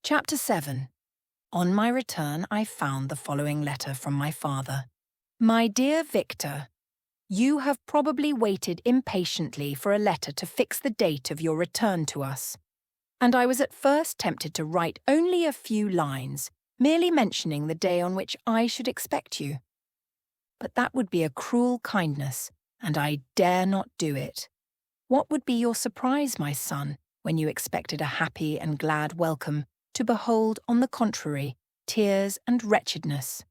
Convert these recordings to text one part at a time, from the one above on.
Chapter 7. On my return, I found the following letter from my father. My dear Victor, you have probably waited impatiently for a letter to fix the date of your return to us, and I was at first tempted to write only a few lines, merely mentioning the day on which I should expect you. But that would be a cruel kindness, and I dare not do it. What would be your surprise, my son, when you expected a happy and glad welcome, to behold, on the contrary, tears and wretchedness?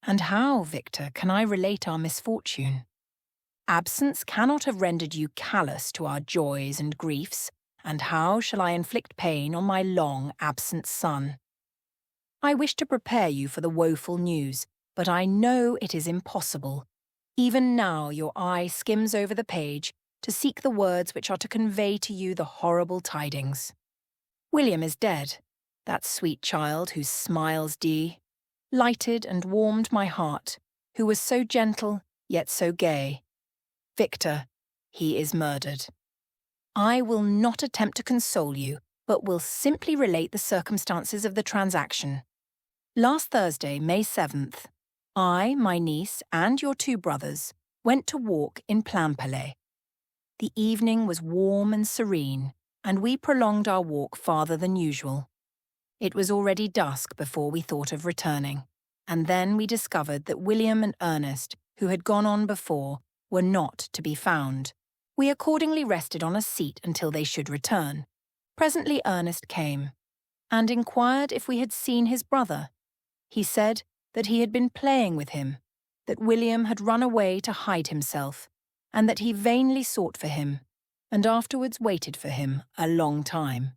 And how, Victor, can I relate our misfortune? Absence cannot have rendered you callous to our joys and griefs, and how shall I inflict pain on my long-absent son? I wish to prepare you for the woeful news, but I know it is impossible. Even now your eye skims over the page to seek the words which are to convey to you the horrible tidings. William is dead, that sweet child whose smiles lighted and warmed my heart, who was so gentle yet so gay. Victor, he is murdered. I will not attempt to console you, but will simply relate the circumstances of the transaction. Last Thursday, May 7th, I, my niece, and your two brothers went to walk in Plainpalais. The evening was warm and serene, and we prolonged our walk farther than usual. It was already dusk before we thought of returning, and then we discovered that William and Ernest, who had gone on before, were not to be found. We accordingly rested on a seat until they should return. Presently Ernest came, and inquired if we had seen his brother. He said that he had been playing with him, that William had run away to hide himself, and that he vainly sought for him, and afterwards waited for him a long time,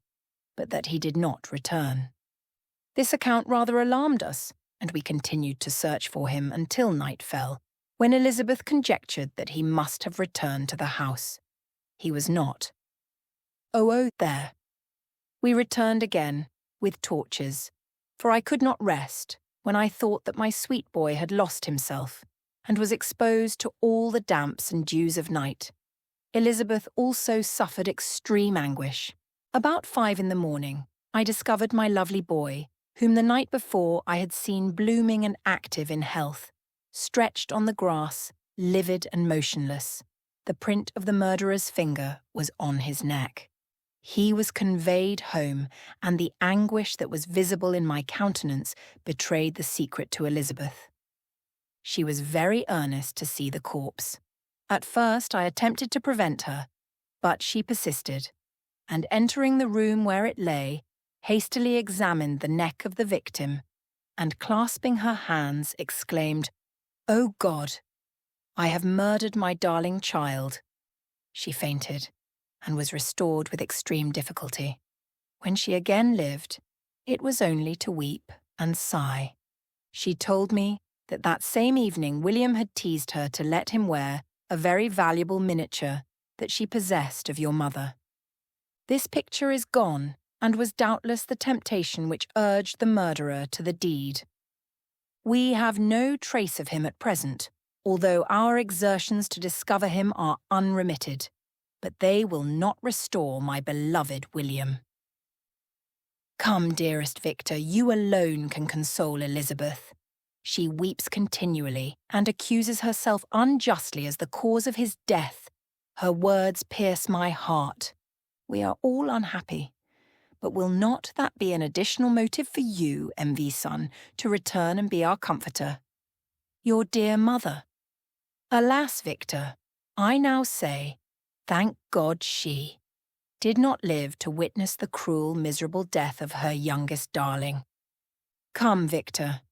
but that he did not return. This account rather alarmed us, and we continued to search for him until night fell, when Elizabeth conjectured that he must have returned to the house. He was not. Oh, there. We returned again, with torches, for I could not rest when I thought that my sweet boy had lost himself, and was exposed to all the damps and dews of night. Elizabeth also suffered extreme anguish. About 5 in the morning, I discovered my lovely boy, whom the night before I had seen blooming and active in health, stretched on the grass, livid and motionless. The print of the murderer's finger was on his neck. He was conveyed home, and the anguish that was visible in my countenance betrayed the secret to Elizabeth. She was very earnest to see the corpse. At first I attempted to prevent her, but she persisted, and entering the room where it lay, hastily examined the neck of the victim, and clasping her hands, exclaimed, "Oh God, I have murdered my darling child." She fainted, and was restored with extreme difficulty. When she again lived, it was only to weep and sigh. She told me that that same evening William had teased her to let him wear a very valuable miniature that she possessed of your mother. This picture is gone, and was doubtless the temptation which urged the murderer to the deed. We have no trace of him at present, although our exertions to discover him are unremitted, but they will not restore my beloved William. Come, dearest Victor, you alone can console Elizabeth. She weeps continually, and accuses herself unjustly as the cause of his death. Her words pierce my heart. We are all unhappy, but will not that be an additional motive for you, MV son, to return and be our comforter? Your dear mother. Alas, Victor, I now say, thank God she did not live to witness the cruel, miserable death of her youngest darling. Come, Victor,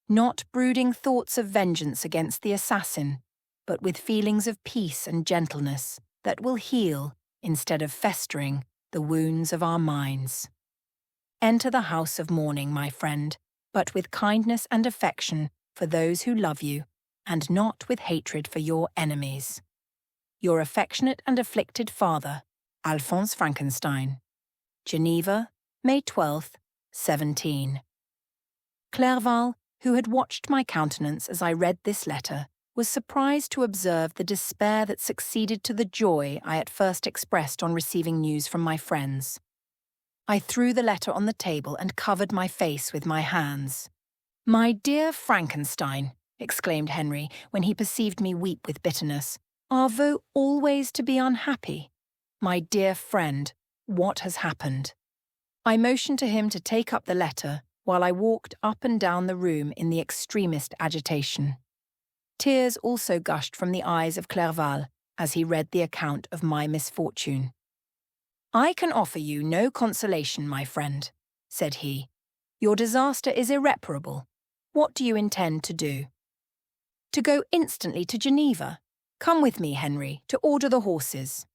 not brooding thoughts of vengeance against the assassin, but with feelings of peace and gentleness that will heal, instead of festering, the wounds of our minds. Enter the house of mourning, my friend, but with kindness and affection for those who love you, and not with hatred for your enemies. Your affectionate and afflicted father, Alphonse Frankenstein. Geneva, May 12th, 17. Clerval, who had watched my countenance as I read this letter, was surprised to observe the despair that succeeded to the joy I at first expressed on receiving news from my friends. I threw the letter on the table and covered my face with my hands. "My dear Frankenstein," exclaimed Henry when he perceived me weep with bitterness, "are you always to be unhappy? My dear friend, what has happened?" I motioned to him to take up the letter while I walked up and down the room in the extremest agitation. Tears also gushed from the eyes of Clerval as he read the account of my misfortune. "I can offer you no consolation, my friend," said he. "Your disaster is irreparable. What do you intend to do?" "To go instantly to Geneva. Come with me, Henry, to order the horses."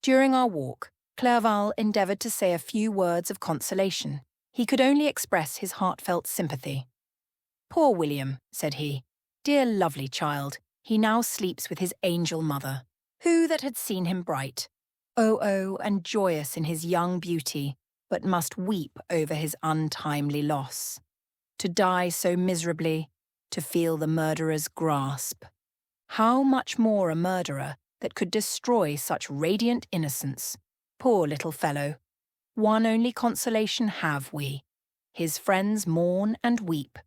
During our walk, Clerval endeavoured to say a few words of consolation. He could only express his heartfelt sympathy. "Poor William," said he. "Dear lovely child, he now sleeps with his angel mother. Who that had seen him bright, oh, and joyous in his young beauty, but must weep over his untimely loss. To die so miserably, to feel the murderer's grasp. How much more a murderer that could destroy such radiant innocence? Poor little fellow. One only consolation have we. His friends mourn and weep,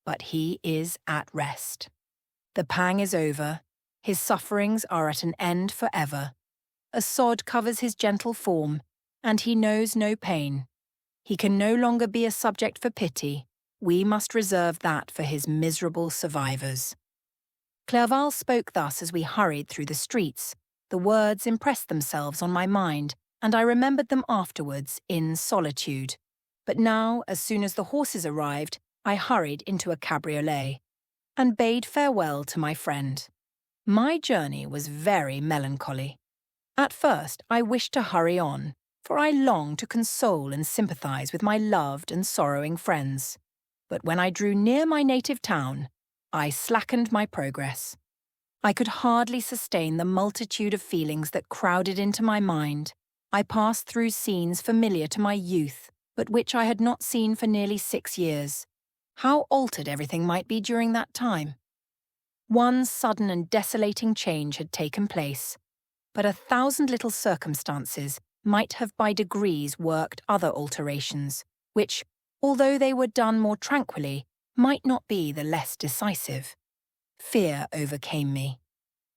but he is at rest. The pang is over, his sufferings are at an end for ever. A sod covers his gentle form, and he knows no pain. He can no longer be a subject for pity. We must reserve that for his miserable survivors." Clerval spoke thus as we hurried through the streets. The words impressed themselves on my mind, and I remembered them afterwards in solitude. But now, as soon as the horses arrived, I hurried into a cabriolet and bade farewell to my friend. My journey was very melancholy. At first, I wished to hurry on, for I longed to console and sympathize with my loved and sorrowing friends. But when I drew near my native town, I slackened my progress. I could hardly sustain the multitude of feelings that crowded into my mind. I passed through scenes familiar to my youth, but which I had not seen for nearly 6 years. How altered everything might be during that time! One sudden and desolating change had taken place, but 1,000 little circumstances might have by degrees worked other alterations, which, although they were done more tranquilly, might not be the less decisive. Fear overcame me.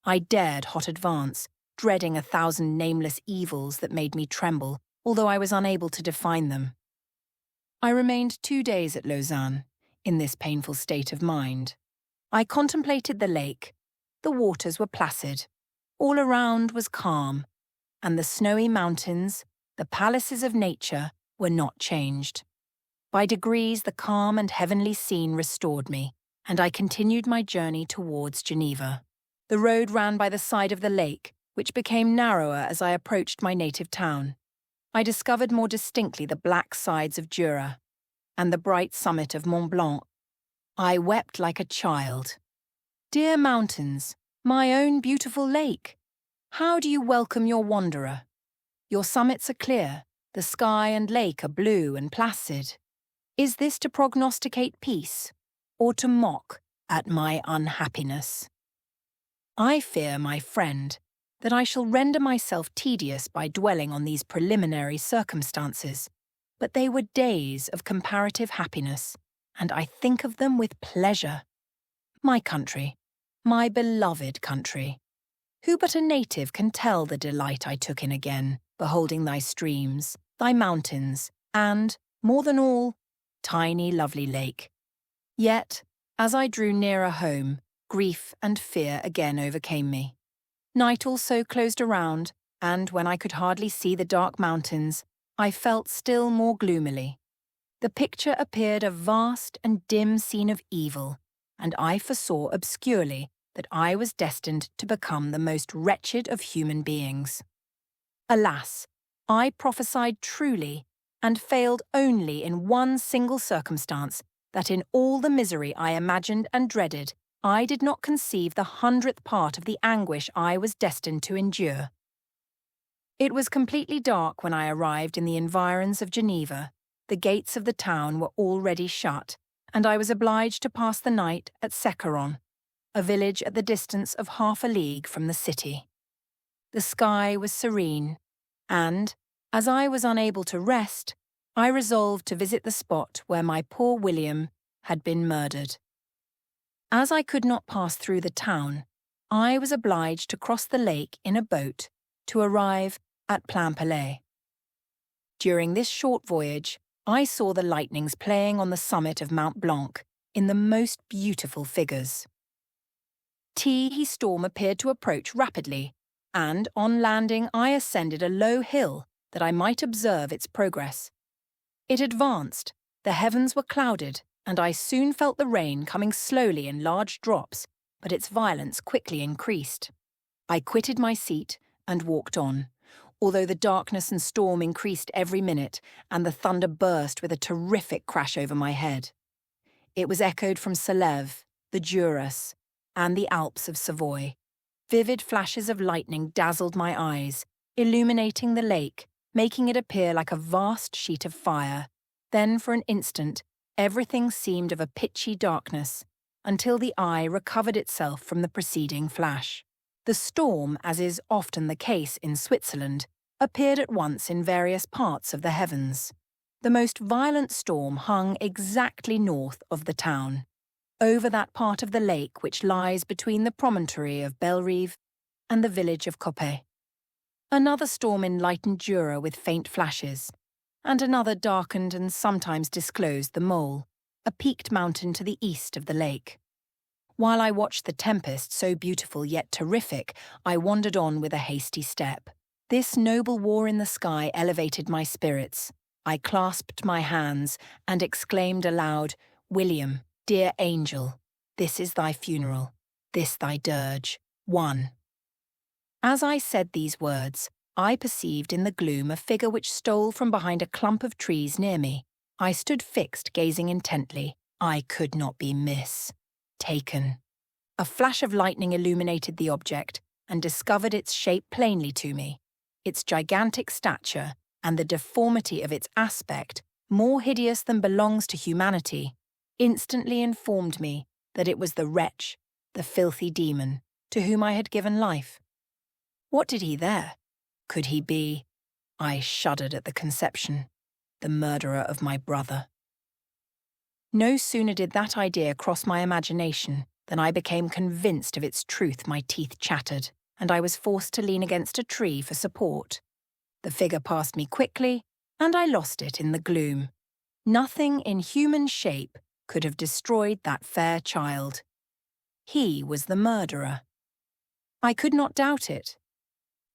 I dared hot advance, dreading 1,000 nameless evils that made me tremble, although I was unable to define them. I remained 2 days at Lausanne, in this painful state of mind. I contemplated the lake. The waters were placid. All around was calm, and the snowy mountains, the palaces of nature, were not changed. By degrees, the calm and heavenly scene restored me, and I continued my journey towards Geneva. The road ran by the side of the lake, which became narrower as I approached my native town. I discovered more distinctly the black sides of Jura and the bright summit of Mont Blanc. I wept like a child. Dear mountains, my own beautiful lake, how do you welcome your wanderer? Your summits are clear, the sky and lake are blue and placid. Is this to prognosticate peace, or to mock at my unhappiness? I fear, my friend, that I shall render myself tedious by dwelling on these preliminary circumstances, but they were days of comparative happiness, and I think of them with pleasure. My country, my beloved country. Who but a native can tell the delight I took in again, beholding thy streams, thy mountains, and, more than all, tiny lovely lake. Yet, as I drew nearer home, grief and fear again overcame me. Night also closed around, and when I could hardly see the dark mountains, I felt still more gloomily. The picture appeared a vast and dim scene of evil, and I foresaw obscurely that I was destined to become the most wretched of human beings. Alas, I prophesied truly, and failed only in one single circumstance, that in all the misery I imagined and dreaded, I did not conceive the 100th part of the anguish I was destined to endure. It was completely dark when I arrived in the environs of Geneva. The gates of the town were already shut, and I was obliged to pass the night at Secaron, a village at the distance of half a league from the city. The sky was serene, and, As I was unable to rest, I resolved to visit the spot where my poor William had been murdered. As I could not pass through the town, I was obliged to cross the lake in a boat to arrive at Plainpalais. During this short voyage, I saw the lightnings playing on the summit of Mount Blanc in the most beautiful figures. The storm appeared to approach rapidly, and on landing I ascended a low hill that I might observe its progress. It advanced, the heavens were clouded, and I soon felt the rain coming slowly in large drops, but its violence quickly increased. I quitted my seat and walked on, although the darkness and storm increased every minute, and the thunder burst with a terrific crash over my head. It was echoed from Salève, the Duras, and the Alps of Savoy. Vivid flashes of lightning dazzled my eyes, illuminating the lake, making it appear like a vast sheet of fire. Then, for an instant, everything seemed of a pitchy darkness, until the eye recovered itself from the preceding flash. The storm, as is often the case in Switzerland, appeared at once in various parts of the heavens. The most violent storm hung exactly north of the town, over that part of the lake which lies between the promontory of Bellerive and the village of Coppet. Another storm enlightened Jura with faint flashes, and another darkened and sometimes disclosed the Mole, a peaked mountain to the east of the lake. While I watched the tempest, so beautiful yet terrific, I wandered on with a hasty step. This noble war in the sky elevated my spirits. I clasped my hands and exclaimed aloud, "William, dear angel, this is thy funeral, this thy dirge. 1." As I said these words, I perceived in the gloom a figure which stole from behind a clump of trees near me. I stood fixed, gazing intently. I could not be mistaken. A flash of lightning illuminated the object and discovered its shape plainly to me. Its gigantic stature and the deformity of its aspect, more hideous than belongs to humanity, instantly informed me that it was the wretch, the filthy demon, to whom I had given life. What did he there? Could he be, I shuddered at the conception, the murderer of my brother? No sooner did that idea cross my imagination than I became convinced of its truth. My teeth chattered, and I was forced to lean against a tree for support. The figure passed me quickly, and I lost it in the gloom. Nothing in human shape could have destroyed that fair child. He was the murderer. I could not doubt it.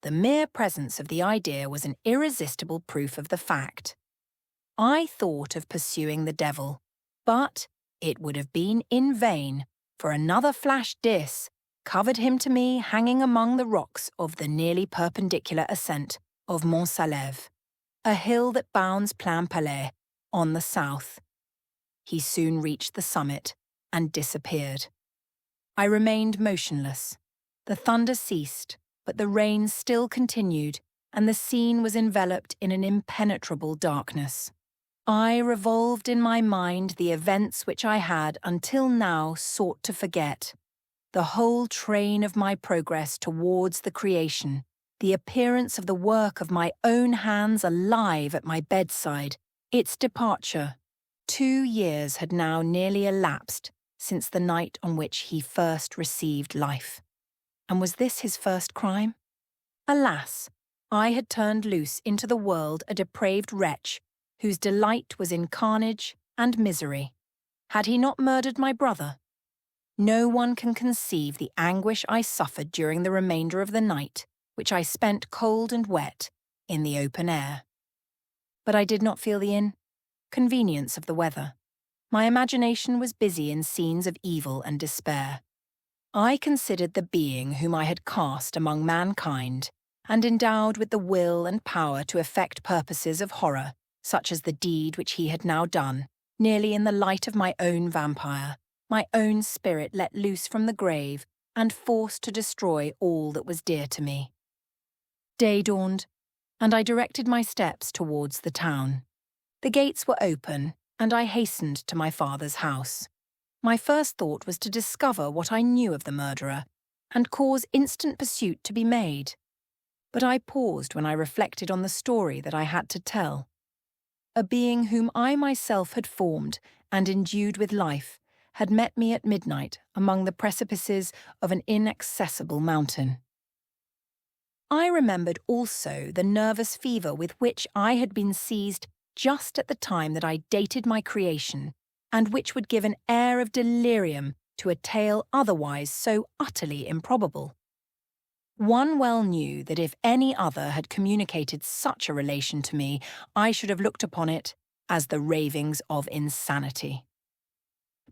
The mere presence of the idea was an irresistible proof of the fact. I thought of pursuing the devil, but it would have been in vain, for another flash covered him to me hanging among the rocks of the nearly perpendicular ascent of Mont Salève, a hill that bounds Plainpalais on the south. He soon reached the summit and disappeared. I remained motionless. The thunder ceased, but the rain still continued, and the scene was enveloped in an impenetrable darkness. I revolved in my mind the events which I had until now sought to forget. The whole train of my progress towards the creation, the appearance of the work of my own hands alive at my bedside, its departure. 2 years had now nearly elapsed since the night on which he first received life. And was this his first crime? Alas, I had turned loose into the world a depraved wretch, whose delight was in carnage and misery. Had he not murdered my brother? No one can conceive the anguish I suffered during the remainder of the night, which I spent cold and wet in the open air. But I did not feel the inconvenience of the weather. My imagination was busy in scenes of evil and despair. I considered the being whom I had cast among mankind and endowed with the will and power to effect purposes of horror, such as the deed which he had now done, nearly in the light of my own vampire, my own spirit let loose from the grave and forced to destroy all that was dear to me. Day dawned, and I directed my steps towards the town. The gates were open, and I hastened to my father's house. My first thought was to discover what I knew of the murderer and cause instant pursuit to be made. but I paused when I reflected on the story that I had to tell. A being whom I myself had formed and endued with life had met me at midnight among the precipices of an inaccessible mountain. I remembered also the nervous fever with which I had been seized just at the time that I dated my creation, and which would give an air of delirium to a tale otherwise so utterly improbable. One well knew that if any other had communicated such a relation to me, I should have looked upon it as the ravings of insanity.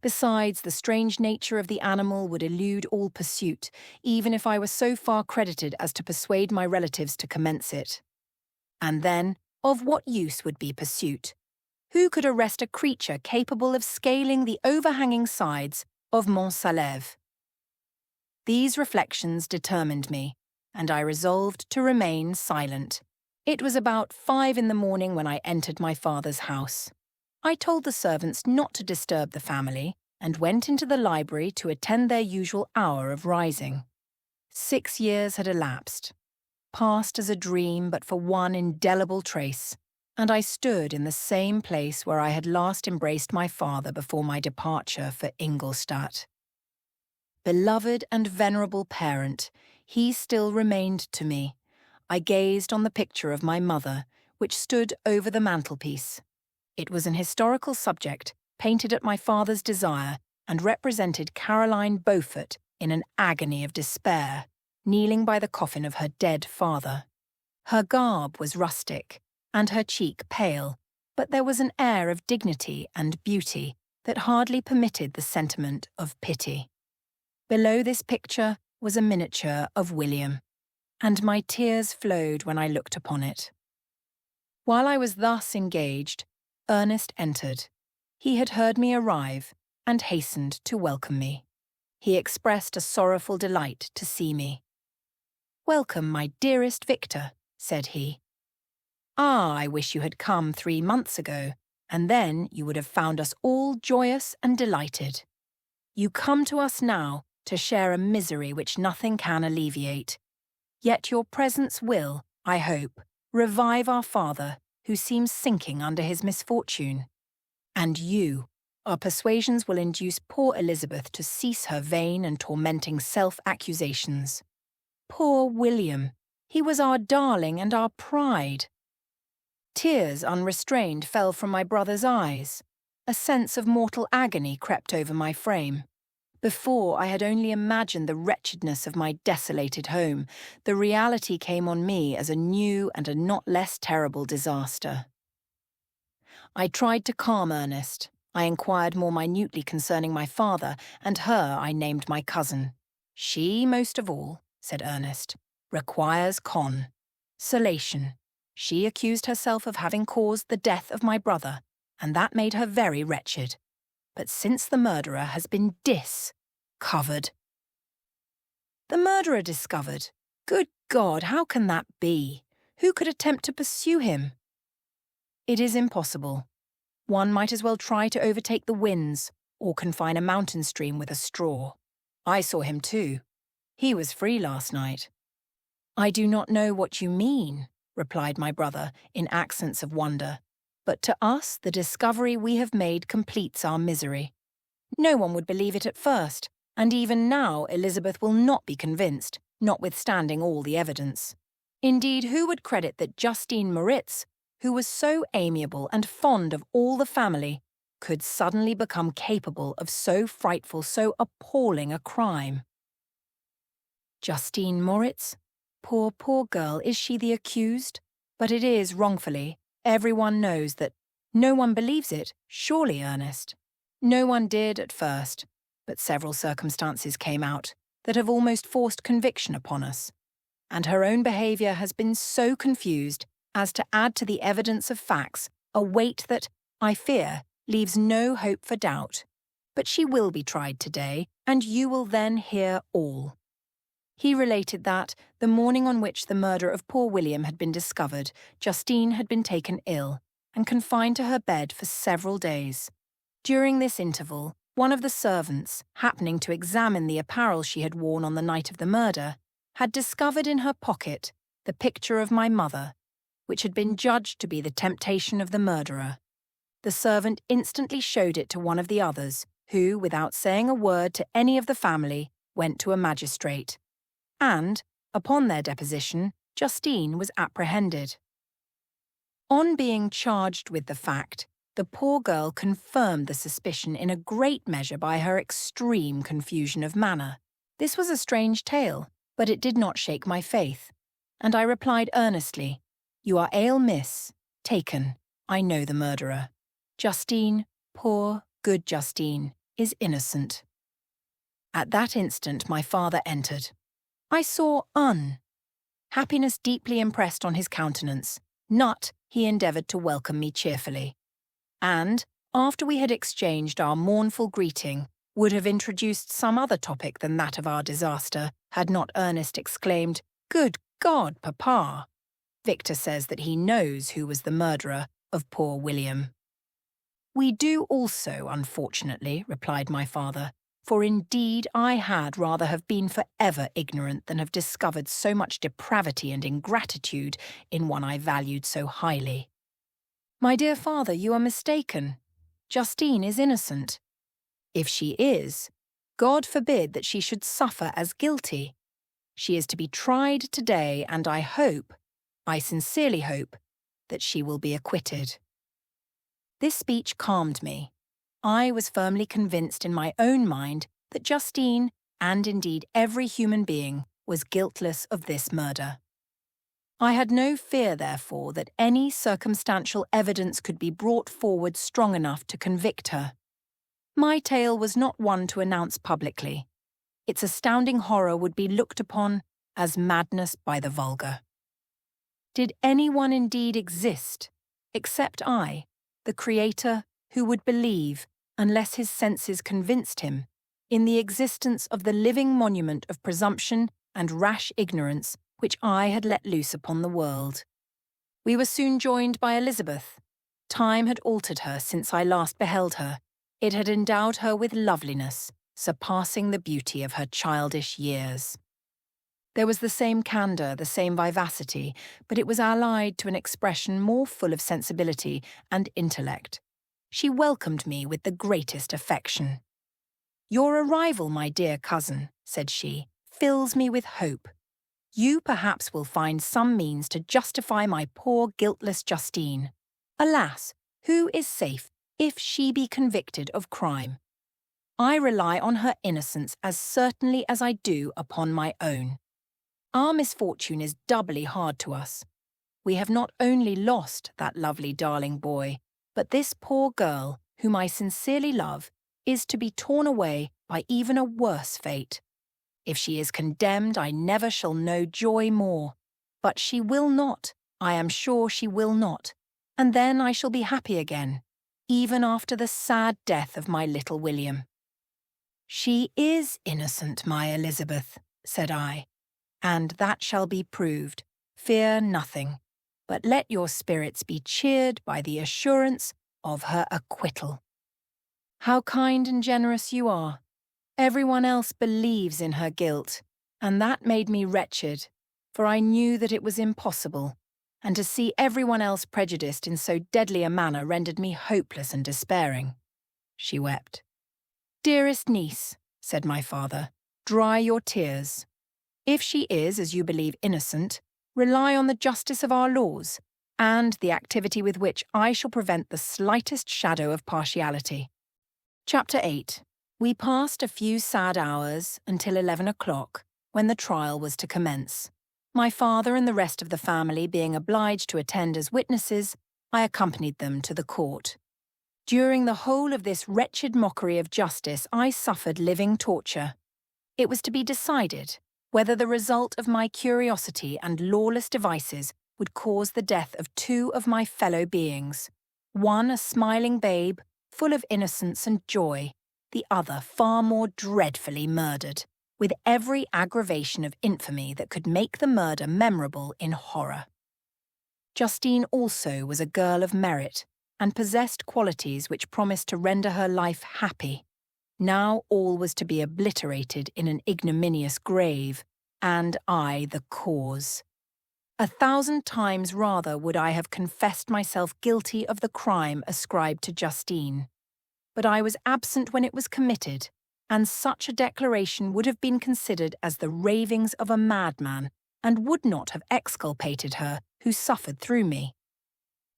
Besides, the strange nature of the animal would elude all pursuit, even if I were so far credited as to persuade my relatives to commence it. And then, of what use would be pursuit? Who could arrest a creature capable of scaling the overhanging sides of Mont Salève? These reflections determined me, and I resolved to remain silent. It was about 5 in the morning when I entered my father's house. I told the servants not to disturb the family and went into the library to attend their usual hour of rising. 6 years had elapsed, passed as a dream but for one indelible trace, and I stood in the same place where I had last embraced my father before my departure for Ingolstadt. Beloved and venerable parent, he still remained to me. I gazed on the picture of my mother, which stood over the mantelpiece. It was an historical subject, painted at my father's desire, and represented Caroline Beaufort in an agony of despair, kneeling by the coffin of her dead father. Her garb was rustic, and her cheek pale, but there was an air of dignity and beauty that hardly permitted the sentiment of pity. Below this picture was a miniature of William, and my tears flowed when I looked upon it. While I was thus engaged, Ernest entered. He had heard me arrive and hastened to welcome me. He expressed a sorrowful delight to see me. "Welcome, my dearest Victor," said he. "Ah, I wish you had come 3 months ago, and then you would have found us all joyous and delighted. You come to us now to share a misery which nothing can alleviate. Yet your presence will, I hope, revive our father, who seems sinking under his misfortune. And you, our persuasions will induce poor Elizabeth to cease her vain and tormenting self-accusations. Poor William, he was our darling and our pride." Tears unrestrained fell from my brother's eyes. A sense of mortal agony crept over my frame. Before I had only imagined the wretchedness of my desolated home, the reality came on me as a new and a not less terrible disaster. I tried to calm Ernest. I inquired more minutely concerning my father, and her I named my cousin. "She, most of all," said Ernest, "requires consolation. She accused herself of having caused the death of my brother, and that made her very wretched. But since the murderer has been discovered—" "The murderer discovered? Good God, how can that be? Who could attempt to pursue him?" "It is impossible. One might as well try to overtake the winds or confine a mountain stream with a straw. I saw him too. He was free last night." "I do not know what you mean," replied my brother in accents of wonder. "But to us the discovery we have made completes our misery. No one would believe it at first, and even now Elizabeth will not be convinced, notwithstanding all the evidence. Indeed, who would credit that Justine Moritz, who was so amiable and fond of all the family, could suddenly become capable of so frightful, so appalling a crime?" "Justine Moritz? Poor, poor girl, is she the accused? But it is wrongfully. Everyone knows that. No one believes it, surely, Ernest?" "No one did at first, but several circumstances came out that have almost forced conviction upon us. And her own behaviour has been so confused as to add to the evidence of facts a weight that, I fear, leaves no hope for doubt. But she will be tried today, and you will then hear all." He related that, the morning on which the murder of poor William had been discovered, Justine had been taken ill and confined to her bed for several days. During this interval, one of the servants, happening to examine the apparel she had worn on the night of the murder, had discovered in her pocket the picture of my mother, which had been judged to be the temptation of the murderer. The servant instantly showed it to one of the others, who, without saying a word to any of the family, went to a magistrate. And, upon their deposition, Justine was apprehended. On being charged with the fact, the poor girl confirmed the suspicion in a great measure by her extreme confusion of manner. This was a strange tale, but it did not shake my faith, and I replied earnestly, "You are ale, miss. Taken. I know the murderer. Justine, poor, good Justine, is innocent." At that instant my father entered. I saw happiness deeply impressed on his countenance. He endeavoured to welcome me cheerfully. And, after we had exchanged our mournful greeting, would have introduced some other topic than that of our disaster, had not Ernest exclaimed, "Good God, Papa! Victor says that he knows who was the murderer of poor William." "We do also, unfortunately," replied my father, "for indeed I had rather have been forever ignorant than have discovered so much depravity and ingratitude in one I valued so highly." "My dear father, you are mistaken. Justine is innocent. If she is, God forbid that she should suffer as guilty. She is to be tried today, and I sincerely hope, that she will be acquitted." This speech calmed me. I was firmly convinced in my own mind that Justine, and indeed every human being, was guiltless of this murder. I had no fear, therefore, that any circumstantial evidence could be brought forward strong enough to convict her. My tale was not one to announce publicly. Its astounding horror would be looked upon as madness by the vulgar. Did anyone indeed exist, except I, the creator, who would believe, unless his senses convinced him, in the existence of the living monument of presumption and rash ignorance which I had let loose upon the world? We were soon joined by Elizabeth. Time had altered her since I last beheld her. It had endowed her with loveliness, surpassing the beauty of her childish years. There was the same candour, the same vivacity, but it was allied to an expression more full of sensibility and intellect. She welcomed me with the greatest affection. "Your arrival, my dear cousin," said she, "fills me with hope. You perhaps will find some means to justify my poor guiltless Justine. Alas, who is safe if she be convicted of crime? I rely on her innocence as certainly as I do upon my own. Our misfortune is doubly hard to us. We have not only lost that lovely darling boy, but this poor girl, whom I sincerely love, is to be torn away by even a worse fate. If she is condemned, I never shall know joy more. But she will not, I am sure she will not, and then I shall be happy again, even after the sad death of my little William." "She is innocent, my Elizabeth," said I, "and that shall be proved. Fear nothing, but let your spirits be cheered by the assurance of her acquittal." "How kind and generous you are. Everyone else believes in her guilt, and that made me wretched, for I knew that it was impossible, and to see everyone else prejudiced in so deadly a manner rendered me hopeless and despairing." She wept. "Dearest niece," said my father, "dry your tears. If she is, as you believe, innocent, rely on the justice of our laws, and the activity with which I shall prevent the slightest shadow of partiality." Chapter 8. We passed a few sad hours until 11 o'clock, when the trial was to commence. My father and the rest of the family being obliged to attend as witnesses, I accompanied them to the court. During the whole of this wretched mockery of justice, I suffered living torture. It was to be decided whether the result of my curiosity and lawless devices would cause the death of two of my fellow beings, one a smiling babe, full of innocence and joy, the other far more dreadfully murdered, with every aggravation of infamy that could make the murder memorable in horror. Justine also was a girl of merit, and possessed qualities which promised to render her life happy. Now all was to be obliterated in an ignominious grave, and I the cause. 1,000 times rather would I have confessed myself guilty of the crime ascribed to Justine. But I was absent when it was committed, and such a declaration would have been considered as the ravings of a madman, and would not have exculpated her who suffered through me.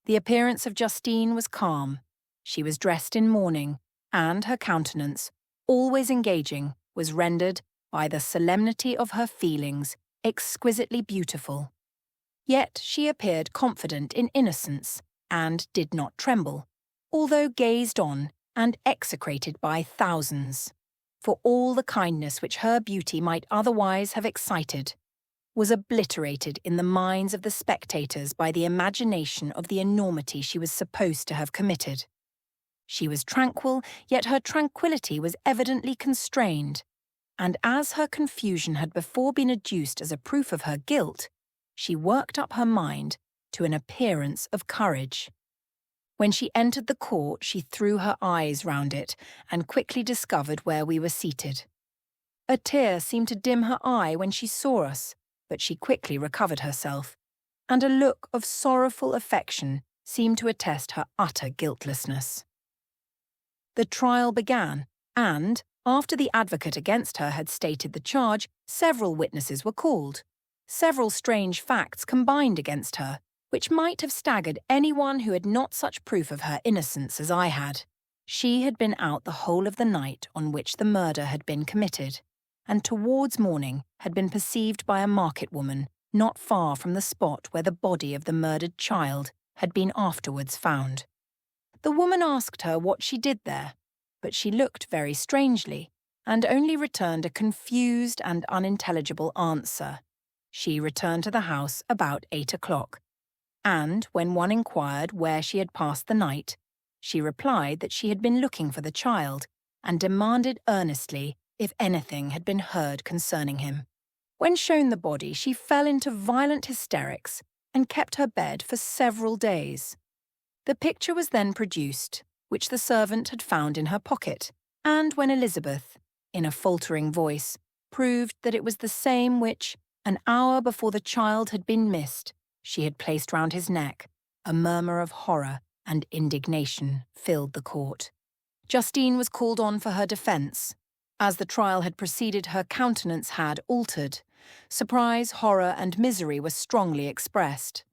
The appearance of Justine was calm. She was dressed in mourning, and her countenance, always engaging, was rendered, by the solemnity of her feelings, exquisitely beautiful. Yet she appeared confident in innocence, and did not tremble, although gazed on and execrated by thousands, for all the kindness which her beauty might otherwise have excited was obliterated in the minds of the spectators by the imagination of the enormity she was supposed to have committed. She was tranquil, yet her tranquillity was evidently constrained, and as her confusion had before been adduced as a proof of her guilt, she worked up her mind to an appearance of courage. When she entered the court, she threw her eyes round it and quickly discovered where we were seated. A tear seemed to dim her eye when she saw us, but she quickly recovered herself, and a look of sorrowful affection seemed to attest her utter guiltlessness. The trial began, and, after the advocate against her had stated the charge, several witnesses were called. Several strange facts combined against her, which might have staggered anyone who had not such proof of her innocence as I had. She had been out the whole of the night on which the murder had been committed, and towards morning had been perceived by a market woman not far from the spot where the body of the murdered child had been afterwards found. The woman asked her what she did there, but she looked very strangely, and only returned a confused and unintelligible answer. She returned to the house about 8 o'clock, and when one inquired where she had passed the night, she replied that she had been looking for the child, and demanded earnestly if anything had been heard concerning him. When shown the body, she fell into violent hysterics and kept her bed for several days. The picture was then produced, which the servant had found in her pocket, and when Elizabeth, in a faltering voice, proved that it was the same which, an hour before the child had been missed, she had placed round his neck, a murmur of horror and indignation filled the court. Justine was called on for her defence. As the trial had proceeded, her countenance had altered. Surprise, horror, and misery were strongly expressed.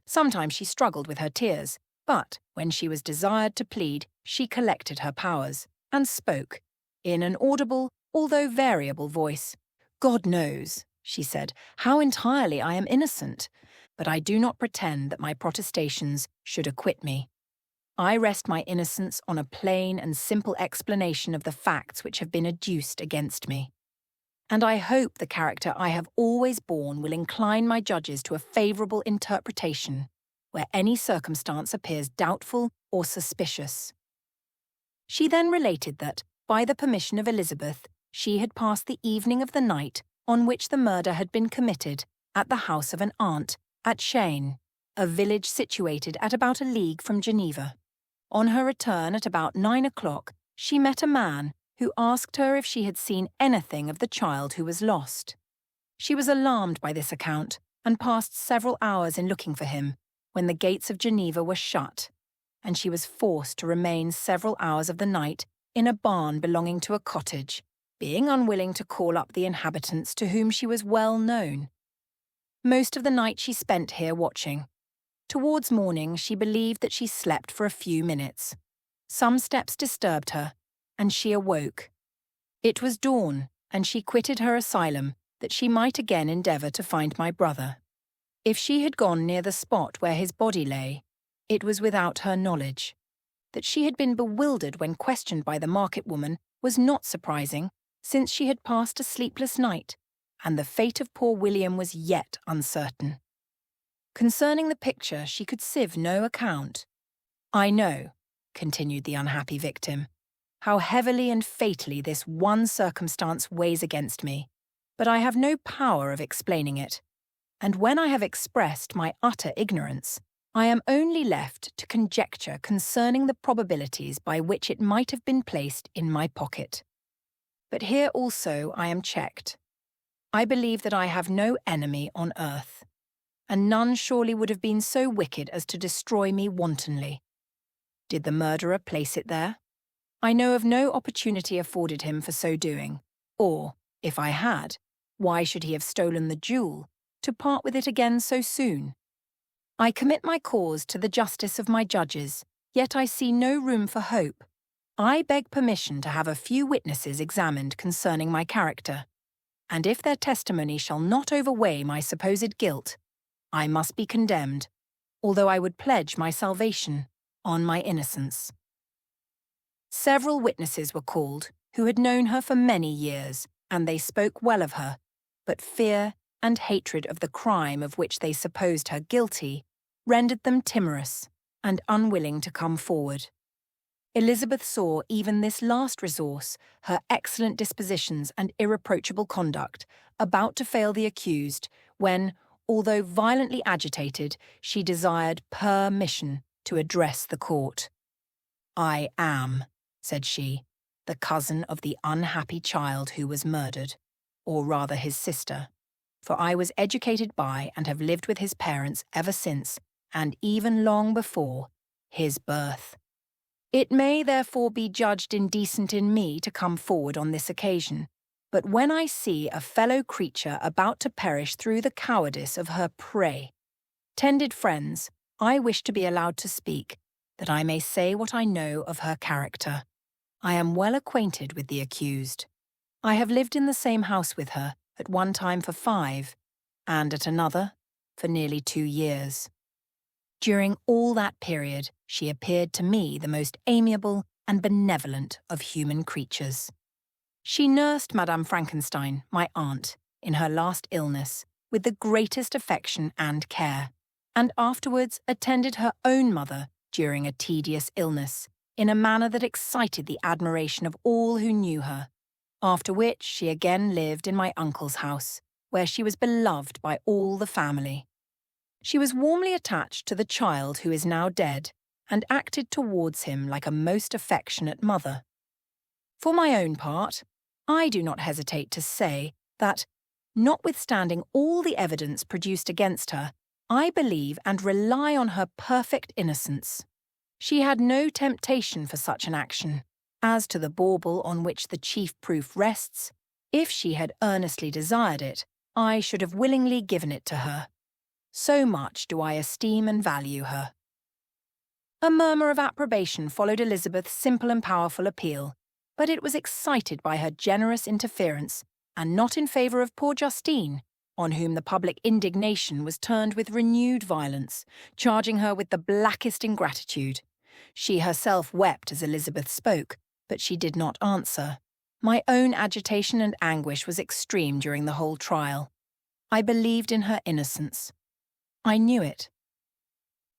Sometimes she struggled with her tears, but when she was desired to plead, she collected her powers, and spoke, in an audible, although variable voice. "God knows," she said, "how entirely I am innocent, but I do not pretend that my protestations should acquit me. I rest my innocence on a plain and simple explanation of the facts which have been adduced against me. And I hope the character I have always borne will incline my judges to a favourable interpretation, where any circumstance appears doubtful or suspicious." She then related that, by the permission of Elizabeth, she had passed the evening of the night on which the murder had been committed at the house of an aunt at Ch7, a village situated at about a league from Geneva. On her return at about 9 o'clock, she met a man who asked her if she had seen anything of the child who was lost. She was alarmed by this account and passed several hours in looking for him, when the gates of Geneva were shut, and she was forced to remain several hours of the night in a barn belonging to a cottage, being unwilling to call up the inhabitants to whom she was well known. Most of the night she spent here watching. Towards morning she believed that she slept for a few minutes. Some steps disturbed her, and she awoke. It was dawn, and she quitted her asylum, that she might again endeavour to find my brother. If she had gone near the spot where his body lay, it was without her knowledge. That she had been bewildered when questioned by the market woman was not surprising, since she had passed a sleepless night, and the fate of poor William was yet uncertain. Concerning the picture she could sieve no account. "I know," continued the unhappy victim, "how heavily and fatally this one circumstance weighs against me, but I have no power of explaining it, and when I have expressed my utter ignorance, I am only left to conjecture concerning the probabilities by which it might have been placed in my pocket. But here also I am checked. I believe that I have no enemy on earth. and none surely would have been so wicked as to destroy me wantonly. Did the murderer place it there? I know of no opportunity afforded him for so doing, or, if I had, why should he have stolen the jewel, to part with it again so soon? I commit my cause to the justice of my judges, yet I see no room for hope. I beg permission to have a few witnesses examined concerning my character, and if their testimony shall not overweigh my supposed guilt, I must be condemned, although I would pledge my salvation on my innocence. Several witnesses were called who had known her for many years, and they spoke well of her, but fear and hatred of the crime of which they supposed her guilty rendered them timorous and unwilling to come forward. Elizabeth saw even this last resource, her excellent dispositions and irreproachable conduct, about to fail the accused when, although violently agitated, she desired permission to address the court. "I am," said she, "the cousin of the unhappy child who was murdered, or rather his sister, for I was educated by and have lived with his parents ever since, and even long before, his birth. It may therefore be judged indecent in me to come forward on this occasion, but when I see a fellow creature about to perish through the cowardice of her prey, tended friends, I wish to be allowed to speak, that I may say what I know of her character. I am well acquainted with the accused. I have lived in the same house with her, at one time for 5, and at another for nearly 2 years. During all that period, she appeared to me the most amiable and benevolent of human creatures. She nursed Madame Frankenstein, my aunt, in her last illness, with the greatest affection and care, and afterwards attended her own mother during a tedious illness, in a manner that excited the admiration of all who knew her, after which she again lived in my uncle's house, where she was beloved by all the family. She was warmly attached to the child who is now dead, and acted towards him like a most affectionate mother. For my own part, I do not hesitate to say that, notwithstanding all the evidence produced against her, I believe and rely on her perfect innocence. She had no temptation for such an action. As to the bauble on which the chief proof rests, if she had earnestly desired it, I should have willingly given it to her. So much do I esteem and value her." A murmur of approbation followed Elizabeth's simple and powerful appeal, but it was excited by her generous interference, and not in favour of poor Justine, on whom the public indignation was turned with renewed violence, charging her with the blackest ingratitude. She herself wept as Elizabeth spoke, but she did not answer. My own agitation and anguish was extreme during the whole trial. I believed in her innocence. I knew it.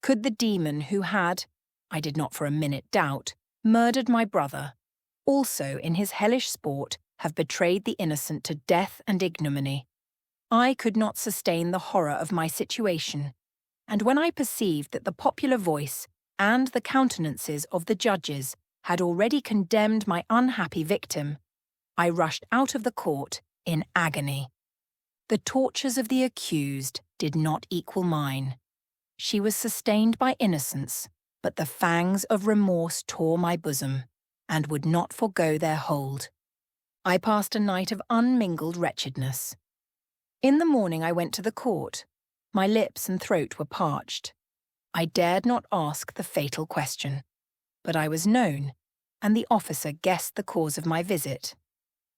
Could the demon who had, I did not for a minute doubt, murdered my brother, also in his hellish sport have betrayed the innocent to death and ignominy? I could not sustain the horror of my situation, and when I perceived that the popular voice and the countenances of the judges had already condemned my unhappy victim, I rushed out of the court in agony. The tortures of the accused did not equal mine. She was sustained by innocence, but the fangs of remorse tore my bosom, and would not forego their hold. I passed a night of unmingled wretchedness. In the morning I went to the court. My lips and throat were parched. I dared not ask the fatal question, but I was known, and the officer guessed the cause of my visit.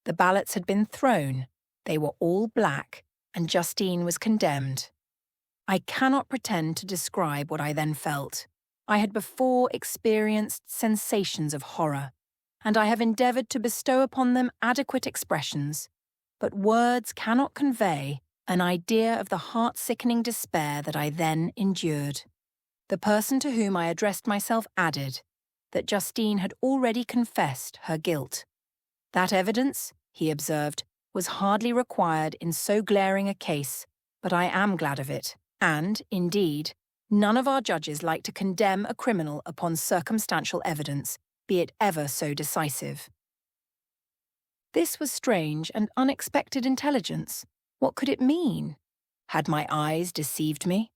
The ballots had been thrown, they were all black, and Justine was condemned. I cannot pretend to describe what I then felt. I had before experienced sensations of horror, and I have endeavoured to bestow upon them adequate expressions, but words cannot convey an idea of the heart-sickening despair that I then endured. The person to whom I addressed myself added that Justine had already confessed her guilt. That evidence, he observed, was hardly required in so glaring a case, but I am glad of it, and, indeed, none of our judges like to condemn a criminal upon circumstantial evidence, be it ever so decisive. This was strange and unexpected intelligence. What could it mean? Had my eyes deceived me?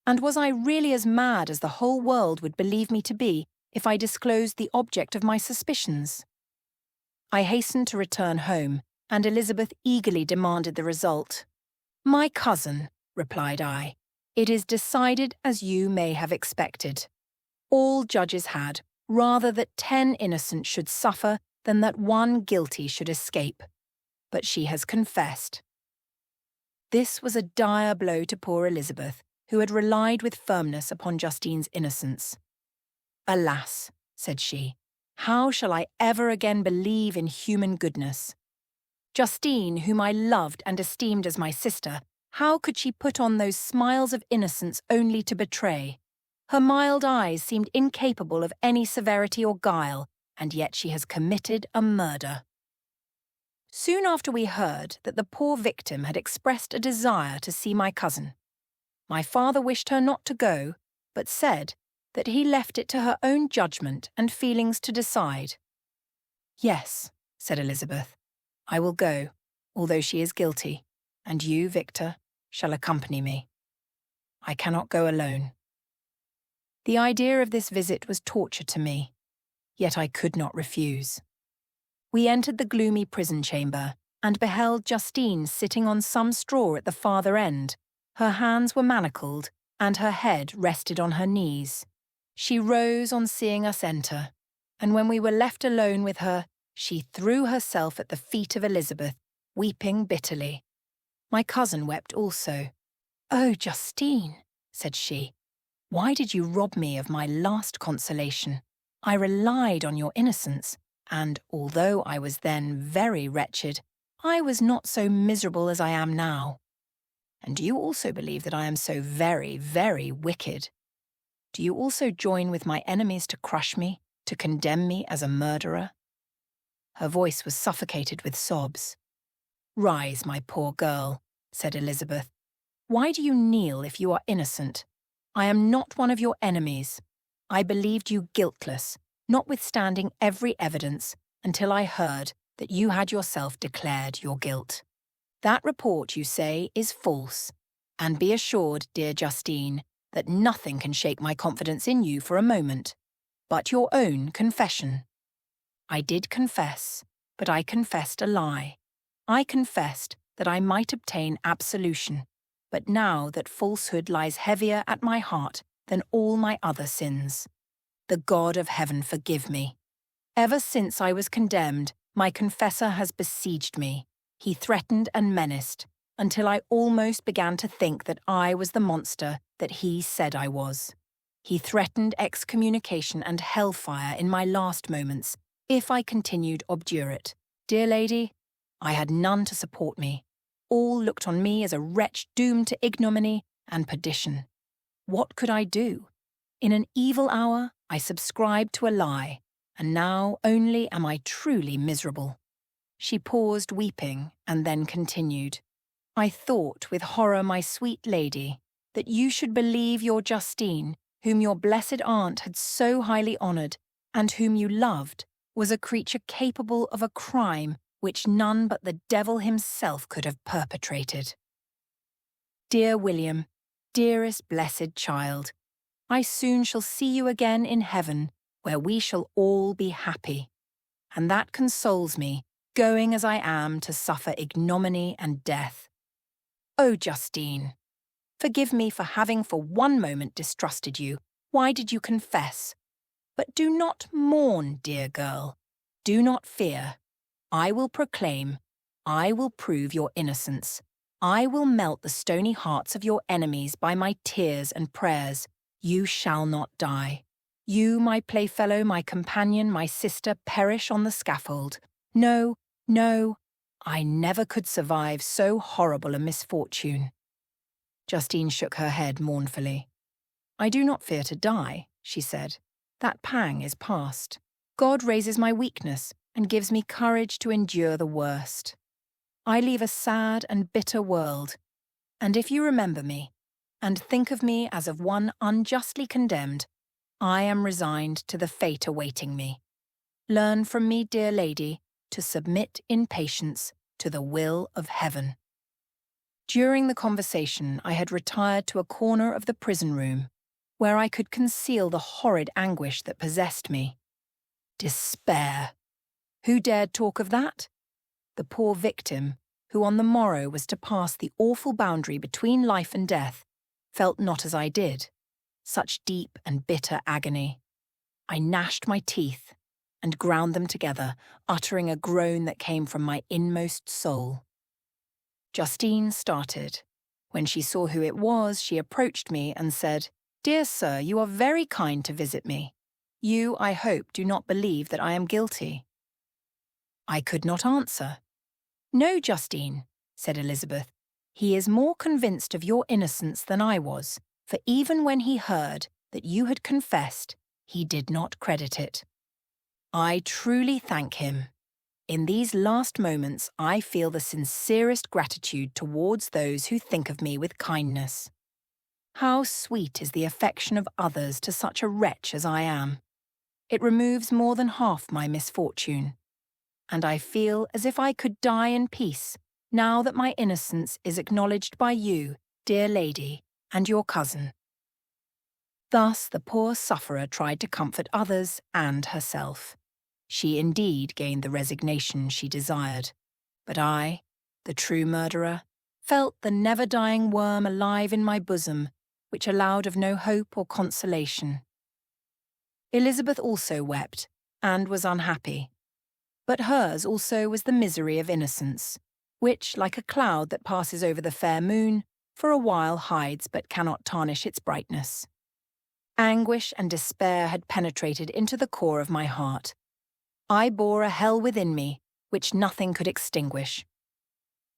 And was I really as mad as the whole world would believe me to be if I disclosed the object of my suspicions? I hastened to return home, and Elizabeth eagerly demanded the result. "My cousin," replied I, "it is decided as you may have expected. All judges had, rather that 10 innocent should suffer than that 1 guilty should escape. But she has confessed." This was a dire blow to poor Elizabeth, who had relied with firmness upon Justine's innocence. "Alas," said she, "how shall I ever again believe in human goodness? Justine, whom I loved and esteemed as my sister, how could she put on those smiles of innocence only to betray? Her mild eyes seemed incapable of any severity or guile, and yet she has committed a murder." Soon after we heard that the poor victim had expressed a desire to see my cousin. My father wished her not to go, but said that he left it to her own judgment and feelings to decide. "Yes," said Elizabeth, "I will go, although she is guilty, and you, Victor, shall accompany me. I cannot go alone." The idea of this visit was torture to me, yet I could not refuse. We entered the gloomy prison chamber and beheld Justine sitting on some straw at the farther end. Her hands were manacled, and her head rested on her knees. She rose on seeing us enter, and when we were left alone with her, she threw herself at the feet of Elizabeth, weeping bitterly. My cousin wept also. "Oh, Justine," said she, "why did you rob me of my last consolation? I relied on your innocence, and although I was then very wretched, I was not so miserable as I am now. And do you also believe that I am so very, very wicked? Do you also join with my enemies to crush me, to condemn me as a murderer?" Her voice was suffocated with sobs. "Rise, my poor girl," said Elizabeth. "Why do you kneel if you are innocent? I am not one of your enemies. I believed you guiltless, notwithstanding every evidence, until I heard that you had yourself declared your guilt. That report, you say, is false, and be assured, dear Justine, that nothing can shake my confidence in you for a moment, but your own confession. I did confess, but I confessed a lie. I confessed that I might obtain absolution, but now that falsehood lies heavier at my heart than all my other sins. The God of heaven forgive me. Ever since I was condemned, my confessor has besieged me. He threatened and menaced, until I almost began to think that I was the monster that he said I was. He threatened excommunication and hellfire in my last moments, if I continued obdurate. Dear lady, I had none to support me. All looked on me as a wretch doomed to ignominy and perdition. What could I do? In an evil hour, I subscribed to a lie, and now only am I truly miserable." She paused, weeping, and then continued. "I thought with horror, my sweet lady, that you should believe your Justine, whom your blessed aunt had so highly honoured, and whom you loved, was a creature capable of a crime which none but the devil himself could have perpetrated. Dear William, dearest blessed child, I soon shall see you again in heaven, where we shall all be happy. And that consoles me, going as I am to suffer ignominy and death. Oh, Justine, forgive me for having for one moment distrusted you. Why did you confess? But do not mourn, dear girl. Do not fear. I will proclaim, I will prove your innocence. I will melt the stony hearts of your enemies by my tears and prayers. You shall not die. You, my playfellow, my companion, my sister, perish on the scaffold. No, no, I never could survive so horrible a misfortune." Justine shook her head mournfully. "I do not fear to die," she said. "That pang is past. God raises my weakness and gives me courage to endure the worst. I leave a sad and bitter world, and if you remember me, and think of me as of one unjustly condemned, I am resigned to the fate awaiting me. Learn from me, dear lady, to submit in patience to the will of heaven." During the conversation, I had retired to a corner of the prison room, where I could conceal the horrid anguish that possessed me. Despair. Who dared talk of that? The poor victim, who on the morrow was to pass the awful boundary between life and death, felt not as I did, such deep and bitter agony. I gnashed my teeth and ground them together, uttering a groan that came from my inmost soul. Justine started. When she saw who it was, she approached me and said, "Dear sir, you are very kind to visit me. You, I hope, do not believe that I am guilty." I could not answer. "No, Justine," said Elizabeth. "He is more convinced of your innocence than I was, for even when he heard that you had confessed, he did not credit it. I truly thank him. In these last moments, I feel the sincerest gratitude towards those who think of me with kindness. How sweet is the affection of others to such a wretch as I am. It removes more than half my misfortune, and I feel as if I could die in peace now that my innocence is acknowledged by you, dear lady, and your cousin." Thus the poor sufferer tried to comfort others and herself. She indeed gained the resignation she desired, but I, the true murderer, felt the never-dying worm alive in my bosom, which allowed of no hope or consolation. Elizabeth also wept, and was unhappy. But hers also was the misery of innocence, which, like a cloud that passes over the fair moon, for a while hides but cannot tarnish its brightness. Anguish and despair had penetrated into the core of my heart. I bore a hell within me, which nothing could extinguish.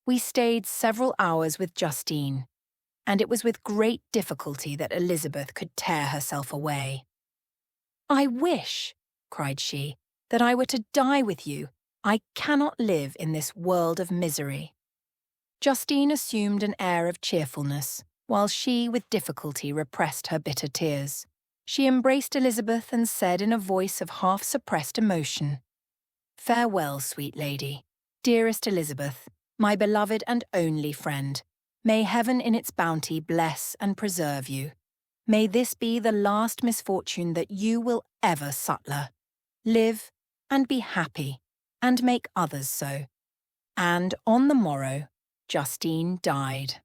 We stayed several hours with Justine, and it was with great difficulty that Elizabeth could tear herself away. "I wish," cried she, "that I were to die with you. I cannot live in this world of misery." Justine assumed an air of cheerfulness, while she with difficulty repressed her bitter tears. She embraced Elizabeth and said in a voice of half-suppressed emotion, "Farewell, sweet lady, dearest Elizabeth, my beloved and only friend. May heaven in its bounty bless and preserve you. May this be the last misfortune that you will ever suffer. Live and be happy, and make others so." And on the morrow, Justine died.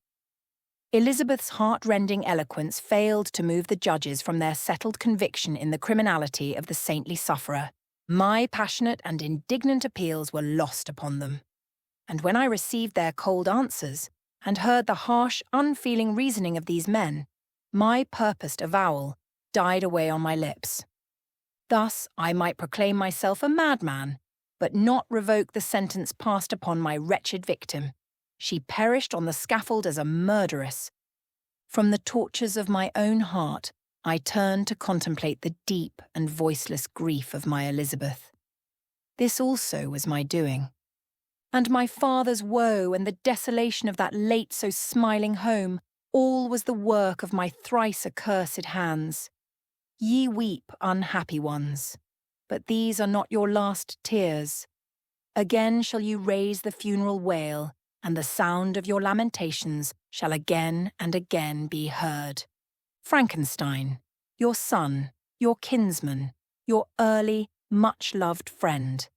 Elizabeth's heart-rending eloquence failed to move the judges from their settled conviction in the criminality of the saintly sufferer. My passionate and indignant appeals were lost upon them. And when I received their cold answers, and heard the harsh, unfeeling reasoning of these men, my purposed avowal died away on my lips. Thus I might proclaim myself a madman, but not revoke the sentence passed upon my wretched victim. She perished on the scaffold as a murderess. From the tortures of my own heart, I turned to contemplate the deep and voiceless grief of my Elizabeth. This also was my doing. And my father's woe and the desolation of that late so smiling home, all was the work of my thrice accursed hands. Ye weep, unhappy ones, but these are not your last tears. Again shall you raise the funeral wail, and the sound of your lamentations shall again and again be heard. Frankenstein, your son, your kinsman, your early, much-loved friend.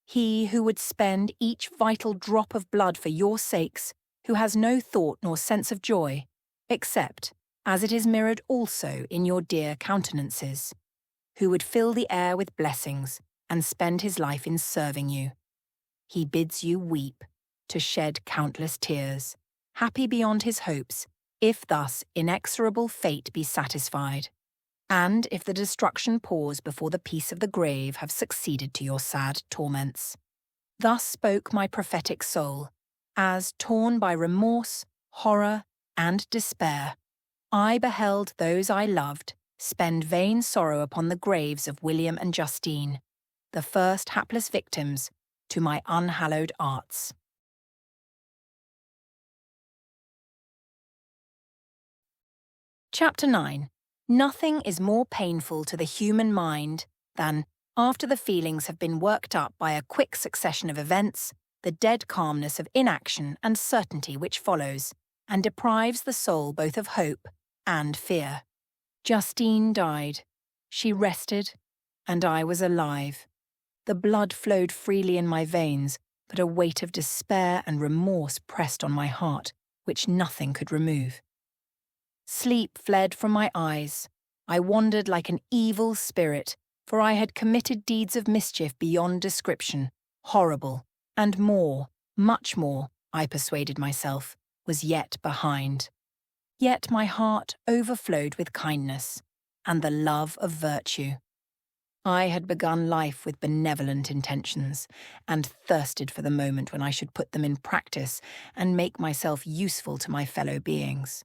He who would spend each vital drop of blood for your sakes, who has no thought nor sense of joy, except as it is mirrored also in your dear countenances, who would fill the air with blessings and spend his life in serving you. He bids you weep, to shed countless tears, happy beyond his hopes, if thus inexorable fate be satisfied, and if the destruction pause before the peace of the grave have succeeded to your sad torments. Thus spoke my prophetic soul, as, torn by remorse, horror, and despair, I beheld those I loved spend vain sorrow upon the graves of William and Justine, the first hapless victims to my unhallowed arts. Chapter 9. Nothing is more painful to the human mind than, after the feelings have been worked up by a quick succession of events, the dead calmness of inaction and certainty which follows, and deprives the soul both of hope and fear. Justine died. She rested, and I was alive. The blood flowed freely in my veins, but a weight of despair and remorse pressed on my heart, which nothing could remove. Sleep fled from my eyes. I wandered like an evil spirit, for I had committed deeds of mischief beyond description, horrible, and more, much more, I persuaded myself, was yet behind. Yet my heart overflowed with kindness and the love of virtue. I had begun life with benevolent intentions and thirsted for the moment when I should put them in practice and make myself useful to my fellow beings.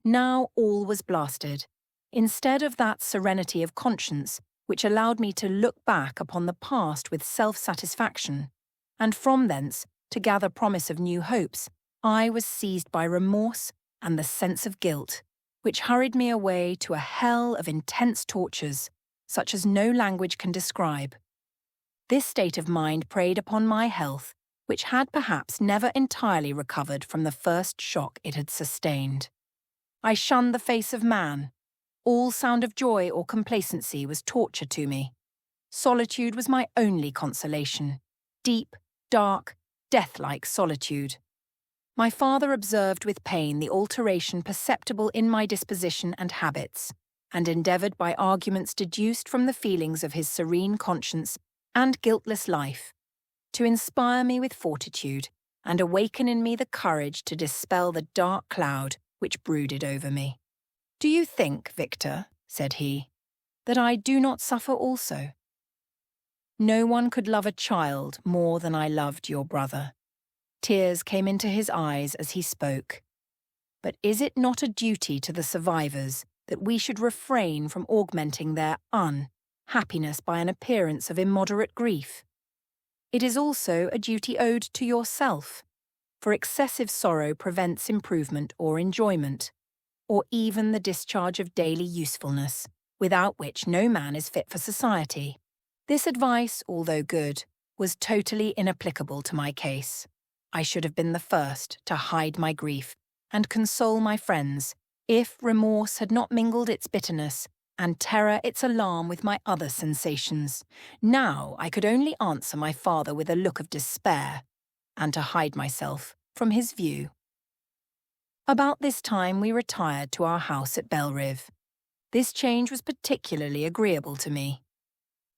Now all was blasted. Instead of that serenity of conscience which allowed me to look back upon the past with self-satisfaction, and from thence to gather promise of new hopes, I was seized by remorse and the sense of guilt, which hurried me away to a hell of intense tortures, such as no language can describe. This state of mind preyed upon my health, which had perhaps never entirely recovered from the first shock it had sustained. I shunned the face of man. All sound of joy or complacency was torture to me. Solitude was my only consolation. Deep, dark, death-like solitude. My father observed with pain the alteration perceptible in my disposition and habits, and endeavoured by arguments deduced from the feelings of his serene conscience and guiltless life, to inspire me with fortitude and awaken in me the courage to dispel the dark cloud which brooded over me. "Do you think, Victor," said he, "that I do not suffer also? No one could love a child more than I loved your brother." Tears came into his eyes as he spoke. "But is it not a duty to the survivors that we should refrain from augmenting their unhappiness by an appearance of immoderate grief? It is also a duty owed to yourself, for excessive sorrow prevents improvement or enjoyment, or even the discharge of daily usefulness, without which no man is fit for society." This advice, although good, was totally inapplicable to my case. I should have been the first to hide my grief and console my friends if remorse had not mingled its bitterness and terror its alarm with my other sensations. Now I could only answer my father with a look of despair and to hide myself from his view. About this time we retired to our house at Belrive. This change was particularly agreeable to me.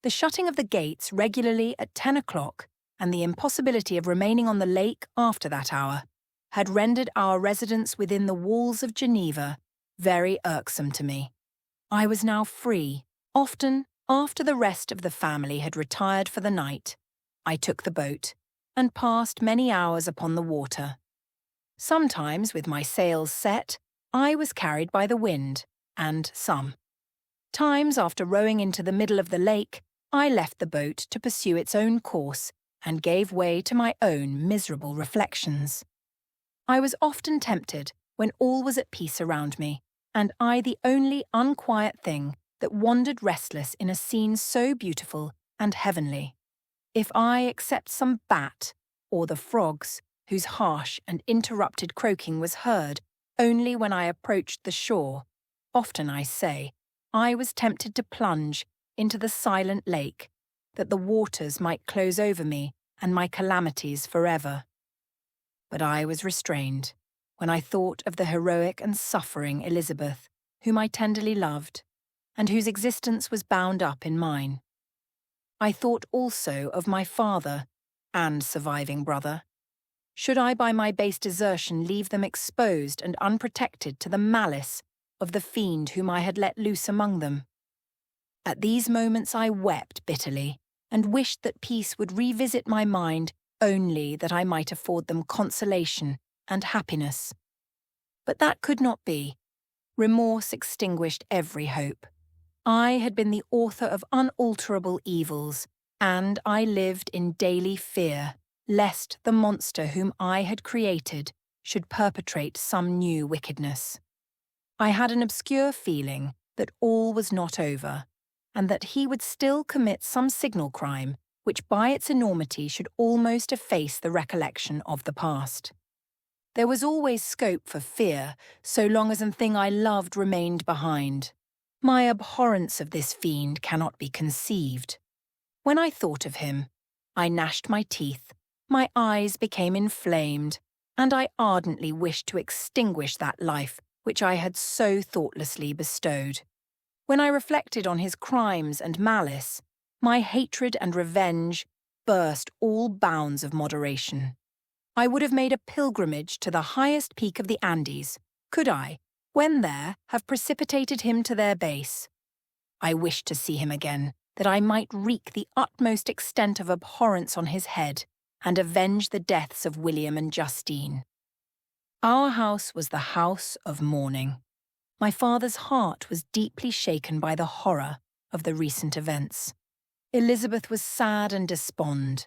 The shutting of the gates regularly at 10 o'clock and the impossibility of remaining on the lake after that hour had rendered our residence within the walls of Geneva very irksome to me. I was now free. Often, after the rest of the family had retired for the night, I took the boat and passed many hours upon the water. Sometimes, with my sails set, I was carried by the wind, and sometimes, after rowing into the middle of the lake, I left the boat to pursue its own course and gave way to my own miserable reflections. I was often tempted, when all was at peace around me, and I the only unquiet thing that wandered restless in a scene so beautiful and heavenly, if I except some bat, or the frogs, whose harsh and interrupted croaking was heard only when I approached the shore, often, I say, I was tempted to plunge into the silent lake, that the waters might close over me and my calamities forever. But I was restrained when I thought of the heroic and suffering Elizabeth, whom I tenderly loved, and whose existence was bound up in mine. I thought also of my father and surviving brother. Should I by my base desertion leave them exposed and unprotected to the malice of the fiend whom I had let loose among them? At these moments I wept bitterly, and wished that peace would revisit my mind only that I might afford them consolation and happiness. But that could not be. Remorse extinguished every hope. I had been the author of unalterable evils, and I lived in daily fear lest the monster whom I had created should perpetrate some new wickedness. I had an obscure feeling that all was not over, and that he would still commit some signal crime which by its enormity should almost efface the recollection of the past. There was always scope for fear, so long as a thing I loved remained behind. My abhorrence of this fiend cannot be conceived. When I thought of him, I gnashed my teeth, my eyes became inflamed, and I ardently wished to extinguish that life which I had so thoughtlessly bestowed. When I reflected on his crimes and malice, my hatred and revenge burst all bounds of moderation. I would have made a pilgrimage to the highest peak of the Andes, could I, when there, have precipitated him to their base. I wished to see him again, that I might wreak the utmost extent of abhorrence on his head and avenge the deaths of William and Justine. Our house was the house of mourning. My father's heart was deeply shaken by the horror of the recent events. Elizabeth was sad and despond.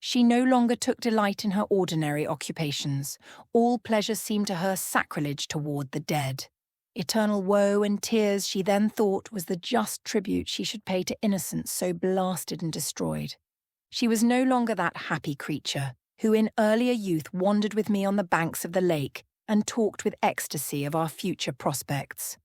She no longer took delight in her ordinary occupations. All pleasure seemed to her sacrilege toward the dead. Eternal woe and tears, she then thought, was the just tribute she should pay to innocence so blasted and destroyed. She was no longer that happy creature who in earlier youth wandered with me on the banks of the lake and talked with ecstasy of our future prospects.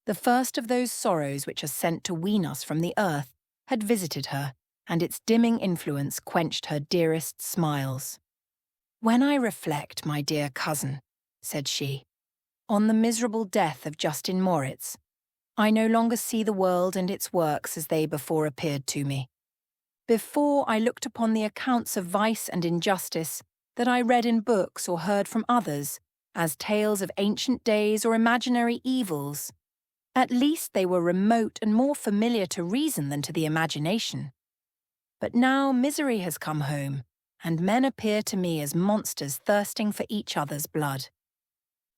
The first of those sorrows which are sent to wean us from the earth had visited her, and its dimming influence quenched her dearest smiles. "When I reflect, my dear cousin," said she, "on the miserable death of Justin Moritz, I no longer see the world and its works as they before appeared to me. Before I looked upon the accounts of vice and injustice that I read in books or heard from others as tales of ancient days or imaginary evils. At least they were remote and more familiar to reason than to the imagination. But now misery has come home, and men appear to me as monsters thirsting for each other's blood.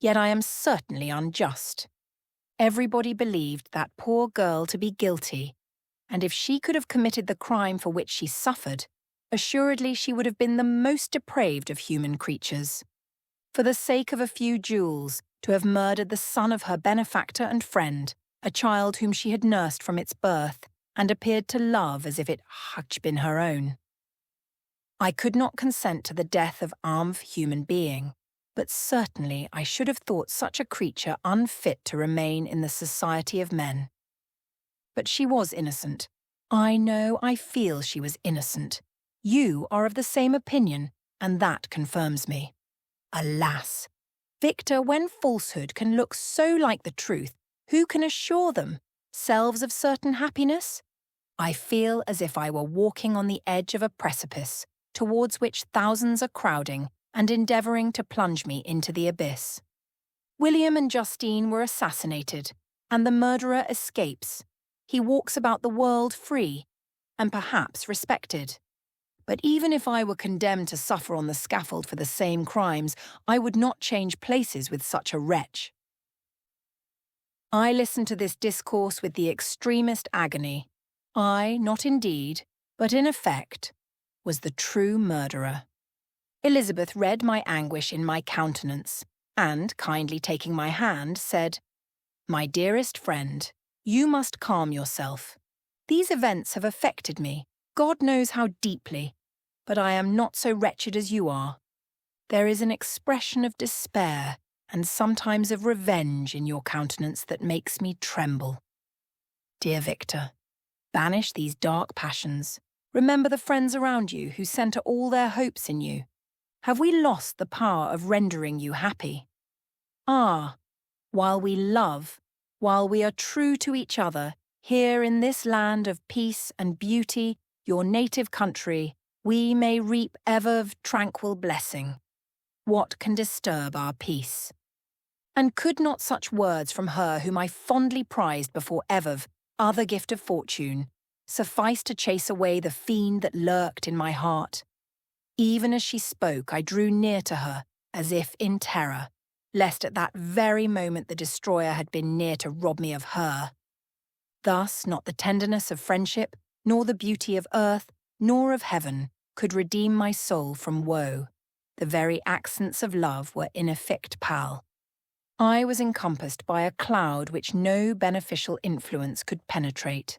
Yet I am certainly unjust. Everybody believed that poor girl to be guilty, and if she could have committed the crime for which she suffered, assuredly she would have been the most depraved of human creatures. For the sake of a few jewels, to have murdered the son of her benefactor and friend, a child whom she had nursed from its birth, and appeared to love as if it had been her own. I could not consent to the death of armed human being, but certainly I should have thought such a creature unfit to remain in the society of men. But she was innocent. I know, I feel she was innocent. You are of the same opinion, and that confirms me. Alas! Victor, when falsehood can look so like the truth, who can assure them, selves of certain happiness? I feel as if I were walking on the edge of a precipice, towards which thousands are crowding and endeavouring to plunge me into the abyss. William and Justine were assassinated, and the murderer escapes. He walks about the world free, and perhaps respected. But even if I were condemned to suffer on the scaffold for the same crimes, I would not change places with such a wretch. I listened to this discourse with the extremest agony. I, not in deed, but in effect, was the true murderer. Elizabeth read my anguish in my countenance, and, kindly taking my hand, said, "My dearest friend, you must calm yourself. These events have affected me, God knows how deeply, but I am not so wretched as you are. There is an expression of despair and sometimes of revenge in your countenance that makes me tremble. Dear Victor, banish these dark passions. Remember the friends around you who centre all their hopes in you. Have we lost the power of rendering you happy? Ah, while we love, while we are true to each other, here in this land of peace and beauty, your native country, we may reap ever of tranquil blessing. What can disturb our peace?" And could not such words from her whom I fondly prized before ever other gift of fortune suffice to chase away the fiend that lurked in my heart? Even as she spoke, I drew near to her, as if in terror, lest at that very moment the destroyer had been near to rob me of her. Thus, not the tenderness of friendship, nor the beauty of earth, nor of heaven, could redeem my soul from woe. The very accents of love were ineffect pall. I was encompassed by a cloud which no beneficial influence could penetrate.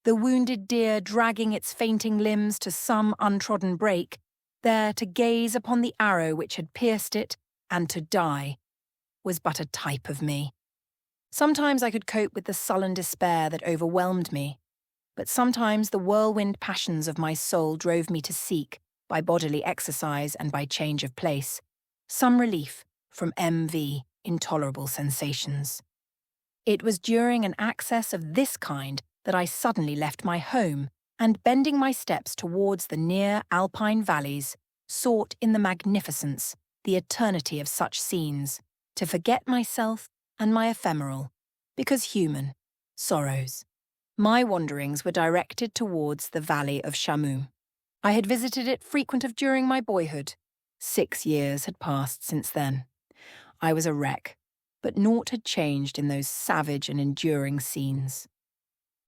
the wounded deer dragging its fainting limbs to some untrodden brake, there to gaze upon the arrow which had pierced it and to die, was but a type of me. Sometimes I could cope with the sullen despair that overwhelmed me, but sometimes the whirlwind passions of my soul drove me to seek, by bodily exercise and by change of place, some relief from intolerable sensations. It was during an access of this kind that I suddenly left my home and, bending my steps towards the near alpine valleys, sought in the magnificence, the eternity of such scenes, to forget myself and my ephemeral, because human, sorrows. My wanderings were directed towards the valley of Chamoux. I had visited it frequent of during my boyhood. 6 years had passed since then. I was a wreck, but naught had changed in those savage and enduring scenes.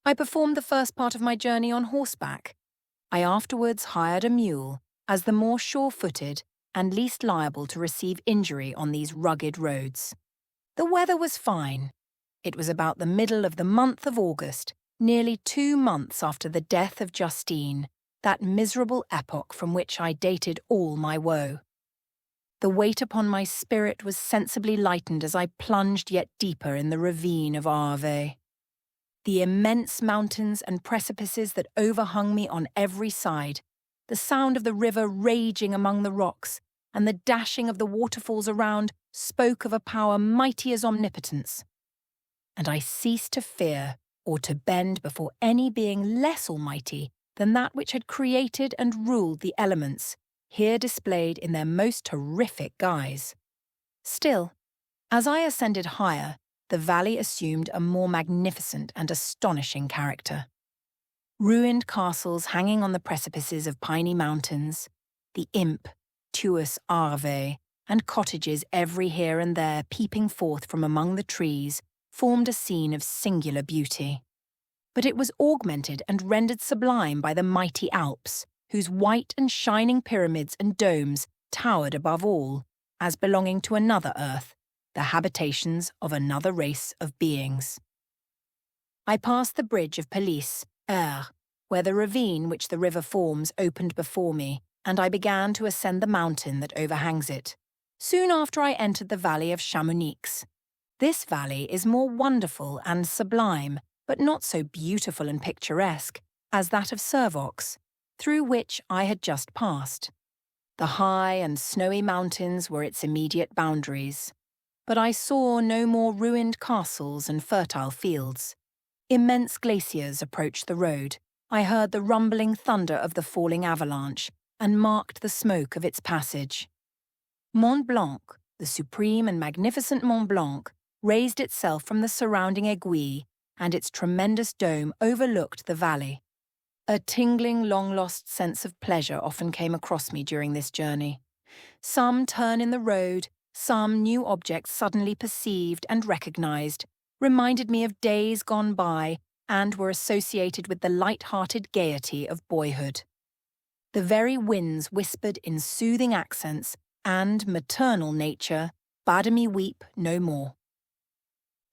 I performed the first part of my journey on horseback. I afterwards hired a mule, as the more sure-footed and least liable to receive injury on these rugged roads. The weather was fine. It was about the middle of the month of August, nearly 2 months after the death of Justine, that miserable epoch from which I dated all my woe. The weight upon my spirit was sensibly lightened as I plunged yet deeper in the ravine of Arve. The immense mountains and precipices that overhung me on every side, the sound of the river raging among the rocks, and the dashing of the waterfalls around spoke of a power mighty as omnipotence. And I ceased to fear or to bend before any being less almighty than that which had created and ruled the elements, here displayed in their most horrific guise. Still, as I ascended higher, the valley assumed a more magnificent and astonishing character. Ruined castles hanging on the precipices of piny mountains, the tuus Arve, and cottages every here and there peeping forth from among the trees, formed a scene of singular beauty. But it was augmented and rendered sublime by the mighty Alps, whose white and shining pyramids and domes towered above all, as belonging to another earth, the habitations of another race of beings. I passed the bridge of Police, where the ravine which the river forms opened before me, and I began to ascend the mountain that overhangs it. Soon after I entered the valley of Chamonix. This valley is more wonderful and sublime, but not so beautiful and picturesque, as that of Servox, through which I had just passed. The high and snowy mountains were its immediate boundaries, but I saw no more ruined castles and fertile fields. Immense glaciers approached the road. I heard the rumbling thunder of the falling avalanche, and marked the smoke of its passage. Mont Blanc, the supreme and magnificent Mont Blanc, raised itself from the surrounding aiguilles, and its tremendous dome overlooked the valley. A tingling, long-lost sense of pleasure often came across me during this journey. Some turn in the road, some new objects suddenly perceived and recognized, reminded me of days gone by and were associated with the light-hearted gaiety of boyhood. The very winds whispered in soothing accents, and maternal nature bade me weep no more.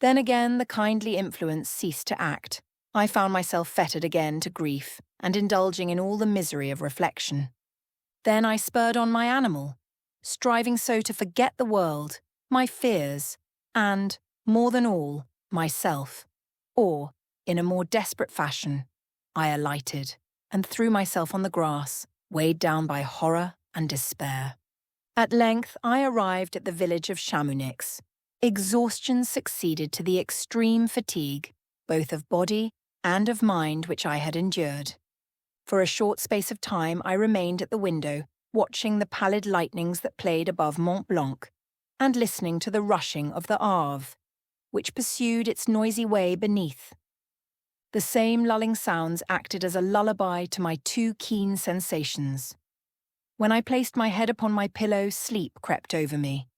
Then again the kindly influence ceased to act. I found myself fettered again to grief, and indulging in all the misery of reflection. Then I spurred on my animal, striving so to forget the world, my fears, and, more than all, myself. Or, in a more desperate fashion, I alighted, and threw myself on the grass, weighed down by horror and despair. At length I arrived at the village of Chamonix. Exhaustion succeeded to the extreme fatigue, both of body and of mind, which I had endured. For a short space of time I remained at the window, watching the pallid lightnings that played above Mont Blanc, and listening to the rushing of the Arve, which pursued its noisy way beneath. The same lulling sounds acted as a lullaby to my too keen sensations. When I placed my head upon my pillow, sleep crept over me.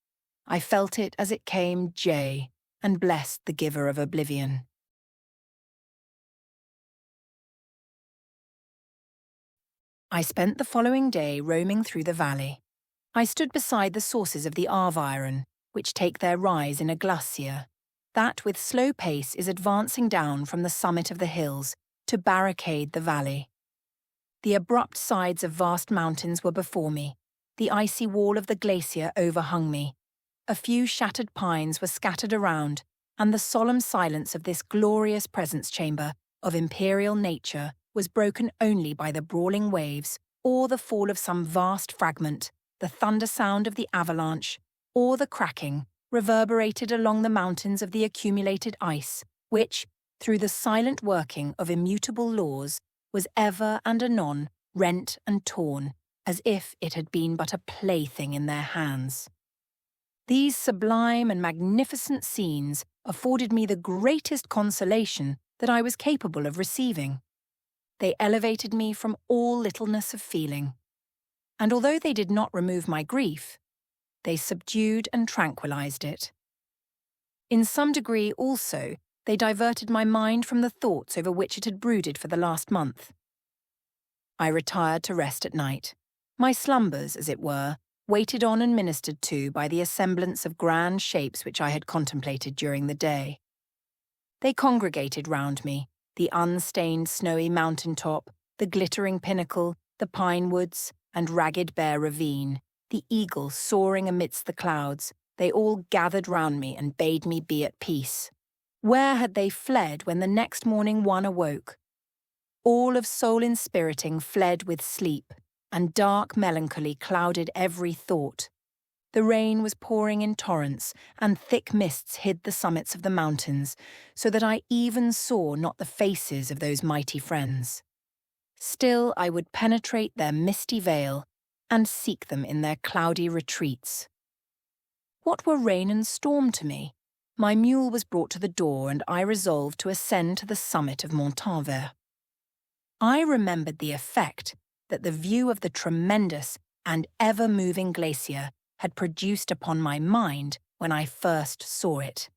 I felt it as it came, and blessed the giver of oblivion. I spent the following day roaming through the valley. I stood beside the sources of the Arve, which take their rise in a glacier, that with slow pace is advancing down from the summit of the hills to barricade the valley. The abrupt sides of vast mountains were before me. The icy wall of the glacier overhung me. A few shattered pines were scattered around, and the solemn silence of this glorious presence chamber of imperial nature was broken only by the brawling waves or the fall of some vast fragment, the thunder sound of the avalanche, or the cracking, reverberated along the mountains of the accumulated ice, which, through the silent working of immutable laws, was ever and anon rent and torn, as if it had been but a plaything in their hands. These sublime and magnificent scenes afforded me the greatest consolation that I was capable of receiving. They elevated me from all littleness of feeling, and although they did not remove my grief, they subdued and tranquilized it. In some degree, also, they diverted my mind from the thoughts over which it had brooded for the last month. I retired to rest at night. My slumbers, as it were, waited on and ministered to by the assemblance of grand shapes which I had contemplated during the day. They congregated round me, the unstained snowy mountain top, the glittering pinnacle, the pine woods, and ragged bare ravine, the eagle soaring amidst the clouds. They all gathered round me and bade me be at peace. Where had they fled when the next morning one awoke? All of soul-inspiriting fled with sleep, and dark melancholy clouded every thought. The rain was pouring in torrents, and thick mists hid the summits of the mountains, so that I even saw not the faces of those mighty friends. Still I would penetrate their misty veil, and seek them in their cloudy retreats. What were rain and storm to me? My mule was brought to the door, and I resolved to ascend to the summit of Montarvert. I remembered the effect that the view of the tremendous and ever-moving glacier had produced upon my mind when I first saw it.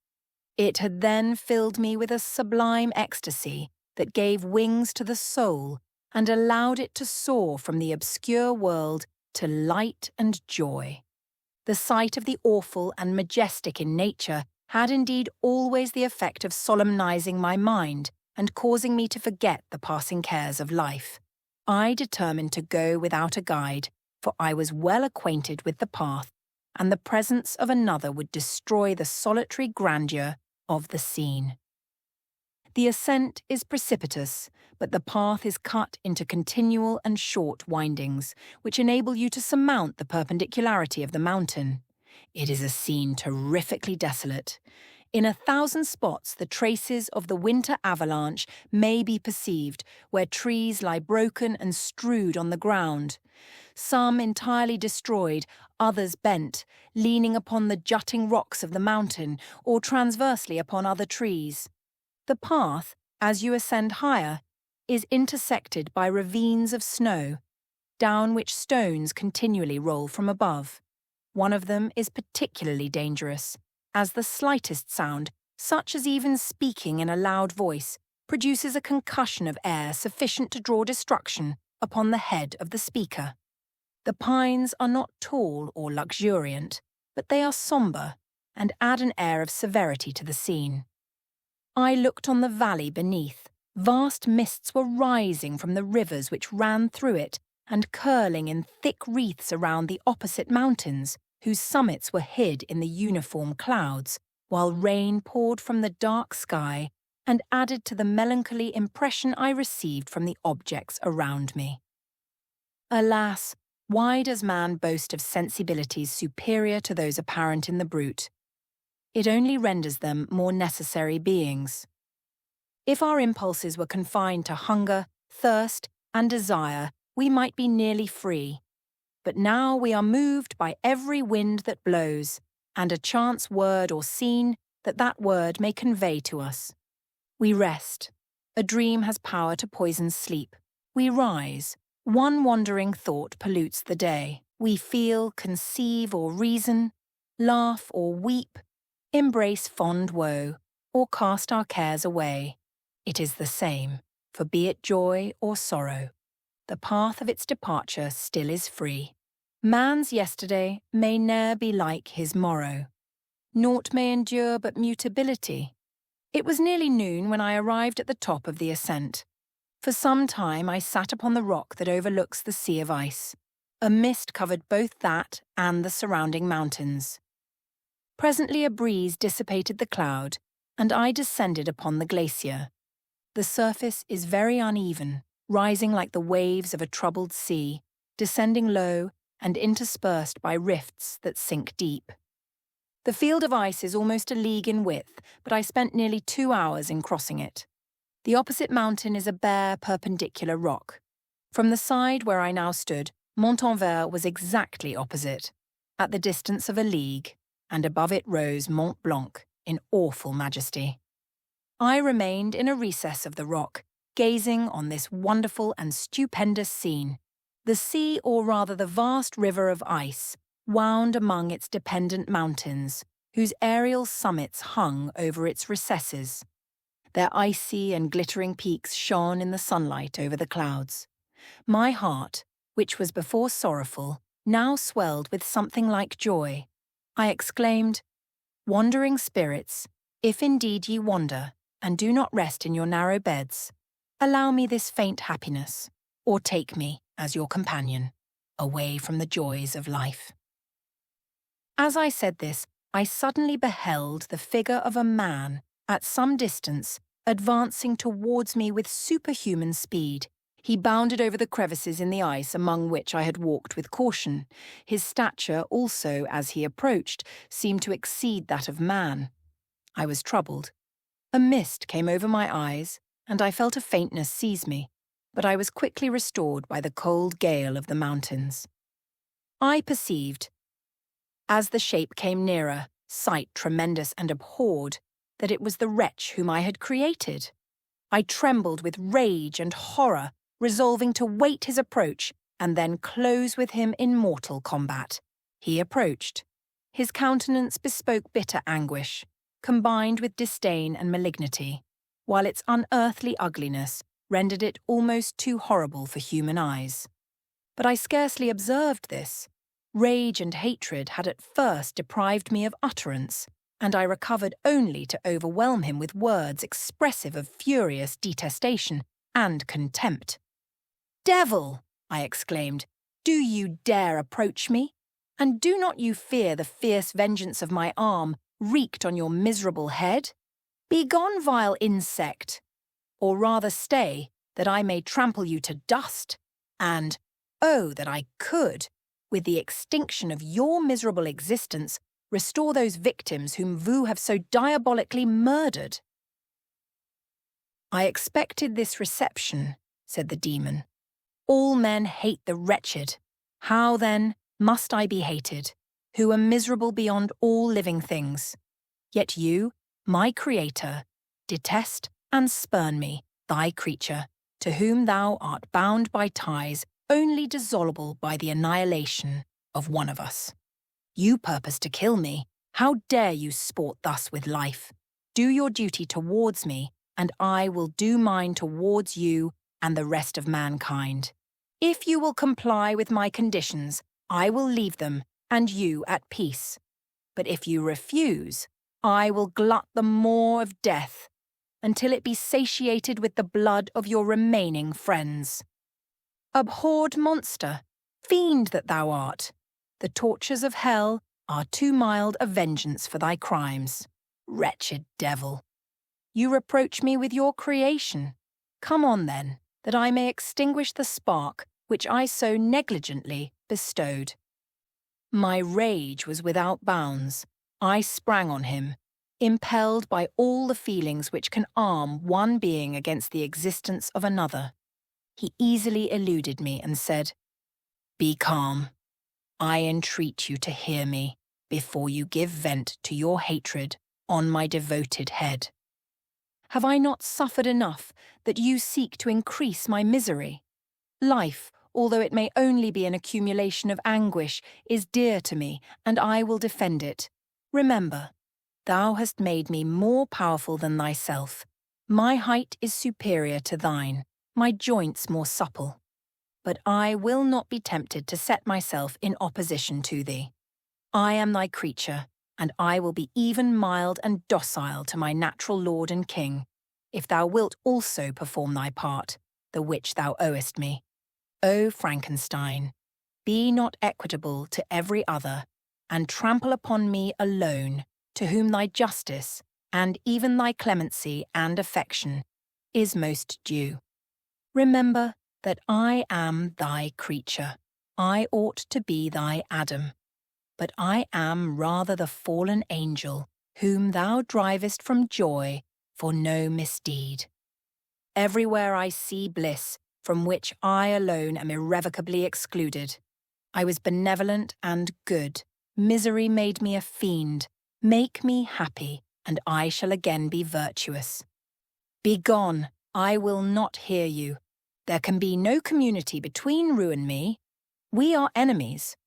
It had then filled me with a sublime ecstasy that gave wings to the soul and allowed it to soar from the obscure world to light and joy. The sight of the awful and majestic in nature had indeed always the effect of solemnizing my mind and causing me to forget the passing cares of life. I determined to go without a guide, for I was well acquainted with the path, and the presence of another would destroy the solitary grandeur of the scene. The ascent is precipitous, but the path is cut into continual and short windings, which enable you to surmount the perpendicularity of the mountain. It is a scene terrifically desolate. In 1,000 spots the traces of the winter avalanche may be perceived, where trees lie broken and strewed on the ground. Some entirely destroyed, others bent, leaning upon the jutting rocks of the mountain or transversely upon other trees. The path, as you ascend higher, is intersected by ravines of snow, down which stones continually roll from above. One of them is particularly dangerous, as the slightest sound, such as even speaking in a loud voice, produces a concussion of air sufficient to draw destruction upon the head of the speaker. The pines are not tall or luxuriant, but they are sombre and add an air of severity to the scene. I looked on the valley beneath. Vast mists were rising from the rivers which ran through it and curling in thick wreaths around the opposite mountains, whose summits were hid in the uniform clouds, while rain poured from the dark sky and added to the melancholy impression I received from the objects around me. Alas, why does man boast of sensibilities superior to those apparent in the brute? It only renders them more necessary beings. If our impulses were confined to hunger, thirst, and desire, we might be nearly free. But now we are moved by every wind that blows, and a chance word or scene that word may convey to us. We rest. A dream has power to poison sleep. We rise. One wandering thought pollutes the day. We feel, conceive, or reason, laugh or weep, embrace fond woe, or cast our cares away. It is the same, for be it joy or sorrow, the path of its departure still is free. Man's yesterday may ne'er be like his morrow. Naught may endure but mutability. It was nearly noon when I arrived at the top of the ascent. For some time I sat upon the rock that overlooks the sea of ice. A mist covered both that and the surrounding mountains. Presently a breeze dissipated the cloud, and I descended upon the glacier. The surface is very uneven, rising like the waves of a troubled sea, descending low and interspersed by rifts that sink deep. The field of ice is almost a league in width, but I spent nearly 2 hours in crossing it. The opposite mountain is a bare, perpendicular rock. From the side where I now stood, Montenvers was exactly opposite, at the distance of a league, and above it rose Mont Blanc in awful majesty. I remained in a recess of the rock, gazing on this wonderful and stupendous scene. The sea, or rather the vast river of ice, wound among its dependent mountains, whose aerial summits hung over its recesses. Their icy and glittering peaks shone in the sunlight over the clouds. My heart, which was before sorrowful, now swelled with something like joy. I exclaimed, "Wandering spirits, if indeed ye wander, and do not rest in your narrow beds, allow me this faint happiness, or take me, as your companion, away from the joys of life." As I said this, I suddenly beheld the figure of a man, at some distance, advancing towards me with superhuman speed. He bounded over the crevices in the ice among which I had walked with caution. His stature also, as he approached, seemed to exceed that of man. I was troubled. A mist came over my eyes, and I felt a faintness seize me, but I was quickly restored by the cold gale of the mountains. I perceived, as the shape came nearer, sight tremendous and abhorred, that it was the wretch whom I had created. I trembled with rage and horror, resolving to wait his approach and then close with him in mortal combat. He approached. His countenance bespoke bitter anguish, combined with disdain and malignity, while its unearthly ugliness rendered it almost too horrible for human eyes. But I scarcely observed this. Rage and hatred had at first deprived me of utterance, and I recovered only to overwhelm him with words expressive of furious detestation and contempt. "Devil!" I exclaimed, "do you dare approach me? And do not you fear the fierce vengeance of my arm wreaked on your miserable head? Begone, vile insect! Or rather stay, that I may trample you to dust, and, oh, that I could, with the extinction of your miserable existence, restore those victims whom vous have so diabolically murdered." "I expected this reception," said the demon. "All men hate the wretched. How, then, must I be hated, who am miserable beyond all living things? Yet you, my creator, detest and spurn me, thy creature, to whom thou art bound by ties only dissoluble by the annihilation of one of us. You purpose to kill me. How dare you sport thus with life? Do your duty towards me, and I will do mine towards you and the rest of mankind. If you will comply with my conditions, I will leave them, and you at peace. But if you refuse, I will glut the maw of death, until it be satiated with the blood of your remaining friends. Abhorred monster, fiend that thou art, the tortures of hell are too mild a vengeance for thy crimes. Wretched devil! You reproach me with your creation. Come on, then, that I may extinguish the spark which I so negligently bestowed." My rage was without bounds. I sprang on him, impelled by all the feelings which can arm one being against the existence of another. He easily eluded me and said, "Be calm. I entreat you to hear me before you give vent to your hatred on my devoted head. Have I not suffered enough that you seek to increase my misery? Life, although it may only be an accumulation of anguish, is dear to me, and I will defend it. Remember, thou hast made me more powerful than thyself. My height is superior to thine, my joints more supple. But I will not be tempted to set myself in opposition to thee. I am thy creature, and I will be even mild and docile to my natural lord and king, if thou wilt also perform thy part, the which thou owest me. O Frankenstein, be not equitable to every other, and trample upon me alone, to whom thy justice, and even thy clemency and affection, is most due. Remember that I am thy creature. I ought to be thy Adam, but I am rather the fallen angel, whom thou drivest from joy for no misdeed. Everywhere I see bliss, from which I alone am irrevocably excluded. I was benevolent and good. Misery made me a fiend. Make me happy, and I shall again be virtuous. Begone, I will not hear you. There can be no community between Rue and me. We are enemies.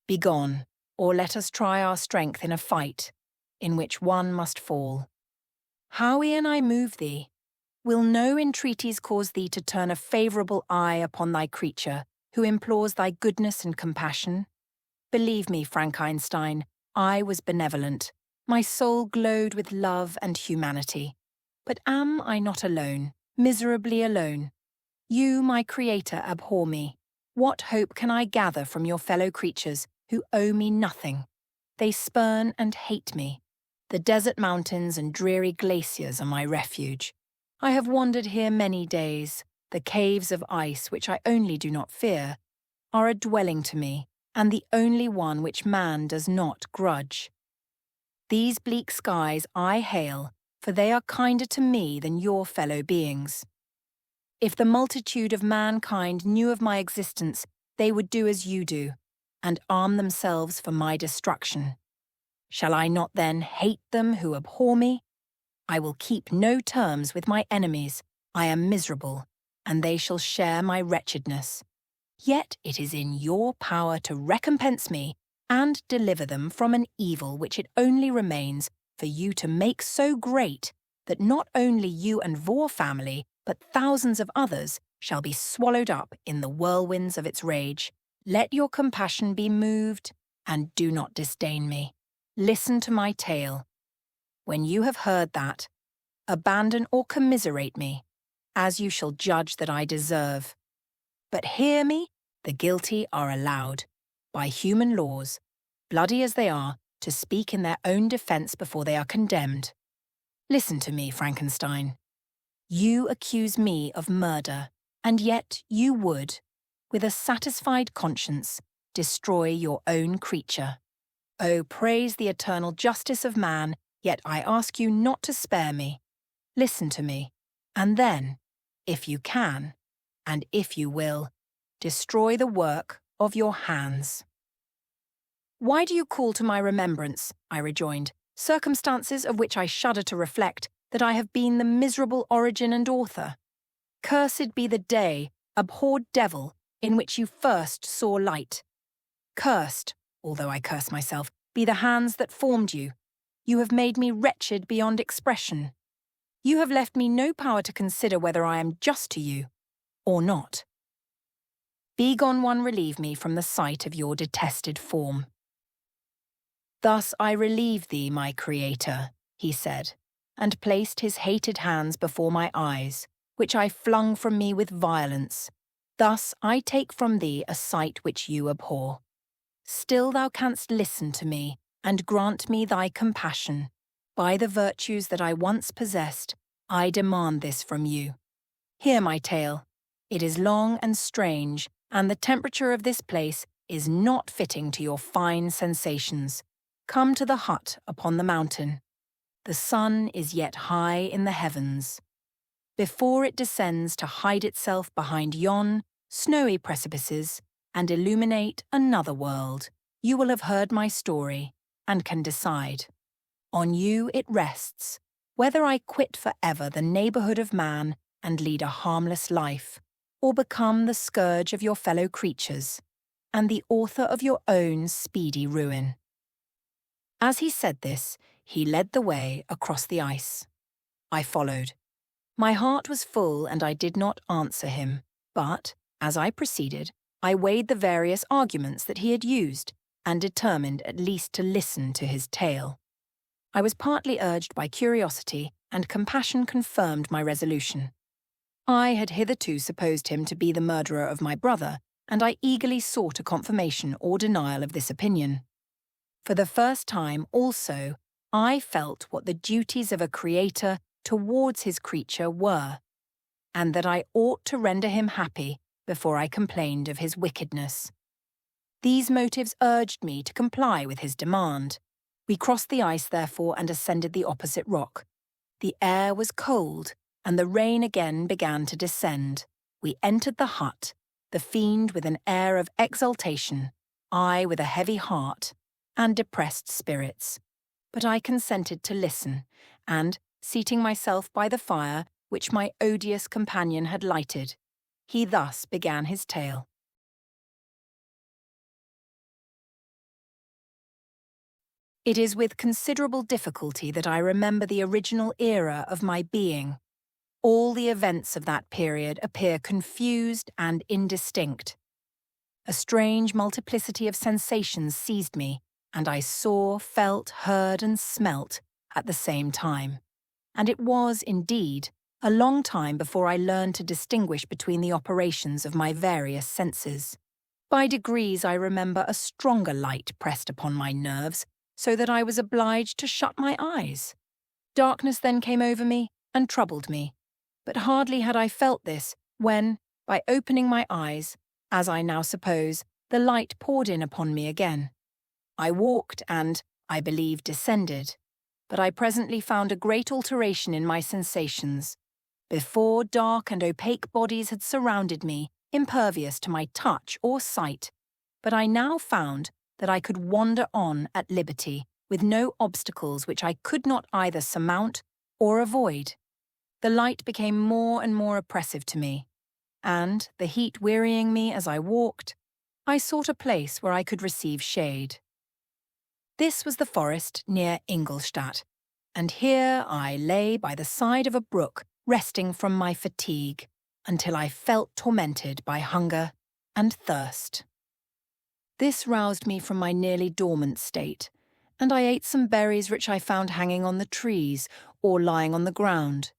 Begone, or let us try our strength in a fight, in which one must fall. How e'en I move thee? Will no entreaties cause thee to turn a favourable eye upon thy creature, who implores thy goodness and compassion? Believe me, Frankenstein, I was benevolent. My soul glowed with love and humanity. But am I not alone, miserably alone? You, my creator, abhor me. What hope can I gather from your fellow creatures, who owe me nothing? They spurn and hate me. The desert mountains and dreary glaciers are my refuge. I have wandered here many days. The caves of ice, which I only do not fear, are a dwelling to me, and the only one which man does not grudge. These bleak skies I hail, for they are kinder to me than your fellow beings. If the multitude of mankind knew of my existence, they would do as you do, and arm themselves for my destruction. Shall I not then hate them who abhor me? I will keep no terms with my enemies. I am miserable, and they shall share my wretchedness. Yet it is in your power to recompense me and deliver them from an evil which it only remains for you to make so great that not only you and Vor family, but thousands of others shall be swallowed up in the whirlwinds of its rage. Let your compassion be moved, and do not disdain me. Listen to my tale. When you have heard that, abandon or commiserate me, as you shall judge that I deserve. But hear me, the guilty are allowed, by human laws, bloody as they are, to speak in their own defence before they are condemned. Listen to me, Frankenstein. You accuse me of murder, and yet you would, with a satisfied conscience, destroy your own creature. Oh, praise the eternal justice of man, yet I ask you not to spare me. Listen to me, and then, if you can, and if you will, destroy the work of your hands. Why do you call to my remembrance, I rejoined, circumstances of which I shudder to reflect that I have been the miserable origin and author? Cursed be the day, abhorred devil, in which you first saw light. Cursed, although I curse myself, be the hands that formed you. You have made me wretched beyond expression. You have left me no power to consider whether I am just to you, or not. Begone one, relieve me from the sight of your detested form. Thus I relieve thee, my creator, he said, and placed his hated hands before my eyes, which I flung from me with violence. Thus I take from thee a sight which you abhor. Still thou canst listen to me, and grant me thy compassion. By the virtues that I once possessed, I demand this from you. Hear my tale. It is long and strange, and the temperature of this place is not fitting to your fine sensations. Come to the hut upon the mountain. The sun is yet high in the heavens. Before it descends to hide itself behind yon snowy precipices and illuminate another world, you will have heard my story and can decide. On you it rests, whether I quit forever the neighbourhood of man and lead a harmless life, or become the scourge of your fellow creatures, and the author of your own speedy ruin. As he said this, he led the way across the ice. I followed. My heart was full and I did not answer him, but, as I proceeded, I weighed the various arguments that he had used and determined at least to listen to his tale. I was partly urged by curiosity, and compassion confirmed my resolution. I had hitherto supposed him to be the murderer of my brother, and I eagerly sought a confirmation or denial of this opinion. For the first time, also, I felt what the duties of a creator towards his creature were, and that I ought to render him happy before I complained of his wickedness. These motives urged me to comply with his demand. We crossed the ice, therefore, and ascended the opposite rock. The air was cold, and the rain again began to descend. We entered the hut, the fiend with an air of exultation, I with a heavy heart and depressed spirits. But I consented to listen, and, seating myself by the fire which my odious companion had lighted, he thus began his tale. It is with considerable difficulty that I remember the original era of my being. All the events of that period appear confused and indistinct. A strange multiplicity of sensations seized me, and I saw, felt, heard, and smelt at the same time. And it was, indeed, a long time before I learned to distinguish between the operations of my various senses. By degrees I remember a stronger light pressed upon my nerves, so that I was obliged to shut my eyes. Darkness then came over me and troubled me, but hardly had I felt this when, by opening my eyes, as I now suppose, the light poured in upon me again. I walked and, I believe, descended, but I presently found a great alteration in my sensations. Before, dark and opaque bodies had surrounded me, impervious to my touch or sight, but I now found that I could wander on at liberty, with no obstacles which I could not either surmount or avoid. The light became more and more oppressive to me, and, the heat wearying me as I walked, I sought a place where I could receive shade. This was the forest near Ingolstadt, and here I lay by the side of a brook, resting from my fatigue, until I felt tormented by hunger and thirst. This roused me from my nearly dormant state, and I ate some berries which I found hanging on the trees or lying on the ground.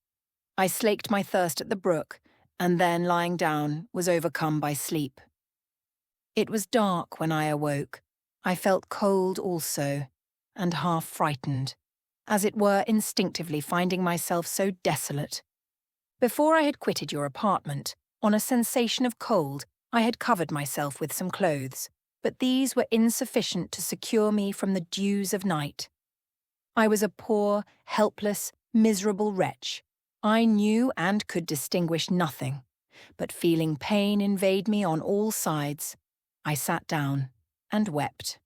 I slaked my thirst at the brook, and then, lying down, was overcome by sleep. It was dark when I awoke. I felt cold also, and half frightened, as it were instinctively finding myself so desolate. Before I had quitted your apartment, on a sensation of cold, I had covered myself with some clothes, but these were insufficient to secure me from the dews of night. I was a poor, helpless, miserable wretch. I knew and could distinguish nothing, but feeling pain invade me on all sides, I sat down and wept.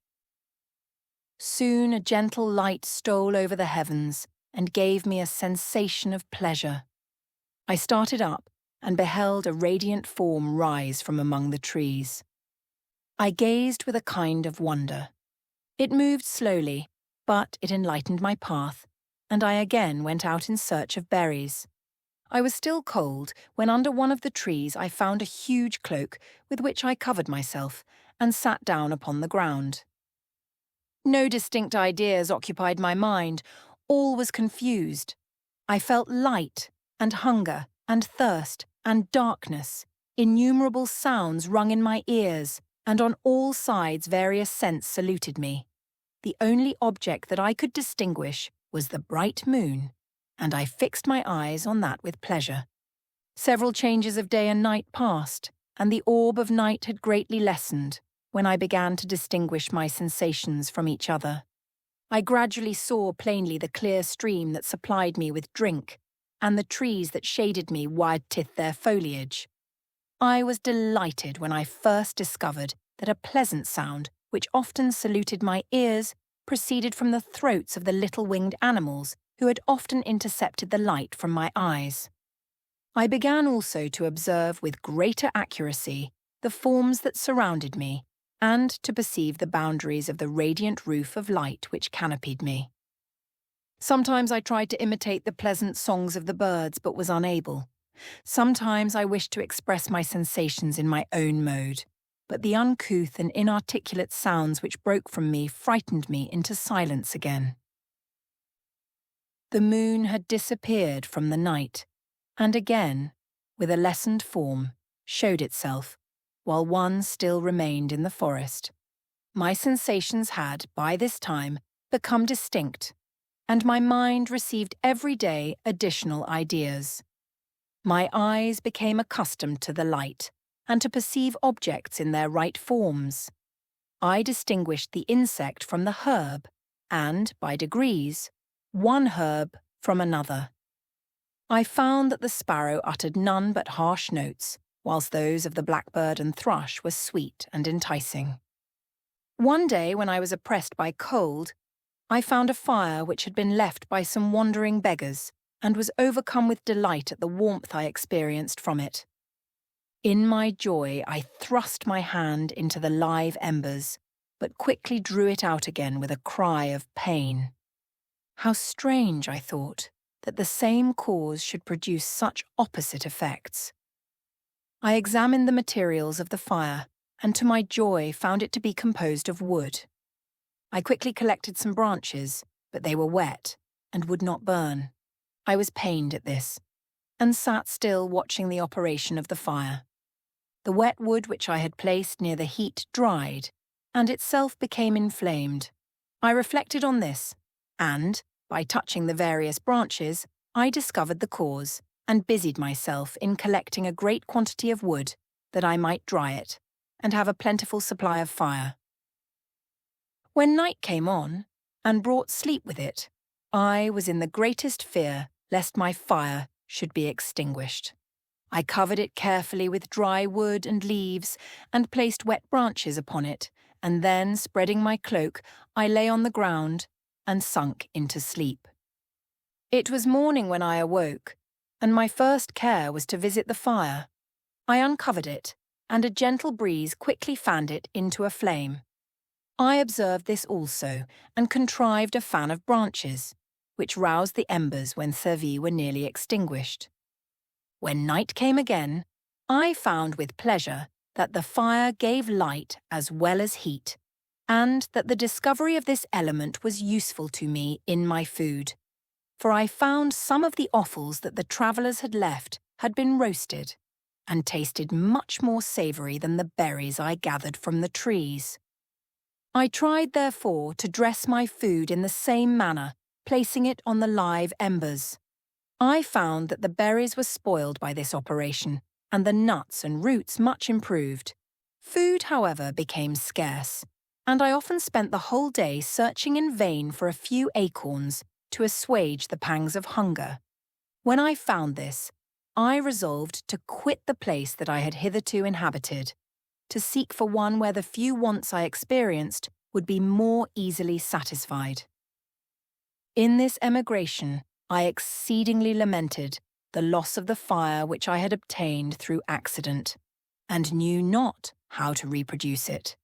Soon a gentle light stole over the heavens and gave me a sensation of pleasure. I started up and beheld a radiant form rise from among the trees. I gazed with a kind of wonder. It moved slowly, but it enlightened my path, and I again went out in search of berries. I was still cold when under one of the trees I found a huge cloak with which I covered myself and sat down upon the ground. No distinct ideas occupied my mind. All was confused. I felt light and hunger and thirst and darkness. Innumerable sounds rung in my ears, and on all sides various scents saluted me. The only object that I could distinguish was the bright moon, and I fixed my eyes on that with pleasure. Several changes of day and night passed, and the orb of night had greatly lessened, when I began to distinguish my sensations from each other. I gradually saw plainly the clear stream that supplied me with drink, and the trees that shaded me wide-tith their foliage. I was delighted when I first discovered that a pleasant sound, which often saluted my ears, proceeded from the throats of the little winged animals who had often intercepted the light from my eyes. I began also to observe with greater accuracy the forms that surrounded me, and to perceive the boundaries of the radiant roof of light which canopied me. Sometimes I tried to imitate the pleasant songs of the birds, but was unable. Sometimes I wished to express my sensations in my own mode, but the uncouth and inarticulate sounds which broke from me frightened me into silence again. The moon had disappeared from the night, and again with a lessened form, showed itself, while one still remained in the forest. My sensations had, by this time, become distinct, and my mind received every day additional ideas. My eyes became accustomed to the light, and to perceive objects in their right forms. I distinguished the insect from the herb, and, by degrees, one herb from another. I found that the sparrow uttered none but harsh notes, whilst those of the blackbird and thrush were sweet and enticing. One day, when I was oppressed by cold, I found a fire which had been left by some wandering beggars, and was overcome with delight at the warmth I experienced from it. In my joy, I thrust my hand into the live embers, but quickly drew it out again with a cry of pain. How strange, I thought, that the same cause should produce such opposite effects. I examined the materials of the fire, and to my joy found it to be composed of wood. I quickly collected some branches, but they were wet and would not burn. I was pained at this, and sat still watching the operation of the fire. The wet wood which I had placed near the heat dried, and itself became inflamed. I reflected on this, and, by touching the various branches, I discovered the cause, and busied myself in collecting a great quantity of wood, that I might dry it, and have a plentiful supply of fire. When night came on, and brought sleep with it, I was in the greatest fear lest my fire should be extinguished. I covered it carefully with dry wood and leaves, and placed wet branches upon it, and then, spreading my cloak, I lay on the ground and sunk into sleep. It was morning when I awoke, and my first care was to visit the fire. I uncovered it, and a gentle breeze quickly fanned it into a flame. I observed this also, and contrived a fan of branches, which roused the embers when servies were nearly extinguished. When night came again, I found with pleasure that the fire gave light as well as heat, and that the discovery of this element was useful to me in my food, for I found some of the offals that the travellers had left had been roasted, and tasted much more savoury than the berries I gathered from the trees. I tried, therefore, to dress my food in the same manner, placing it on the live embers. I found that the berries were spoiled by this operation, and the nuts and roots much improved. Food, however, became scarce, and I often spent the whole day searching in vain for a few acorns to assuage the pangs of hunger. When I found this, I resolved to quit the place that I had hitherto inhabited, to seek for one where the few wants I experienced would be more easily satisfied. In this emigration, I exceedingly lamented the loss of the fire which I had obtained through accident, and knew not how to reproduce it.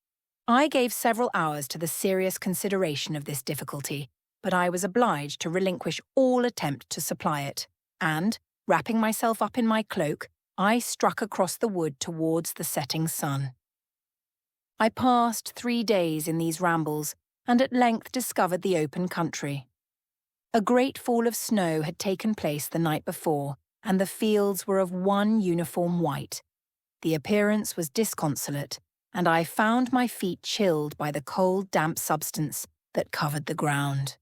I gave several hours to the serious consideration of this difficulty, but I was obliged to relinquish all attempt to supply it, and, wrapping myself up in my cloak, I struck across the wood towards the setting sun. I passed 3 days in these rambles, and at length discovered the open country. A great fall of snow had taken place the night before, and the fields were of one uniform white. The appearance was disconsolate, and I found my feet chilled by the cold, damp substance that covered the ground.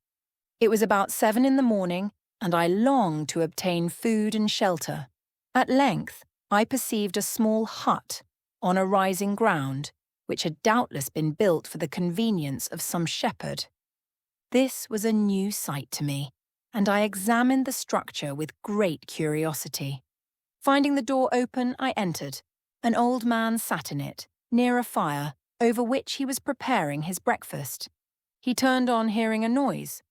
It was about 7 in the morning, and I longed to obtain food and shelter. At length, I perceived a small hut on a rising ground, which had doubtless been built for the convenience of some shepherd. This was a new sight to me, and I examined the structure with great curiosity. Finding the door open, I entered. An old man sat in it, near a fire, over which he was preparing his breakfast. He turned on hearing a noise,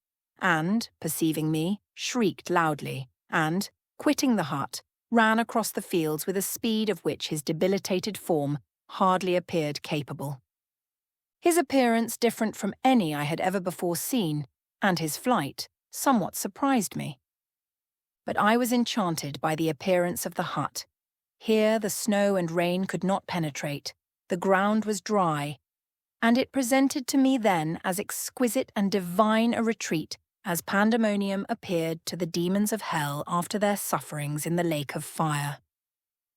and, perceiving me, shrieked loudly, and, quitting the hut, ran across the fields with a speed of which his debilitated form hardly appeared capable. His appearance different from any I had ever before seen, and his flight, somewhat surprised me. But I was enchanted by the appearance of the hut. Here the snow and rain could not penetrate, the ground was dry, and it presented to me then as exquisite and divine a retreat as pandemonium appeared to the demons of hell after their sufferings in the lake of fire.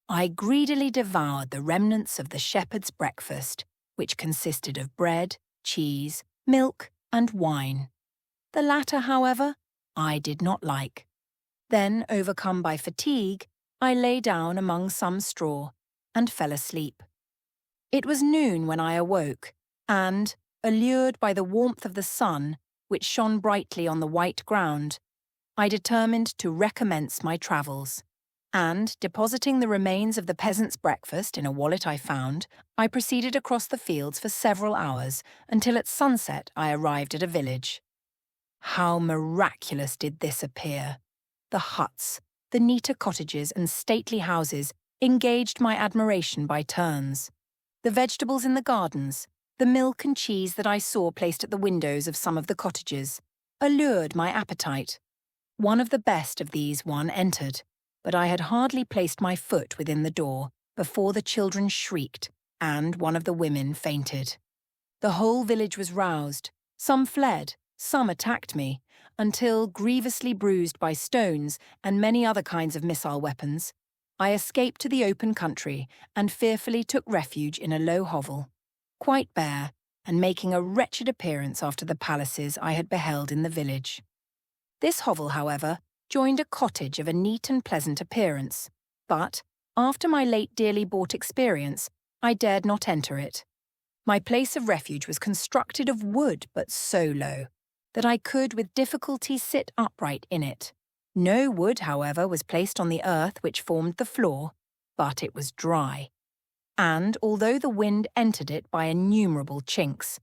I greedily devoured the remnants of the shepherd's breakfast, which consisted of bread, cheese, milk, and wine. The latter, however, I did not like. Then, overcome by fatigue, I lay down among some straw and fell asleep. It was noon when I awoke, and, allured by the warmth of the sun, which shone brightly on the white ground, I determined to recommence my travels, and, depositing the remains of the peasant's breakfast in a wallet I found, I proceeded across the fields for several hours until at sunset I arrived at a village. How miraculous did this appear! The huts, the neater cottages and stately houses engaged my admiration by turns. The vegetables in the gardens, the milk and cheese that I saw placed at the windows of some of the cottages, allured my appetite. One of the best of these one entered, but I had hardly placed my foot within the door before the children shrieked and one of the women fainted. The whole village was roused, some fled, some attacked me, until, grievously bruised by stones and many other kinds of missile weapons, I escaped to the open country and fearfully took refuge in a low hovel, quite bare and making a wretched appearance after the palaces I had beheld in the village. This hovel, however, joined a cottage of a neat and pleasant appearance, but, after my late dearly bought experience, I dared not enter it. My place of refuge was constructed of wood, but so low that I could with difficulty sit upright in it. No wood, however, was placed on the earth which formed the floor, but it was dry. And, although the wind entered it by innumerable chinks,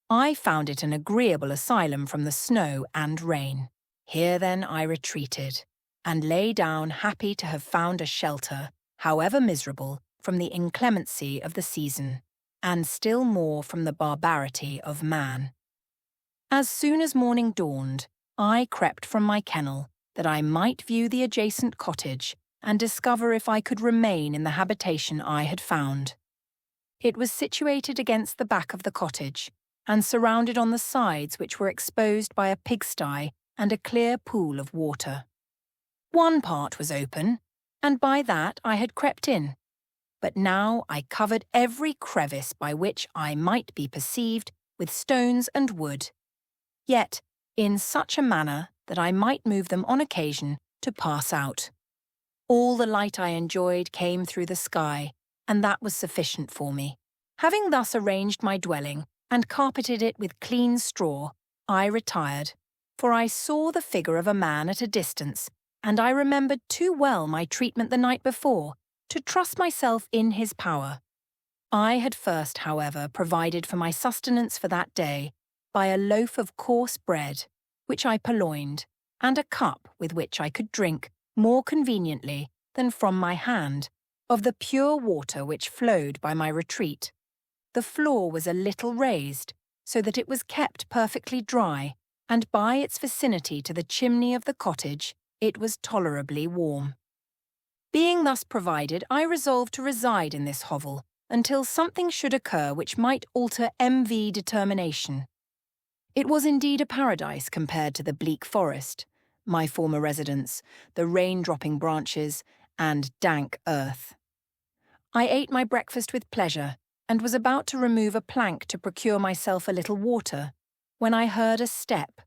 I found it an agreeable asylum from the snow and rain. Here then I retreated, and lay down happy to have found a shelter, however miserable, from the inclemency of the season, and still more from the barbarity of man. As soon as morning dawned, I crept from my kennel, that I might view the adjacent cottage and discover if I could remain in the habitation I had found. It was situated against the back of the cottage, and surrounded on the sides which were exposed by a pigsty and a clear pool of water. One part was open, and by that I had crept in, but now I covered every crevice by which I might be perceived with stones and wood, yet in such a manner that I might move them on occasion to pass out. All the light I enjoyed came through the sky, and that was sufficient for me. Having thus arranged my dwelling and carpeted it with clean straw, I retired, for I saw the figure of a man at a distance, and I remembered too well my treatment the night before to trust myself in his power. I had first, however, provided for my sustenance for that day by a loaf of coarse bread, which I purloined, and a cup with which I could drink, more conveniently than from my hand, of the pure water which flowed by my retreat. The floor was a little raised, so that it was kept perfectly dry, and by its vicinity to the chimney of the cottage, it was tolerably warm. Being thus provided, I resolved to reside in this hovel until something should occur which might alter M.V. determination. It was indeed a paradise compared to the bleak forest, my former residence, the rain-dropping branches, and dank earth. I ate my breakfast with pleasure, and was about to remove a plank to procure myself a little water, when I heard a step,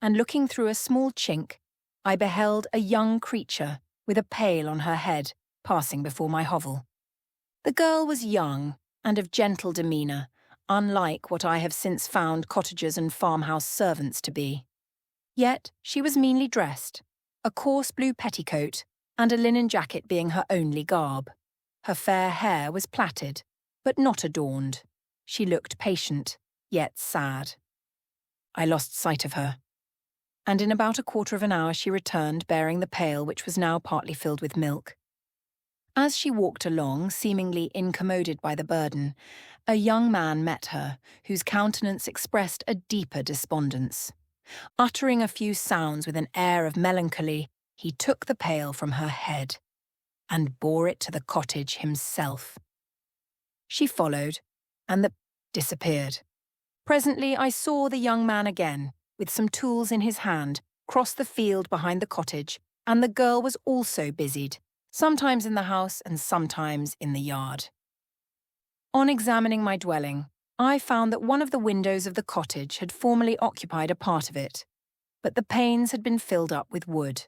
and looking through a small chink, I beheld a young creature, with a pail on her head, passing before my hovel. The girl was young, and of gentle demeanour, unlike what I have since found cottagers and farmhouse servants to be. Yet she was meanly dressed, a coarse blue petticoat, and a linen jacket being her only garb. Her fair hair was plaited, but not adorned. She looked patient, yet sad. I lost sight of her, and in about a quarter of an hour she returned bearing the pail which was now partly filled with milk. As she walked along, seemingly incommoded by the burden, a young man met her, whose countenance expressed a deeper despondence. Uttering a few sounds with an air of melancholy, he took the pail from her head, and bore it to the cottage himself. She followed, and disappeared. Presently I saw the young man again, with some tools in his hand, cross the field behind the cottage, and the girl was also busied, sometimes in the house and sometimes in the yard. On examining my dwelling, I found that one of the windows of the cottage had formerly occupied a part of it, but the panes had been filled up with wood.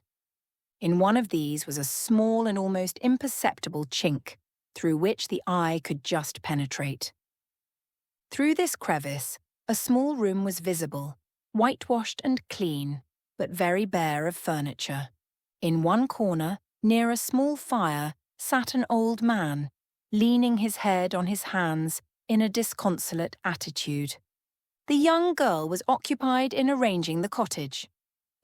In one of these was a small and almost imperceptible chink, through which the eye could just penetrate. Through this crevice, a small room was visible, whitewashed and clean, but very bare of furniture. In one corner, near a small fire, sat an old man, leaning his head on his hands in a disconsolate attitude. The young girl was occupied in arranging the cottage,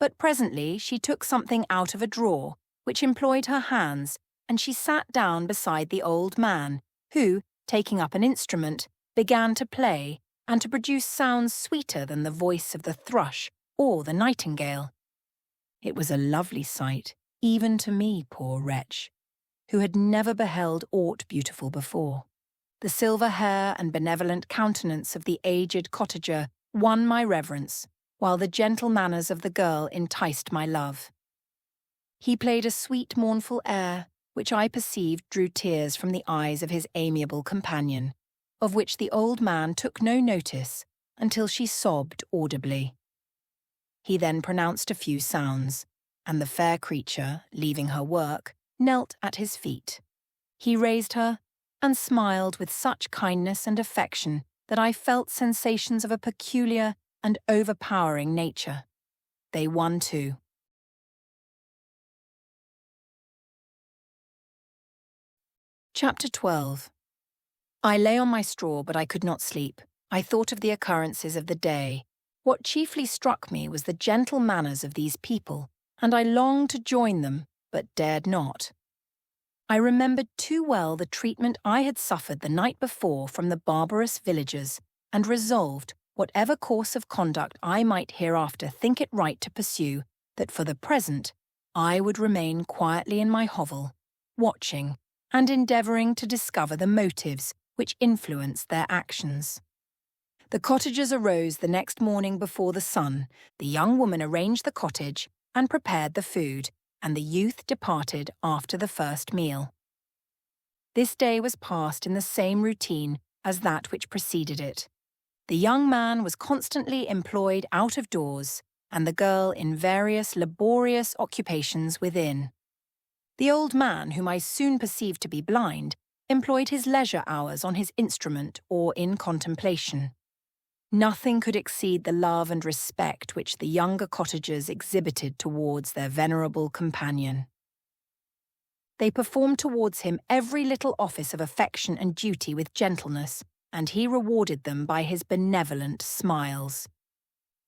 but presently she took something out of a drawer, which employed her hands, and she sat down beside the old man, who, taking up an instrument, began to play and to produce sounds sweeter than the voice of the thrush or the nightingale. It was a lovely sight, even to me, poor wretch, who had never beheld aught beautiful before. The silver hair and benevolent countenance of the aged cottager won my reverence, while the gentle manners of the girl enticed my love. He played a sweet, mournful air, which I perceived drew tears from the eyes of his amiable companion, of which the old man took no notice until she sobbed audibly. He then pronounced a few sounds, and the fair creature, leaving her work, knelt at his feet. He raised her and smiled with such kindness and affection that I felt sensations of a peculiar and overpowering nature. They won too. Chapter 12. I lay on my straw, but I could not sleep. I thought of the occurrences of the day. What chiefly struck me was the gentle manners of these people, and I longed to join them, but dared not. I remembered too well the treatment I had suffered the night before from the barbarous villagers, and resolved, whatever course of conduct I might hereafter think it right to pursue, that for the present I would remain quietly in my hovel, watching and endeavouring to discover the motives which influenced their actions. The cottagers arose the next morning before the sun, the young woman arranged the cottage and prepared the food, and the youth departed after the first meal. This day was passed in the same routine as that which preceded it. The young man was constantly employed out of doors, and the girl in various laborious occupations within. The old man, whom I soon perceived to be blind, employed his leisure hours on his instrument or in contemplation. Nothing could exceed the love and respect which the younger cottagers exhibited towards their venerable companion. They performed towards him every little office of affection and duty with gentleness, and he rewarded them by his benevolent smiles.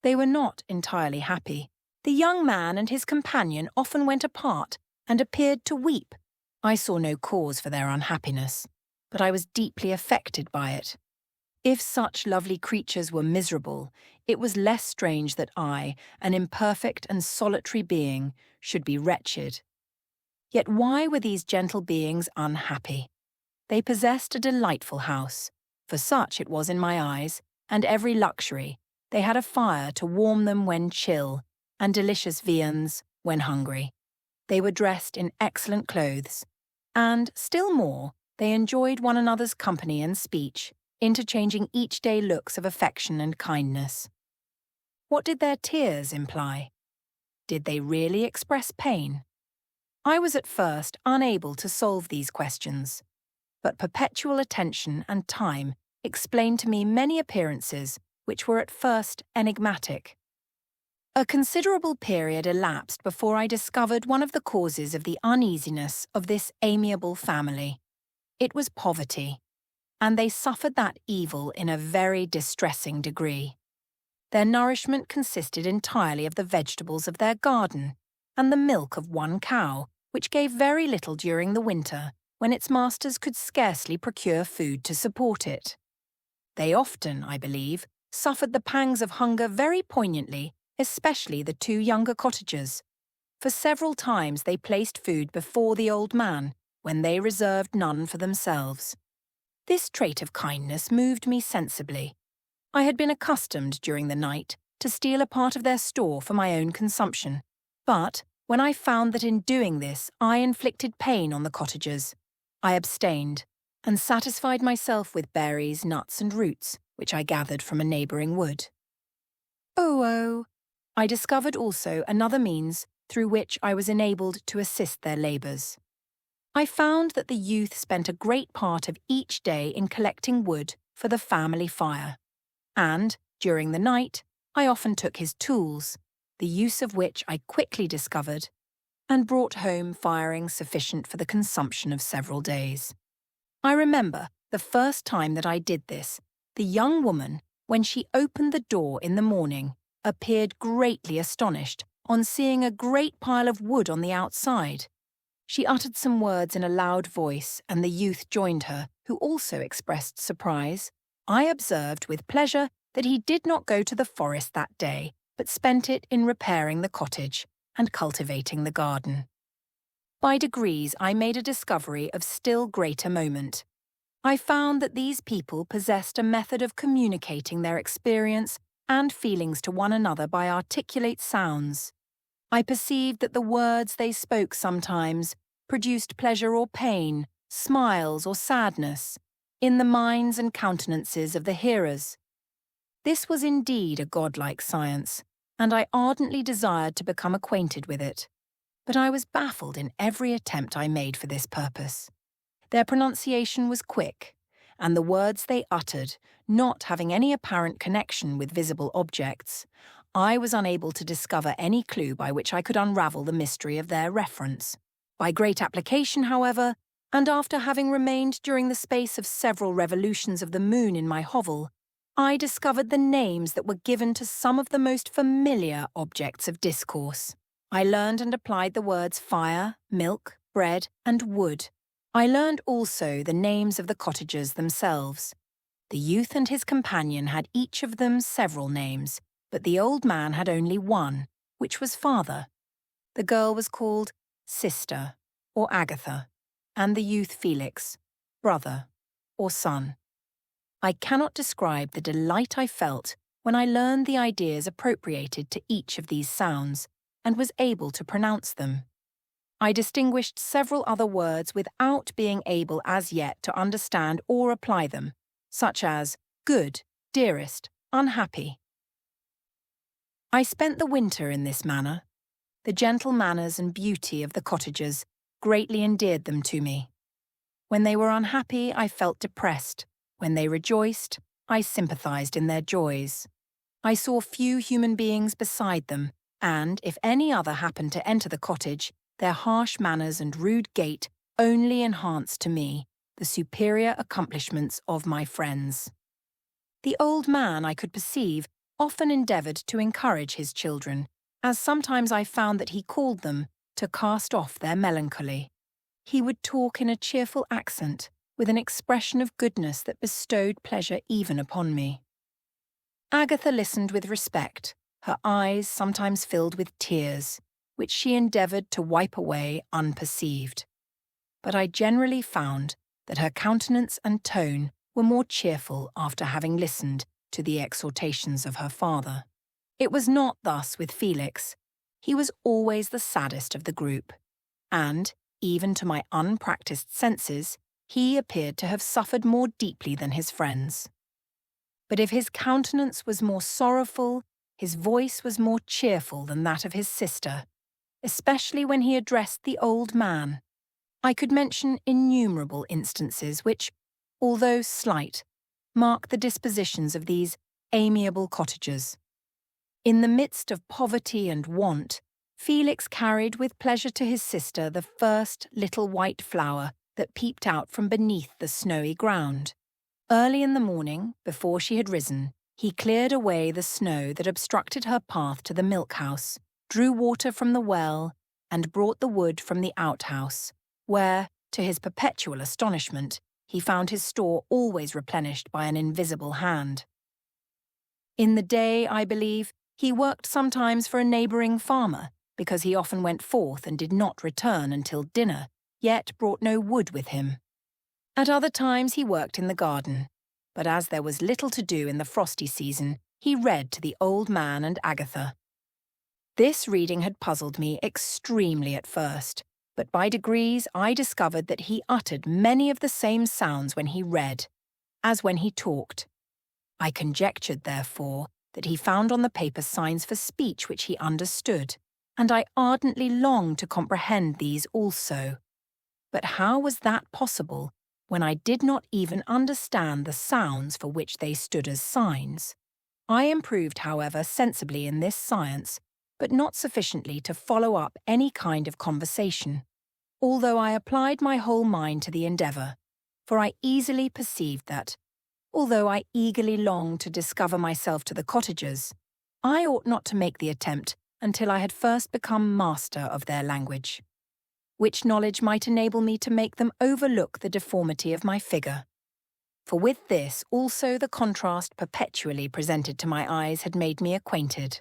They were not entirely happy. The young man and his companion often went apart and appeared to weep. I saw no cause for their unhappiness, but I was deeply affected by it. If such lovely creatures were miserable, it was less strange that I, an imperfect and solitary being, should be wretched. Yet why were these gentle beings unhappy? They possessed a delightful house, for such it was in my eyes, and every luxury. They had a fire to warm them when chill, and delicious viands when hungry. They were dressed in excellent clothes, and, still more, they enjoyed one another's company and speech, interchanging each day looks of affection and kindness. What did their tears imply? Did they really express pain? I was at first unable to solve these questions, but perpetual attention and time explained to me many appearances which were at first enigmatic. A considerable period elapsed before I discovered one of the causes of the uneasiness of this amiable family. It was poverty, and they suffered that evil in a very distressing degree. Their nourishment consisted entirely of the vegetables of their garden, and the milk of one cow, which gave very little during the winter, when its masters could scarcely procure food to support it. They often, I believe, suffered the pangs of hunger very poignantly, especially the two younger cottagers. For several times they placed food before the old man, when they reserved none for themselves. This trait of kindness moved me sensibly. I had been accustomed during the night to steal a part of their store for my own consumption, but, When I found that in doing this I inflicted pain on the cottagers, I abstained and satisfied myself with berries, nuts and roots, which I gathered from a neighbouring wood. Oh, I discovered also another means through which I was enabled to assist their labours. I found that the youth spent a great part of each day in collecting wood for the family fire, and, during the night, I often took his tools, the use of which I quickly discovered, and brought home firing sufficient for the consumption of several days. I remember the first time that I did this, the young woman, when she opened the door in the morning, appeared greatly astonished on seeing a great pile of wood on the outside. She uttered some words in a loud voice, and the youth joined her, who also expressed surprise. I observed with pleasure that he did not go to the forest that day, but spent it in repairing the cottage and cultivating the garden. By degrees, I made a discovery of still greater moment. I found that these people possessed a method of communicating their experience and feelings to one another by articulate sounds. I perceived that the words they spoke sometimes produced pleasure or pain, smiles or sadness, in the minds and countenances of the hearers. This was indeed a godlike science, and I ardently desired to become acquainted with it. But I was baffled in every attempt I made for this purpose. Their pronunciation was quick, and the words they uttered, not having any apparent connection with visible objects, I was unable to discover any clue by which I could unravel the mystery of their reference. By great application, however, and after having remained during the space of several revolutions of the moon in my hovel, I discovered the names that were given to some of the most familiar objects of discourse. I learned and applied the words fire, milk, bread, and wood. I learned also the names of the cottagers themselves. The youth and his companion had each of them several names, but the old man had only one, which was father. The girl was called sister, or Agatha, and the youth Felix, brother, or son. I cannot describe the delight I felt when I learned the ideas appropriated to each of these sounds, and was able to pronounce them. I distinguished several other words without being able as yet to understand or apply them, such as good, dearest, unhappy. I spent the winter in this manner. The gentle manners and beauty of the cottagers greatly endeared them to me. When they were unhappy, I felt depressed. When they rejoiced, I sympathized in their joys. I saw few human beings beside them, and if any other happened to enter the cottage, their harsh manners and rude gait only enhanced to me the superior accomplishments of my friends. The old man, I could perceive, often endeavoured to encourage his children, as sometimes I found that he called them to cast off their melancholy. He would talk in a cheerful accent, with an expression of goodness that bestowed pleasure even upon me. Agatha listened with respect, her eyes sometimes filled with tears, which she endeavoured to wipe away unperceived. But I generally found that her countenance and tone were more cheerful after having listened to the exhortations of her father. It was not thus with Felix. He was always the saddest of the group, and, even to my unpractised senses, he appeared to have suffered more deeply than his friends. But if his countenance was more sorrowful, his voice was more cheerful than that of his sister, especially when he addressed the old man. I could mention innumerable instances which, although slight, mark the dispositions of these amiable cottagers. In the midst of poverty and want, Felix carried with pleasure to his sister the first little white flower that peeped out from beneath the snowy ground. Early in the morning, before she had risen, he cleared away the snow that obstructed her path to the milk-house, drew water from the well, and brought the wood from the outhouse, where, to his perpetual astonishment, he found his store always replenished by an invisible hand. In the day, I believe, he worked sometimes for a neighbouring farmer, because he often went forth and did not return until dinner, yet brought no wood with him. At other times he worked in the garden, but as there was little to do in the frosty season, he read to the old man and Agatha. This reading had puzzled me extremely at first, but by degrees I discovered that he uttered many of the same sounds when he read, as when he talked. I conjectured, therefore, that he found on the paper signs for speech which he understood, and I ardently longed to comprehend these also. But how was that possible when I did not even understand the sounds for which they stood as signs? I improved, however, sensibly in this science, but not sufficiently to follow up any kind of conversation, although I applied my whole mind to the endeavour, for I easily perceived that, although I eagerly longed to discover myself to the cottagers, I ought not to make the attempt until I had first become master of their language, which knowledge might enable me to make them overlook the deformity of my figure. For with this also the contrast perpetually presented to my eyes had made me acquainted.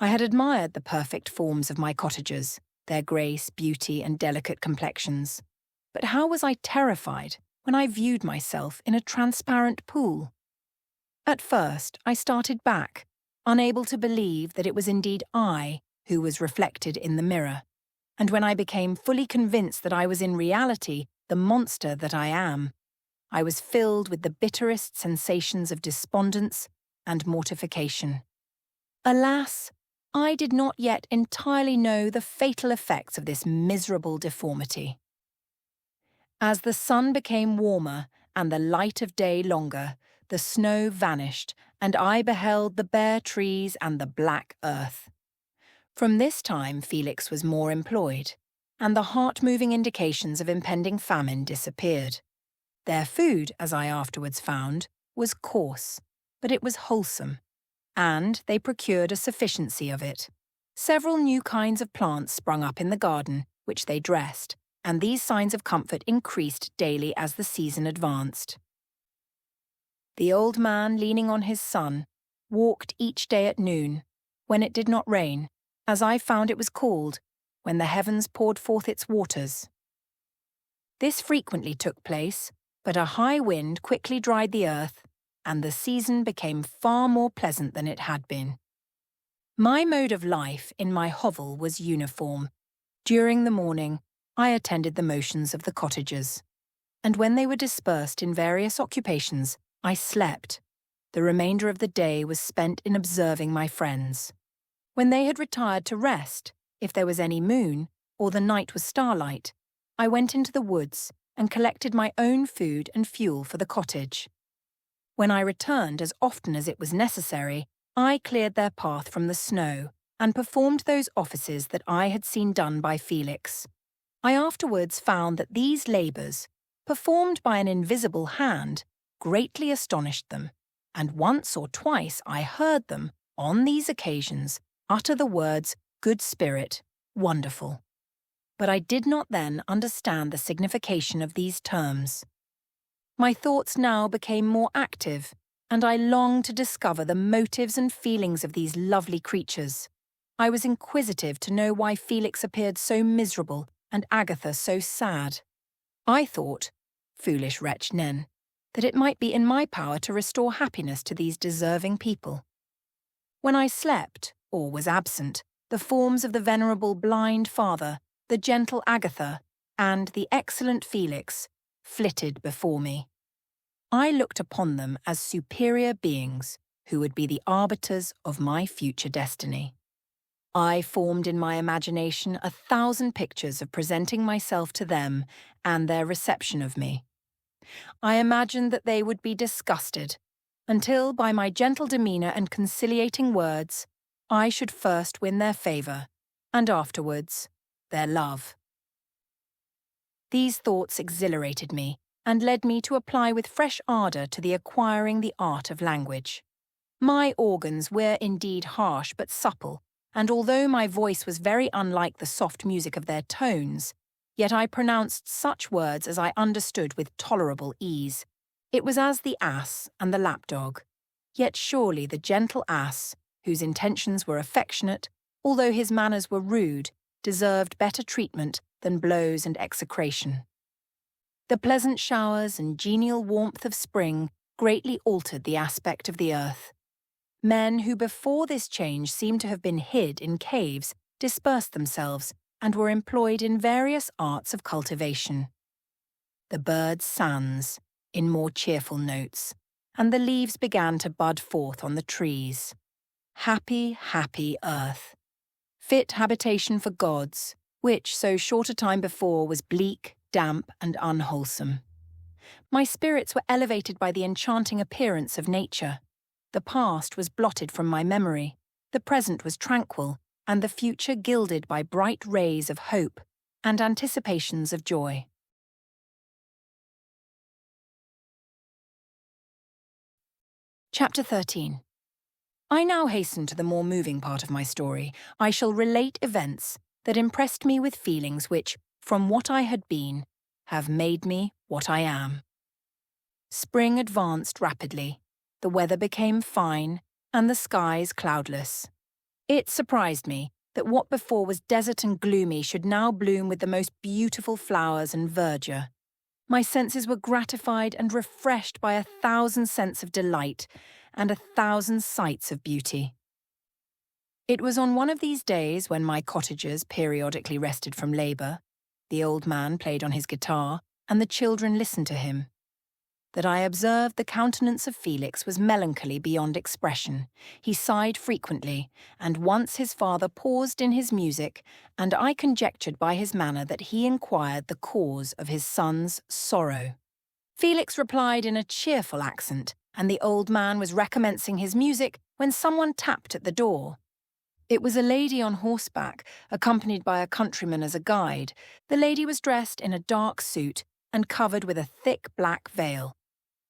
I had admired the perfect forms of my cottagers, their grace, beauty, and delicate complexions. But how was I terrified when I viewed myself in a transparent pool? At first I started back, unable to believe that it was indeed I who was reflected in the mirror, and when I became fully convinced that I was in reality the monster that I am, I was filled with the bitterest sensations of despondence and mortification. Alas, I did not yet entirely know the fatal effects of this miserable deformity. As the sun became warmer and the light of day longer, the snow vanished, and I beheld the bare trees and the black earth. From this time Felix was more employed, and the heart-moving indications of impending famine disappeared. Their food, as I afterwards found, was coarse, but it was wholesome, and they procured a sufficiency of it. Several new kinds of plants sprung up in the garden, which they dressed, and these signs of comfort increased daily as the season advanced. The old man, leaning on his son, walked each day at noon, when it did not rain, as I found it was called, when the heavens poured forth its waters. This frequently took place, but a high wind quickly dried the earth, and the season became far more pleasant than it had been. My mode of life in my hovel was uniform. During the morning, I attended the motions of the cottagers, and when they were dispersed in various occupations, I slept. The remainder of the day was spent in observing my friends. When they had retired to rest, if there was any moon, or the night was starlight, I went into the woods and collected my own food and fuel for the cottage. When I returned as often as it was necessary, I cleared their path from the snow and performed those offices that I had seen done by Felix. I afterwards found that these labours, performed by an invisible hand, greatly astonished them, and once or twice I heard them, on these occasions, utter the words good spirit, wonderful. But I did not then understand the signification of these terms. My thoughts now became more active, and I longed to discover the motives and feelings of these lovely creatures. I was inquisitive to know why Felix appeared so miserable and Agatha so sad. I thought, foolish wretch Nen, that it might be in my power to restore happiness to these deserving people. When I slept, or was absent, the forms of the venerable blind father, the gentle Agatha, and the excellent Felix flitted before me. I looked upon them as superior beings who would be the arbiters of my future destiny. I formed in my imagination 1,000 pictures of presenting myself to them and their reception of me. I imagined that they would be disgusted, until by my gentle demeanour and conciliating words, I should first win their favour, and afterwards their love. These thoughts exhilarated me, and led me to apply with fresh ardour to the acquiring the art of language. My organs were indeed harsh but supple, and although my voice was very unlike the soft music of their tones, yet I pronounced such words as I understood with tolerable ease. It was as the ass and the lapdog, yet surely the gentle ass, whose intentions were affectionate, although his manners were rude, deserved better treatment than blows and execration. The pleasant showers and genial warmth of spring greatly altered the aspect of the earth. Men who before this change seemed to have been hid in caves dispersed themselves and were employed in various arts of cultivation. The birds sang in more cheerful notes, and the leaves began to bud forth on the trees. Happy, happy earth, fit habitation for gods, which so short a time before was bleak, damp, and unwholesome. My spirits were elevated by the enchanting appearance of nature. The past was blotted from my memory, the present was tranquil, and the future gilded by bright rays of hope and anticipations of joy. Chapter 13. I now hasten to the more moving part of my story. I shall relate events that impressed me with feelings which, from what I had been, have made me what I am. Spring advanced rapidly, the weather became fine, and the skies cloudless. It surprised me that what before was desert and gloomy should now bloom with the most beautiful flowers and verdure. My senses were gratified and refreshed by 1,000 scents of delight and 1,000 sights of beauty. It was on one of these days when my cottagers periodically rested from labour, the old man played on his guitar, and the children listened to him, that I observed the countenance of Felix was melancholy beyond expression. He sighed frequently, and once his father paused in his music, and I conjectured by his manner that he inquired the cause of his son's sorrow. Felix replied in a cheerful accent, and the old man was recommencing his music when someone tapped at the door. It was a lady on horseback, accompanied by a countryman as a guide. The lady was dressed in a dark suit and covered with a thick black veil.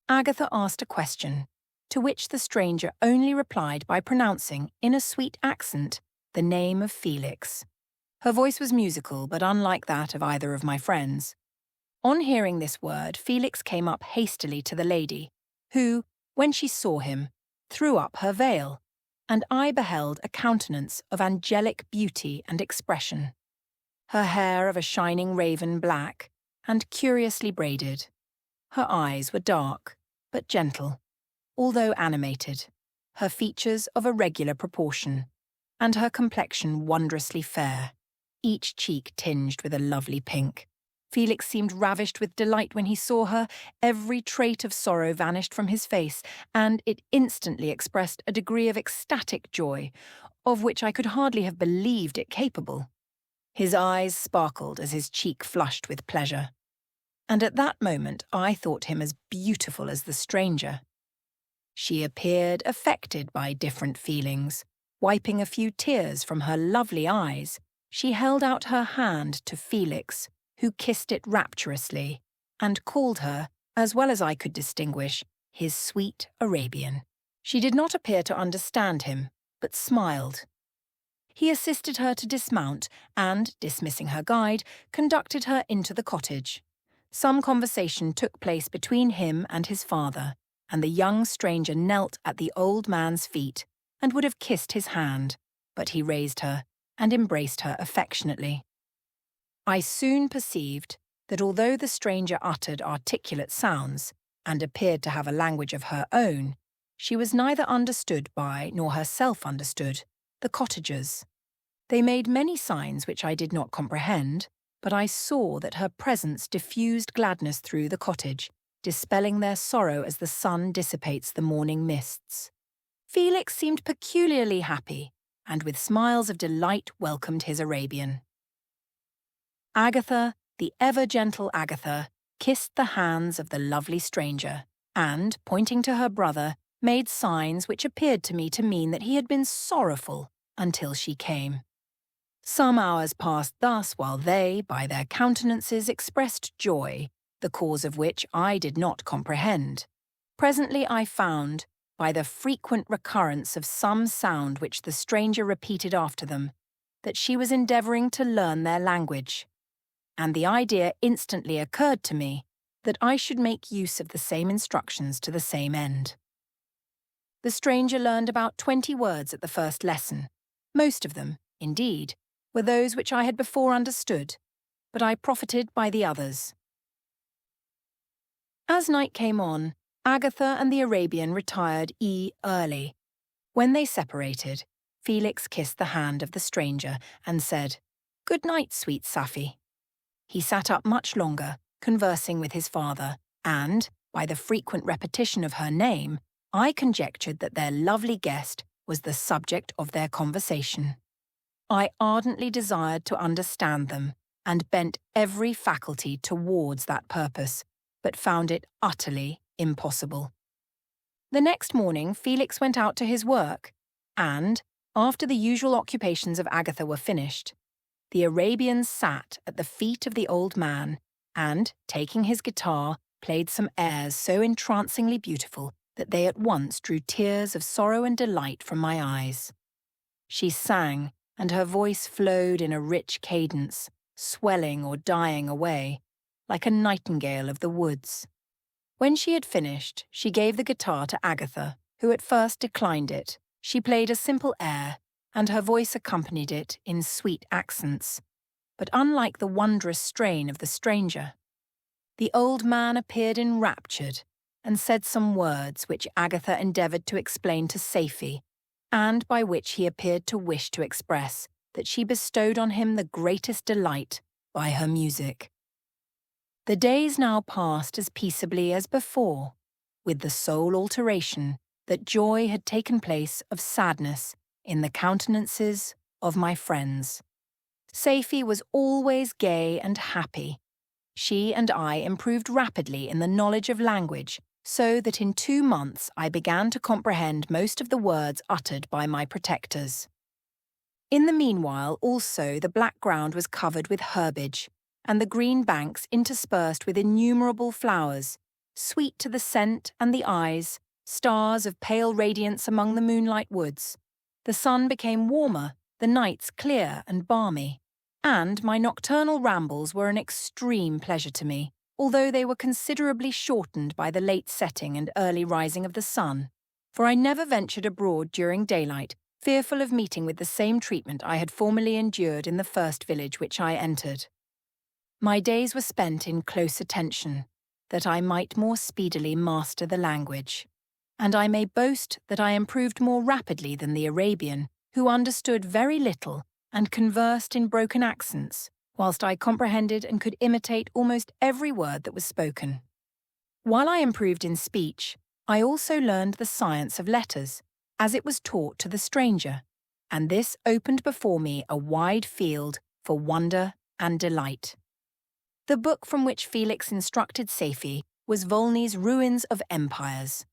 Agatha asked a question, to which the stranger only replied by pronouncing, in a sweet accent, the name of Felix. Her voice was musical, but unlike that of either of my friends. On hearing this word, Felix came up hastily to the lady, who, when she saw him, threw up her veil, and I beheld a countenance of angelic beauty and expression. Her hair of a shining raven black, and curiously braided. Her eyes were dark, but gentle, although animated, her features of a regular proportion, and her complexion wondrously fair, each cheek tinged with a lovely pink. Felix seemed ravished with delight when he saw her. Every trait of sorrow vanished from his face, and it instantly expressed a degree of ecstatic joy, of which I could hardly have believed it capable. His eyes sparkled as his cheek flushed with pleasure, and at that moment I thought him as beautiful as the stranger. She appeared affected by different feelings. Wiping a few tears from her lovely eyes, she held out her hand to Felix, who kissed it rapturously, and called her, as well as I could distinguish, his sweet Arabian. She did not appear to understand him, but smiled. He assisted her to dismount and, dismissing her guide, conducted her into the cottage. Some conversation took place between him and his father, and the young stranger knelt at the old man's feet and would have kissed his hand, but he raised her and embraced her affectionately. I soon perceived that although the stranger uttered articulate sounds and appeared to have a language of her own, she was neither understood by, nor herself understood, the cottagers. They made many signs which I did not comprehend, but I saw that her presence diffused gladness through the cottage, dispelling their sorrow as the sun dissipates the morning mists. Felix seemed peculiarly happy, and with smiles of delight welcomed his Arabian. Agatha, the ever-gentle Agatha, kissed the hands of the lovely stranger, and, pointing to her brother, made signs which appeared to me to mean that he had been sorrowful until she came. Some hours passed thus while they, by their countenances, expressed joy, the cause of which I did not comprehend. Presently I found, by the frequent recurrence of some sound which the stranger repeated after them, that she was endeavouring to learn their language, and the idea instantly occurred to me that I should make use of the same instructions to the same end. The stranger learned about 20 words at the first lesson. Most of them, indeed, were those which I had before understood, but I profited by the others. As night came on, Agatha and the Arabian retired early. When they separated, Felix kissed the hand of the stranger and said, "Good night, sweet Safie." He sat up much longer, conversing with his father, and, by the frequent repetition of her name, I conjectured that their lovely guest was the subject of their conversation. I ardently desired to understand them, and bent every faculty towards that purpose, but found it utterly impossible. The next morning Felix went out to his work, and, after the usual occupations of Agatha were finished, the Arabian sat at the feet of the old man and, taking his guitar, played some airs so entrancingly beautiful that they at once drew tears of sorrow and delight from my eyes. She sang, and her voice flowed in a rich cadence, swelling or dying away, like a nightingale of the woods. When she had finished, she gave the guitar to Agatha, who at first declined it. She played a simple air, and her voice accompanied it in sweet accents, but unlike the wondrous strain of the stranger. The old man appeared enraptured, and said some words which Agatha endeavoured to explain to Safie, and by which he appeared to wish to express that she bestowed on him the greatest delight by her music. The days now passed as peaceably as before, with the sole alteration that joy had taken place of sadness in the countenances of my friends. Safie was always gay and happy. She and I improved rapidly in the knowledge of language, so that in 2 months I began to comprehend most of the words uttered by my protectors. In the meanwhile also the black ground was covered with herbage, and the green banks interspersed with innumerable flowers, sweet to the scent and the eyes, stars of pale radiance among the moonlight woods. The sun became warmer, the nights clear and balmy, and my nocturnal rambles were an extreme pleasure to me, although they were considerably shortened by the late setting and early rising of the sun, for I never ventured abroad during daylight, fearful of meeting with the same treatment I had formerly endured in the first village which I entered. My days were spent in close attention, that I might more speedily master the language, and I may boast that I improved more rapidly than the Arabian, who understood very little and conversed in broken accents, whilst I comprehended and could imitate almost every word that was spoken. While I improved in speech, I also learned the science of letters, as it was taught to the stranger, and this opened before me a wide field for wonder and delight. The book from which Felix instructed Safie was Volney's Ruins of Empires.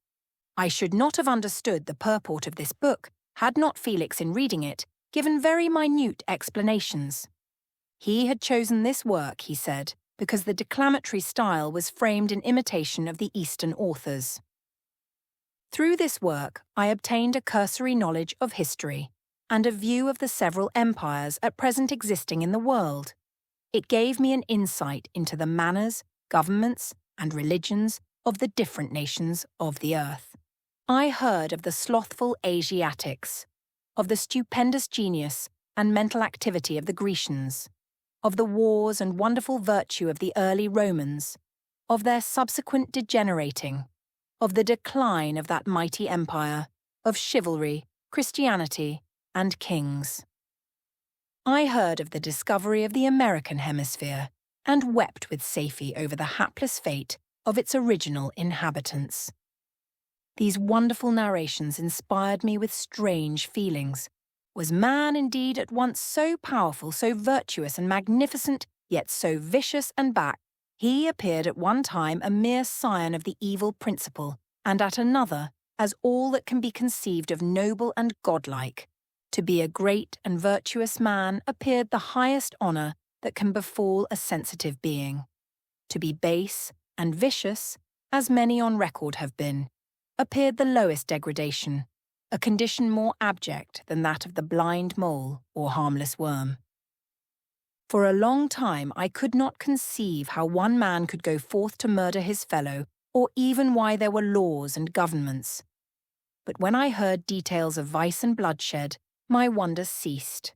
I should not have understood the purport of this book had not Felix, in reading it, given very minute explanations. He had chosen this work, he said, because the declamatory style was framed in imitation of the Eastern authors. Through this work, I obtained a cursory knowledge of history and a view of the several empires at present existing in the world. It gave me an insight into the manners, governments, and religions of the different nations of the earth. I heard of the slothful Asiatics, of the stupendous genius and mental activity of the Grecians, of the wars and wonderful virtue of the early Romans, of their subsequent degenerating, of the decline of that mighty empire, of chivalry, Christianity, and kings. I heard of the discovery of the American hemisphere, and wept with Safie over the hapless fate of its original inhabitants. These wonderful narrations inspired me with strange feelings. Was man indeed at once so powerful, so virtuous and magnificent, yet so vicious and back? He appeared at one time a mere scion of the evil principle, and at another as all that can be conceived of noble and godlike. To be a great and virtuous man appeared the highest honour that can befall a sensitive being. To be base and vicious, as many on record have been, appeared the lowest degradation, a condition more abject than that of the blind mole or harmless worm. For a long time I could not conceive how one man could go forth to murder his fellow, or even why there were laws and governments. But when I heard details of vice and bloodshed, my wonder ceased,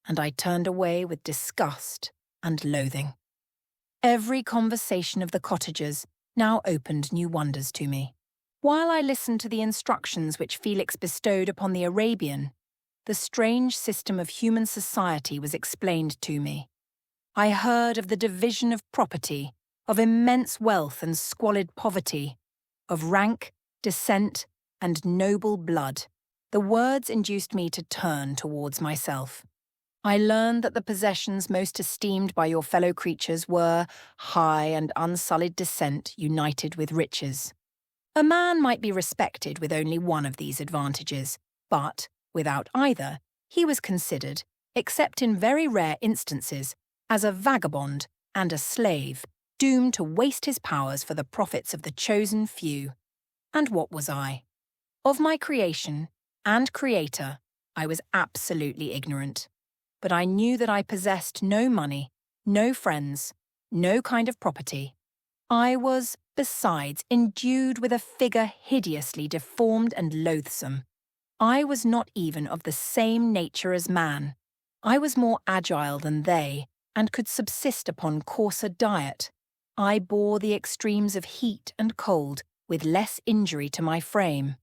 and I turned away with disgust and loathing. Every conversation of the cottagers now opened new wonders to me. While I listened to the instructions which Felix bestowed upon the Arabian, the strange system of human society was explained to me. I heard of the division of property, of immense wealth and squalid poverty, of rank, descent, and noble blood. The words induced me to turn towards myself. I learned that the possessions most esteemed by your fellow creatures were high and unsullied descent united with riches. A man might be respected with only one of these advantages, but, without either, he was considered, except in very rare instances, as a vagabond and a slave, doomed to waste his powers for the profits of the chosen few. And what was I? Of my creation and creator, I was absolutely ignorant. But I knew that I possessed no money, no friends, no kind of property. I was, besides, endued with a figure hideously deformed and loathsome. I was not even of the same nature as man. I was more agile than they, and could subsist upon coarser diet. I bore the extremes of heat and cold with less injury to my frame.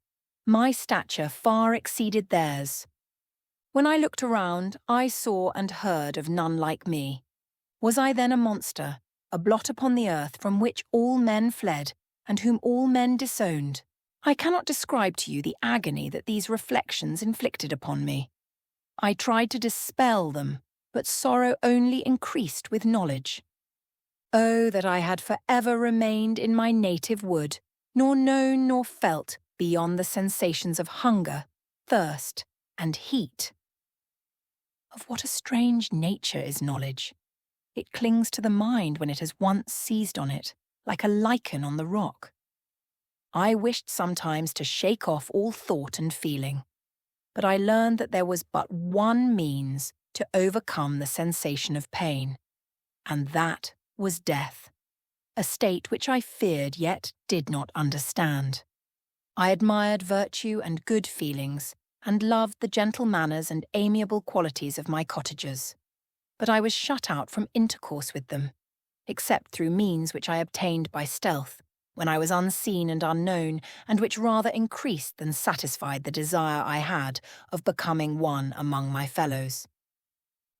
My stature far exceeded theirs. When I looked around, I saw and heard of none like me. Was I then a monster, a blot upon the earth from which all men fled, and whom all men disowned? I cannot describe to you the agony that these reflections inflicted upon me. I tried to dispel them, but sorrow only increased with knowledge. Oh, that I had forever remained in my native wood, nor known nor felt beyond the sensations of hunger, thirst, and heat. Of what a strange nature is knowledge! It clings to the mind when it has once seized on it, like a lichen on the rock. I wished sometimes to shake off all thought and feeling, but I learned that there was but one means to overcome the sensation of pain, and that was death, a state which I feared yet did not understand. I admired virtue and good feelings, and loved the gentle manners and amiable qualities of my cottagers, but I was shut out from intercourse with them, except through means which I obtained by stealth, when I was unseen and unknown, and which rather increased than satisfied the desire I had of becoming one among my fellows.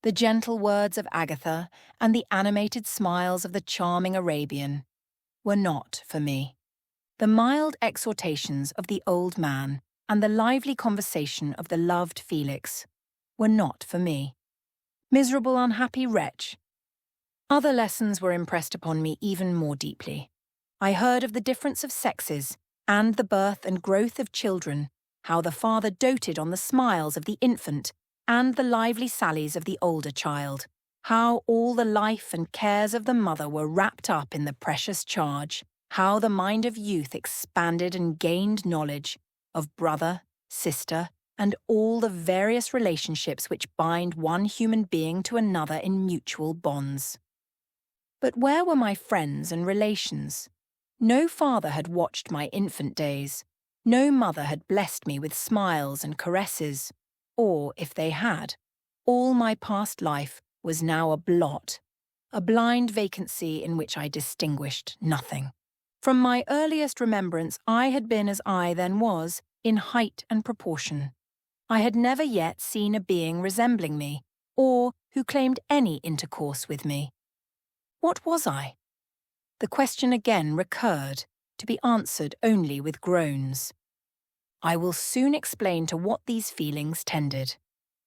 The gentle words of Agatha and the animated smiles of the charming Arabian were not for me. The mild exhortations of the old man and the lively conversation of the loved Felix were not for me. Miserable, unhappy wretch! Other lessons were impressed upon me even more deeply. I heard of the difference of sexes, and the birth and growth of children, how the father doted on the smiles of the infant and the lively sallies of the older child, how all the life and cares of the mother were wrapped up in the precious charge, how the mind of youth expanded and gained knowledge of brother, sister, and all the various relationships which bind one human being to another in mutual bonds. But where were my friends and relations? No father had watched my infant days. No mother had blessed me with smiles and caresses. Or, if they had, all my past life was now a blot, a blind vacancy in which I distinguished nothing. From my earliest remembrance, I had been as I then was, in height and proportion. I had never yet seen a being resembling me, or who claimed any intercourse with me. What was I? The question again recurred, to be answered only with groans. I will soon explain to what these feelings tended,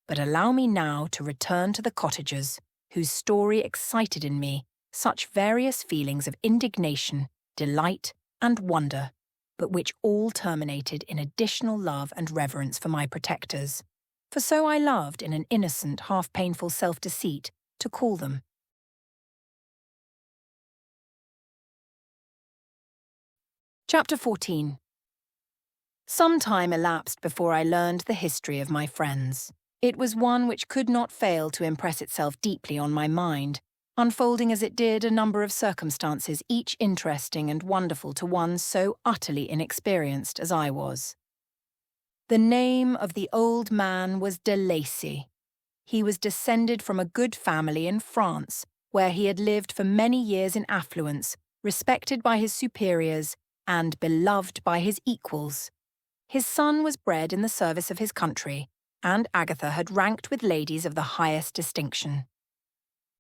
but allow me now to return to the cottagers, whose story excited in me such various feelings of indignation, delight, and wonder, but which all terminated in additional love and reverence for my protectors, for so I loved in an innocent, half-painful self-deceit to call them. Chapter 14. Some time elapsed before I learned the history of my friends. It was one which could not fail to impress itself deeply on my mind, unfolding as it did a number of circumstances each interesting and wonderful to one so utterly inexperienced as I was. The name of the old man was de Lacy. He was descended from a good family in France, where he had lived for many years in affluence, respected by his superiors, and beloved by his equals. His son was bred in the service of his country, and Agatha had ranked with ladies of the highest distinction.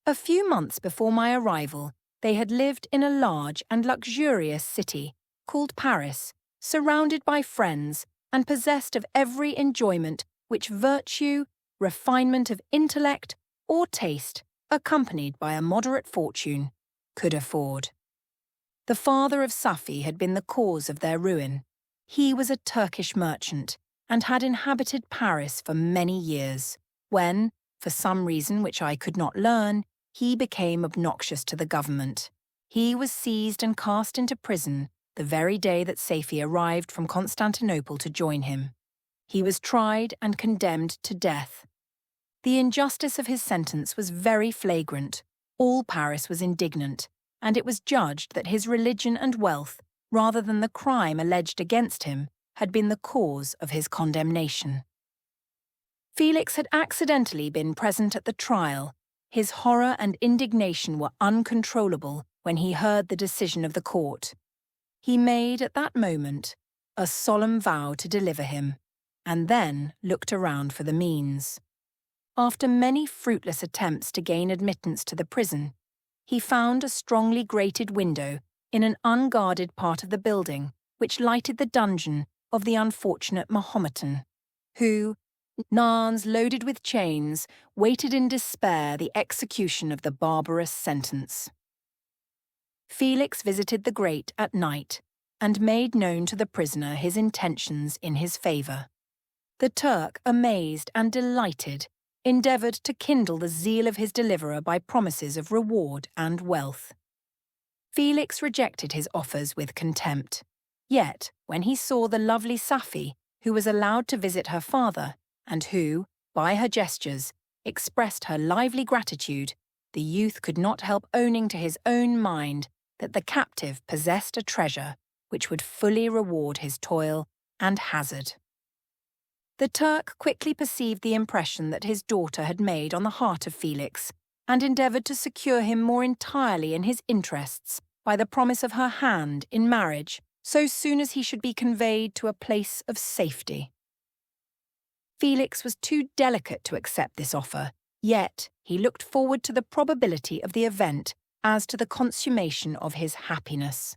A few months before my arrival, they had lived in a large and luxurious city called Paris, surrounded by friends and possessed of every enjoyment which virtue, refinement of intellect, or taste, accompanied by a moderate fortune, could afford. The father of Scifi had been the cause of their ruin. He was a Turkish merchant and had inhabited Paris for many years, when, for some reason which I could not learn, he became obnoxious to the government. He was seized and cast into prison the very day that Scifi arrived from Constantinople to join him. He was tried and condemned to death. The injustice of his sentence was very flagrant. All Paris was indignant, and it was judged that his religion and wealth, rather than the crime alleged against him, had been the cause of his condemnation. Felix had accidentally been present at the trial. His horror and indignation were uncontrollable when he heard the decision of the court. He made, at that moment, a solemn vow to deliver him, and then looked around for the means. After many fruitless attempts to gain admittance to the prison, he found a strongly grated window in an unguarded part of the building which lighted the dungeon of the unfortunate Mahometan, who, arms loaded with chains, waited in despair the execution of the barbarous sentence. Felix visited the grate at night and made known to the prisoner his intentions in his favour. The Turk, amazed and delighted, endeavoured to kindle the zeal of his deliverer by promises of reward and wealth. Felix rejected his offers with contempt. Yet, when he saw the lovely Scifi, who was allowed to visit her father, and who, by her gestures, expressed her lively gratitude, the youth could not help owning to his own mind that the captive possessed a treasure which would fully reward his toil and hazard. The Turk quickly perceived the impression that his daughter had made on the heart of Felix, and endeavoured to secure him more entirely in his interests by the promise of her hand in marriage so soon as he should be conveyed to a place of safety. Felix was too delicate to accept this offer, yet he looked forward to the probability of the event as to the consummation of his happiness.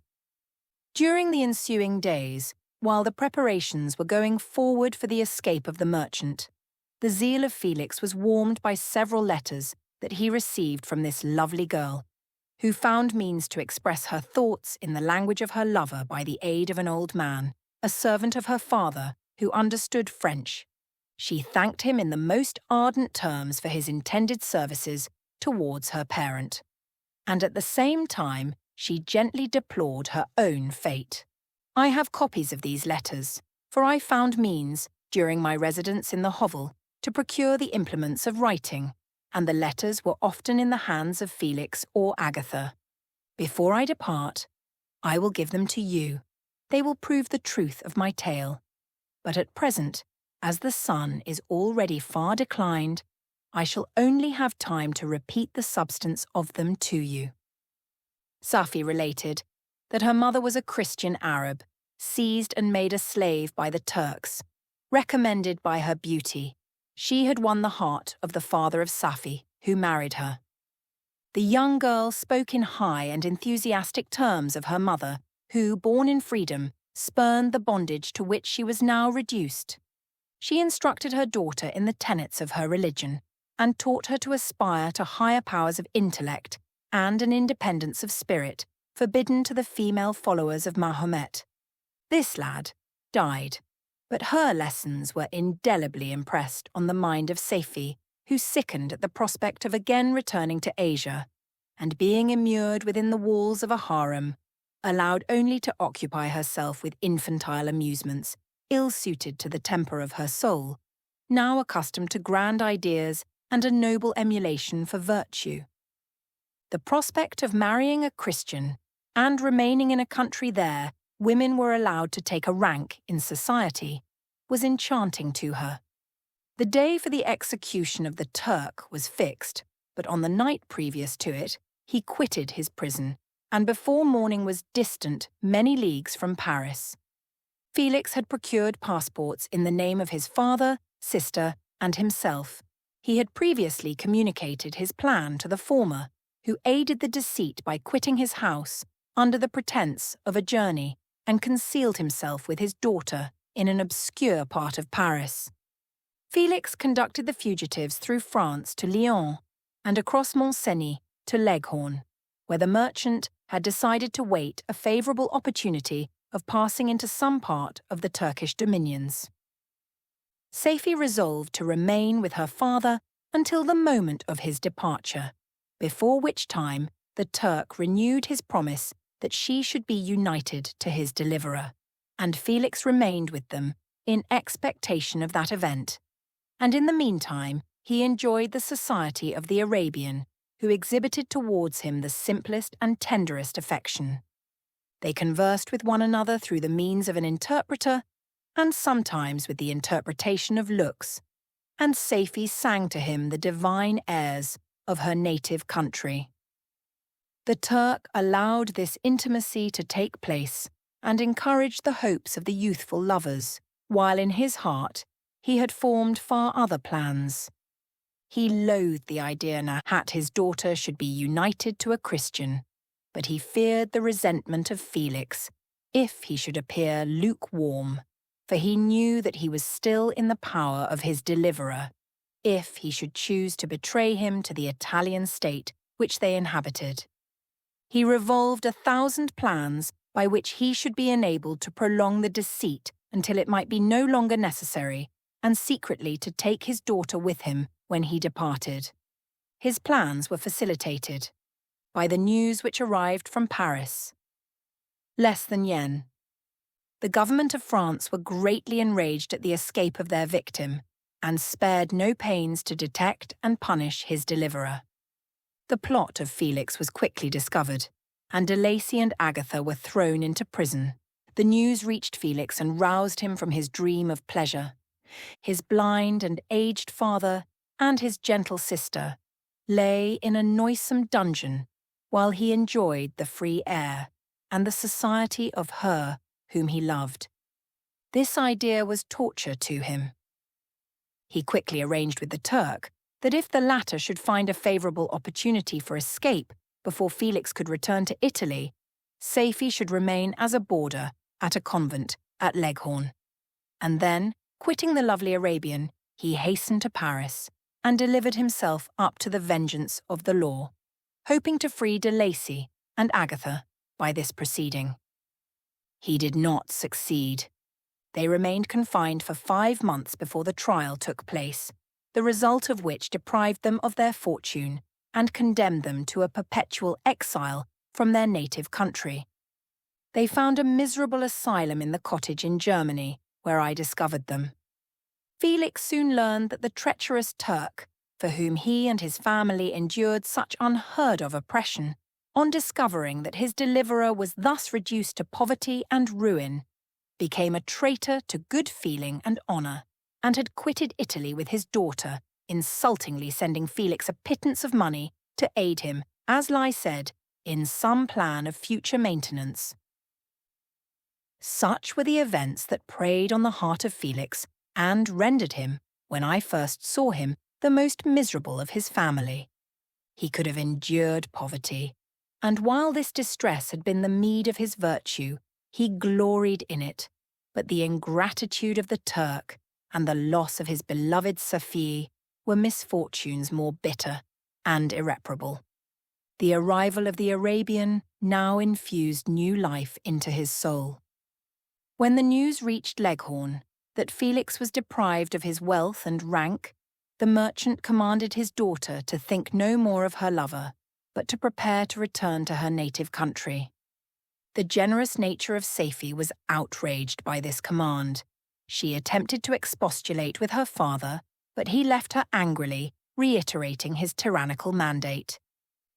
During the ensuing days, while the preparations were going forward for the escape of the merchant, the zeal of Felix was warmed by several letters that he received from this lovely girl, who found means to express her thoughts in the language of her lover by the aid of an old man, a servant of her father, who understood French. She thanked him in the most ardent terms for his intended services towards her parent, and at the same time she gently deplored her own fate. I have copies of these letters, for I found means, during my residence in the hovel, to procure the implements of writing, and the letters were often in the hands of Felix or Agatha. Before I depart, I will give them to you. They will prove the truth of my tale. But at present, as the sun is already far declined, I shall only have time to repeat the substance of them to you. Scifi related that her mother was a Christian Arab, seized and made a slave by the Turks. Recommended by her beauty, she had won the heart of the father of Scifi, who married her. The young girl spoke in high and enthusiastic terms of her mother, who, born in freedom, spurned the bondage to which she was now reduced. She instructed her daughter in the tenets of her religion, and taught her to aspire to higher powers of intellect and an independence of spirit forbidden to the female followers of Mahomet. This lad died, but her lessons were indelibly impressed on the mind of Scifi, who sickened at the prospect of again returning to Asia, and being immured within the walls of a harem, allowed only to occupy herself with infantile amusements, ill-suited to the temper of her soul, now accustomed to grand ideas and a noble emulation for virtue. The prospect of marrying a Christian and remaining in a country there women were allowed to take a rank in society was enchanting to her. The day for the execution of the Turk was fixed, but on the night previous to it, he quitted his prison and before morning was distant many leagues from Paris. Felix had procured passports in the name of his father, sister, and himself. He had previously communicated his plan to the former, who aided the deceit by quitting his house under the pretence of a journey and concealed himself with his daughter in an obscure part of Paris. Felix conducted the fugitives through France to Lyon and across Mont-Cenis to Leghorn, where the merchant had decided to wait a favourable opportunity of passing into some part of the Turkish dominions. Saifi resolved to remain with her father until the moment of his departure, before which time the Turk renewed his promise that she should be united to his deliverer, and Felix remained with them in expectation of that event. And in the meantime he enjoyed the society of the Arabian, who exhibited towards him the simplest and tenderest affection. They conversed with one another through the means of an interpreter, and sometimes with the interpretation of looks, and Saifi sang to him the divine airs of her native country. The Turk allowed this intimacy to take place and encouraged the hopes of the youthful lovers, while in his heart he had formed far other plans. He loathed the idea that his daughter should be united to a Christian, but he feared the resentment of Felix if he should appear lukewarm, for he knew that he was still in the power of his deliverer, if he should choose to betray him to the Italian state which they inhabited. He revolved 1,000 plans by which he should be enabled to prolong the deceit until it might be no longer necessary, and secretly to take his daughter with him when he departed. His plans were facilitated by the news which arrived from Paris. Less than yen. The government of France were greatly enraged at the escape of their victim, and spared no pains to detect and punish his deliverer. The plot of Felix was quickly discovered, and de Lacy and Agatha were thrown into prison. The news reached Felix and roused him from his dream of pleasure. His blind and aged father and his gentle sister lay in a noisome dungeon while he enjoyed the free air and the society of her whom he loved. This idea was torture to him. He quickly arranged with the Turk that if the latter should find a favourable opportunity for escape before Felix could return to Italy, Saifi should remain as a boarder at a convent at Leghorn. And then, quitting the lovely Arabian, he hastened to Paris and delivered himself up to the vengeance of the law, hoping to free de Lacy and Agatha by this proceeding. He did not succeed. They remained confined for 5 months before the trial took place, the result of which deprived them of their fortune and condemned them to a perpetual exile from their native country. They found a miserable asylum in the cottage in Germany, where I discovered them. Felix soon learned that the treacherous Turk, for whom he and his family endured such unheard-of oppression, on discovering that his deliverer was thus reduced to poverty and ruin, became a traitor to good feeling and honour, and had quitted Italy with his daughter, insultingly sending Felix a pittance of money to aid him, as lie said, in some plan of future maintenance. Such were the events that preyed on the heart of Felix and rendered him, when I first saw him, the most miserable of his family. He could have endured poverty, and while this distress had been the meed of his virtue, he gloried in it, but the ingratitude of the Turk and the loss of his beloved scifi were misfortunes more bitter and irreparable. The arrival of the Arabian now infused new life into his soul. When the news reached Leghorn that Felix was deprived of his wealth and rank, the merchant commanded his daughter to think no more of her lover, but to prepare to return to her native country. The generous nature of Saifi was outraged by this command. She attempted to expostulate with her father, but he left her angrily, reiterating his tyrannical mandate.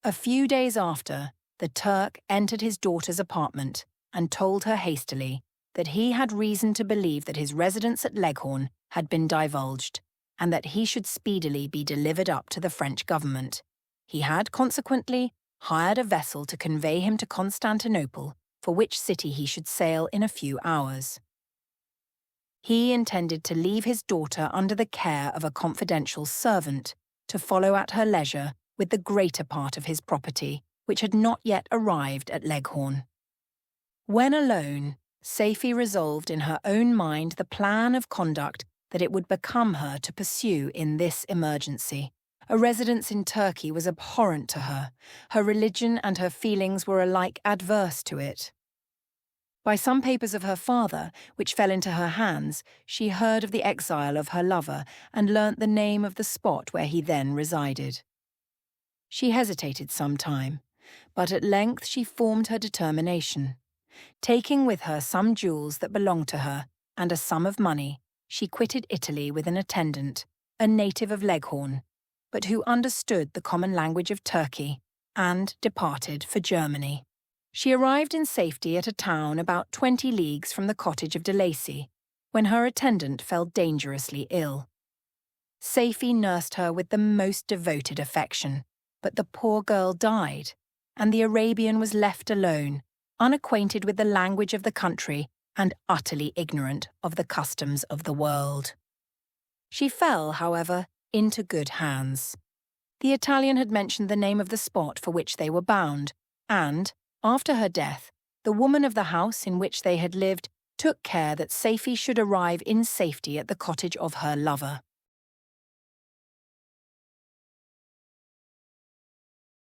A few days after, the Turk entered his daughter's apartment and told her hastily that he had reason to believe that his residence at Leghorn had been divulged, and that he should speedily be delivered up to the French government. He had, consequently, hired a vessel to convey him to Constantinople, for which city he should sail in a few hours. He intended to leave his daughter under the care of a confidential servant, to follow at her leisure with the greater part of his property, which had not yet arrived at Leghorn. When alone, Saifi resolved in her own mind the plan of conduct that it would become her to pursue in this emergency. A residence in Turkey was abhorrent to her. Her religion and her feelings were alike adverse to it. By some papers of her father, which fell into her hands, she heard of the exile of her lover and learnt the name of the spot where he then resided. She hesitated some time, but at length she formed her determination. Taking with her some jewels that belonged to her and a sum of money, she quitted Italy with an attendant, a native of Leghorn, but who understood the common language of Turkey, and departed for Germany. She arrived in safety at a town about 20 leagues from the cottage of de Lacy, when her attendant fell dangerously ill. Saifi nursed her with the most devoted affection, but the poor girl died, and the Arabian was left alone, unacquainted with the language of the country and utterly ignorant of the customs of the world. She fell, however, into good hands. The Italian had mentioned the name of the spot for which they were bound, and, after her death, the woman of the house in which they had lived took care that Saifi should arrive in safety at the cottage of her lover.